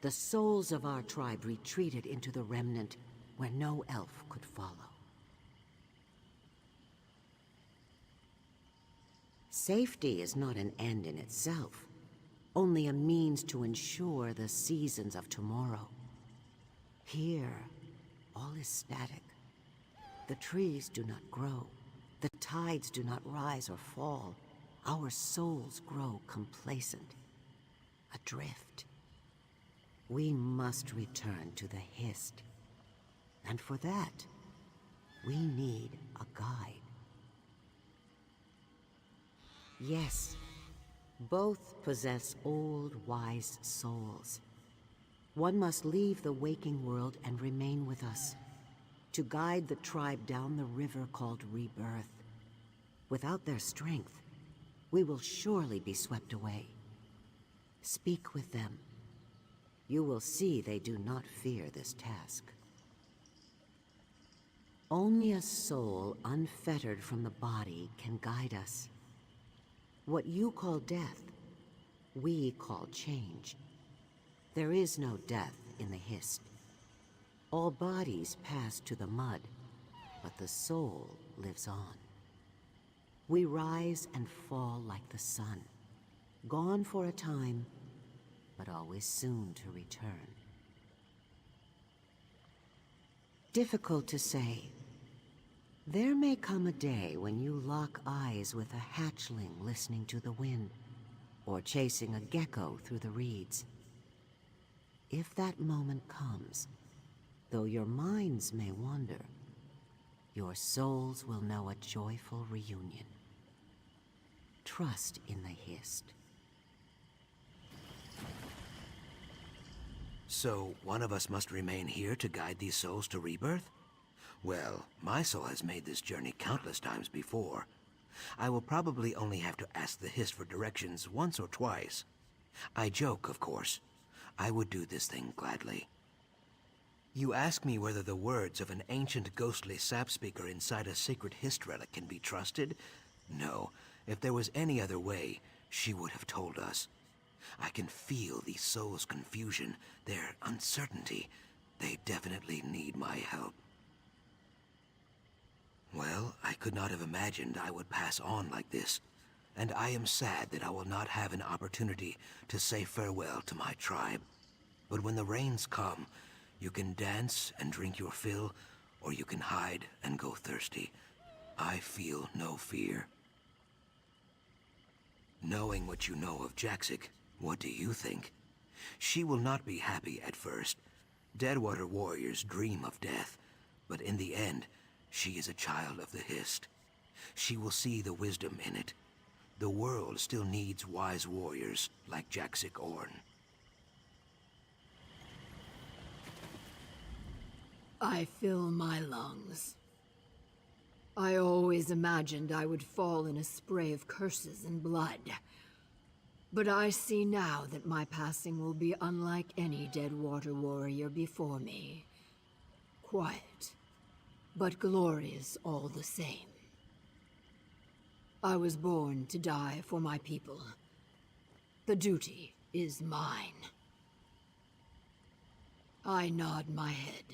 the souls of our tribe retreated into the Remnant where no elf could follow. Safety is not an end in itself, only a means to ensure the seasons of tomorrow. Here, all is static. The trees do not grow. The tides do not rise or fall. Our souls grow complacent, adrift. We must return to the Hist. And for that, we need a guide. Yes, both possess old, wise souls. One must leave the waking world and remain with us, to guide the tribe down the river called Rebirth. Without their strength, we will surely be swept away. Speak with them. You will see they do not fear this task. Only a soul unfettered from the body can guide us. What you call death, we call change. There is no death in the Hist. All bodies pass to the mud, but the soul lives on. We rise and fall like the sun, gone for a time, but always soon to return. Difficult to say. There may come a day when you lock eyes with a hatchling listening to the wind, or chasing a gecko through the reeds. If that moment comes, though your minds may wander, your souls will know a joyful reunion. Trust in the Hist. So, one of us must remain here to guide these souls to rebirth? Well, my soul has made this journey countless times before. I will probably only have to ask the Hist for directions once or twice. I joke, of course. I would do this thing gladly. You ask me whether the words of an ancient ghostly sap speaker inside a sacred Hist relic can be trusted? No. If there was any other way, she would have told us. I can feel these souls' confusion, their uncertainty. They definitely need my help. Well, I could not have imagined I would pass on like this, and I am sad that I will not have an opportunity to say farewell to my tribe. But when the rains come, you can dance and drink your fill, or you can hide and go thirsty. I feel no fear. Knowing what you know of Jaxic, what do you think? She will not be happy at first. Deadwater warriors dream of death, but in the end, she is a child of the Hist. She will see the wisdom in it. The world still needs wise warriors like Jaxic Orn. I fill my lungs. I always imagined I would fall in a spray of curses and blood. But I see now that my passing will be unlike any Deadwater warrior before me. Quiet, but glorious all the same. I was born to die for my people. The duty is mine. I nod my head.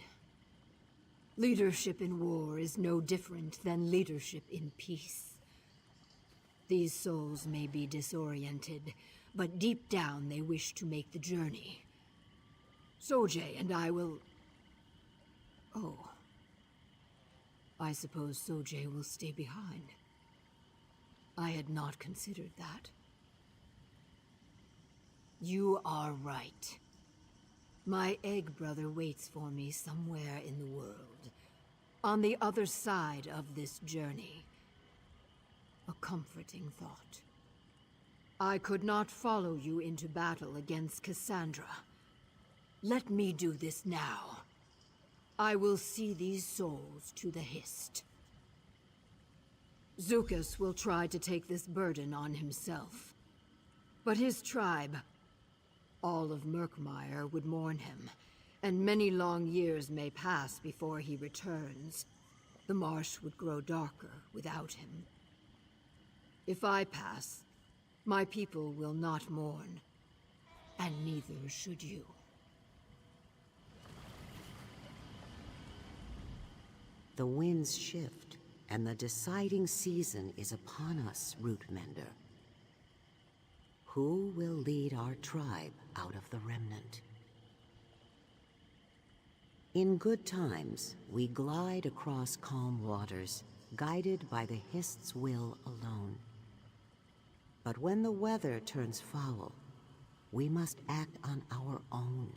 Leadership in war is no different than leadership in peace. These souls may be disoriented, but deep down they wish to make the journey. Sojay and I will... Oh. I suppose Sojay will stay behind. I had not considered that. You are right. My egg brother waits for me somewhere in the world, On the other side of this journey, a comforting thought. I could not follow you into battle against Cassandra. Let me do this now. I will see these souls to the Hist. Zukas will try to take this burden on himself. But his tribe, all of Murkmire, would mourn him, and many long years may pass before he returns. The marsh would grow darker without him. If I pass, my people will not mourn, and neither should you. The winds shift, and the deciding season is upon us, Rootmender. Who will lead our tribe out of the Remnant? In good times, we glide across calm waters, guided by the Hist's will alone. But when the weather turns foul, we must act on our own.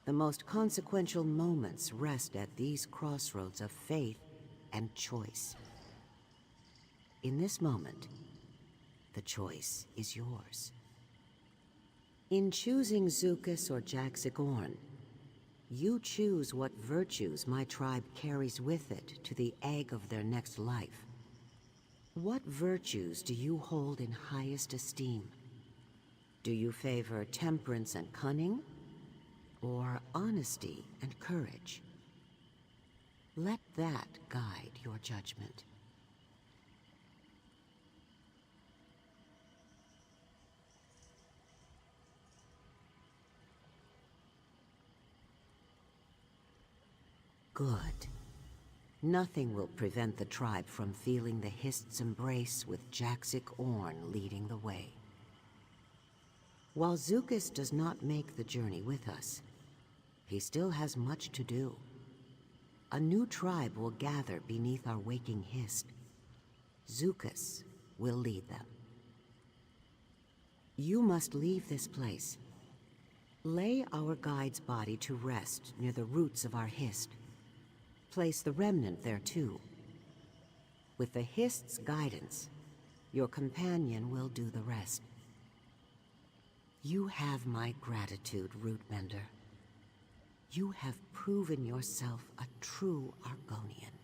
The most consequential moments rest at these crossroads of faith and choice. In this moment, the choice is yours. In choosing Zukas or Jaxigorn, you choose what virtues my tribe carries with it to the egg of their next life. What virtues do you hold in highest esteem? Do you favor temperance and cunning, or honesty and courage? Let that guide your judgment. Good. Nothing will prevent the tribe from feeling the Hist's embrace with Jaxic Orn leading the way. While Zukas does not make the journey with us, he still has much to do. A new tribe will gather beneath our waking Hist. Zukas will lead them. You must leave this place. Lay our guide's body to rest near the roots of our Hist. Place the remnant there too. With the Hist's guidance, your companion will do the rest. You have my gratitude, Rootmender. You have proven yourself a true Argonian.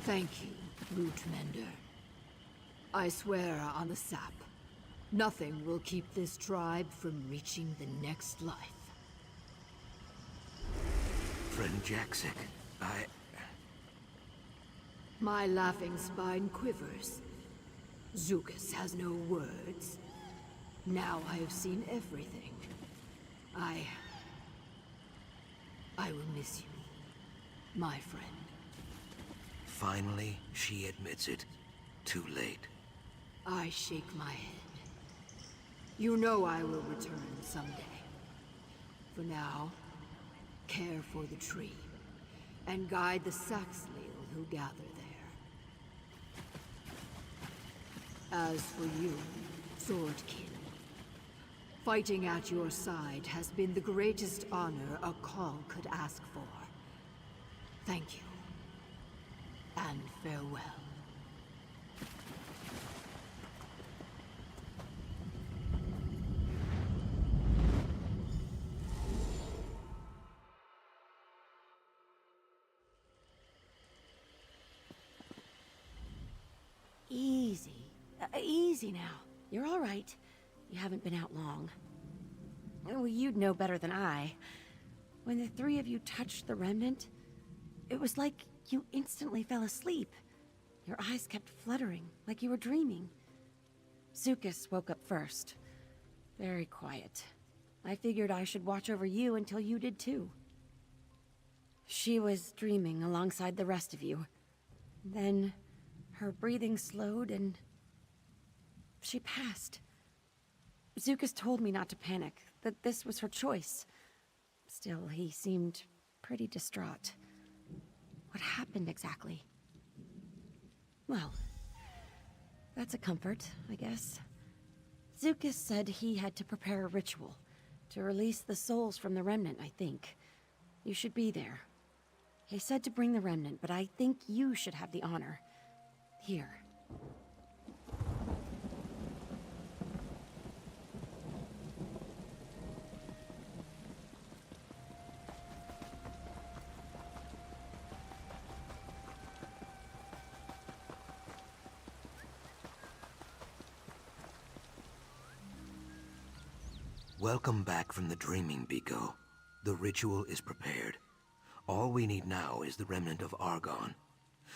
Thank you, Rootmender. I swear on the sap, nothing will keep this tribe from reaching the next life. Friend Jaxic, My laughing spine quivers. Zukas has no words. Now I have seen everything. I will miss you, my friend. Finally, she admits it. Too late. I shake my head. You know I will return someday. For now, care for the tree, and guide the Saxhleel who gather there. As for you, Swordkin, fighting at your side has been the greatest honor a Call could ask for. Thank you, and farewell. Easy. Easy now. You're all right. You haven't been out long. Well, you'd know better than I. When the three of you touched the remnant, it was like you instantly fell asleep. Your eyes kept fluttering, like you were dreaming. Zukas woke up first. Very quiet. I figured I should watch over you until you did too. She was dreaming alongside the rest of you. Then her breathing slowed and she passed. Zukas told me not to panic, that this was her choice. Still, he seemed pretty distraught. What happened exactly? Well, that's a comfort, I guess. Zukas said he had to prepare a ritual, To release the souls from the Remnant, I think. You should be there. He said to bring the Remnant, but I think you should have the honor. Here. Welcome back from the dreaming, Biko. The ritual is prepared. All we need now is the remnant of Argon.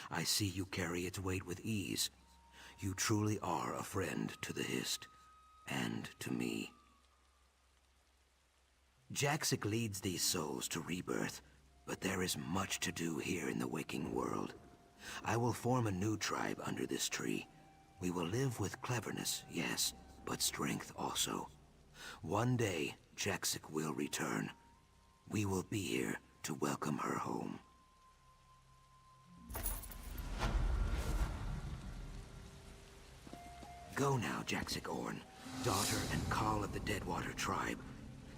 I see you carry its weight with ease. You truly are a friend to the Hist, and to me. Jaxic leads these souls to rebirth, but there is much to do here in the waking world. I will form a new tribe under this tree. We will live with cleverness, yes, but strength also. One day, Jaxic will return. We will be here to welcome her home. Go now, Jaxic Orn, daughter and call of the Deadwater tribe.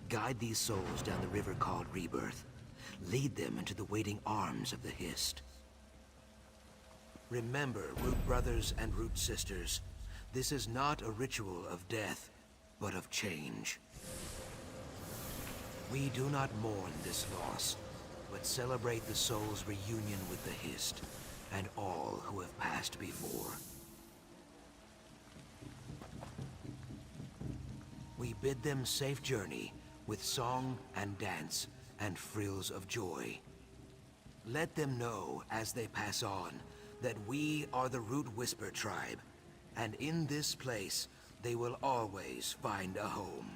Guide these souls down the river called Rebirth. Lead them into the waiting arms of the Hist. Remember, Root Brothers and Root Sisters, this is not a ritual of death, but of change. We do not mourn this loss, but celebrate the soul's reunion with the Hist, and all who have passed before. We bid them safe journey, with song and dance, and frills of joy. Let them know, as they pass on, that we are the Root Whisper tribe, and in this place, they will always find a home.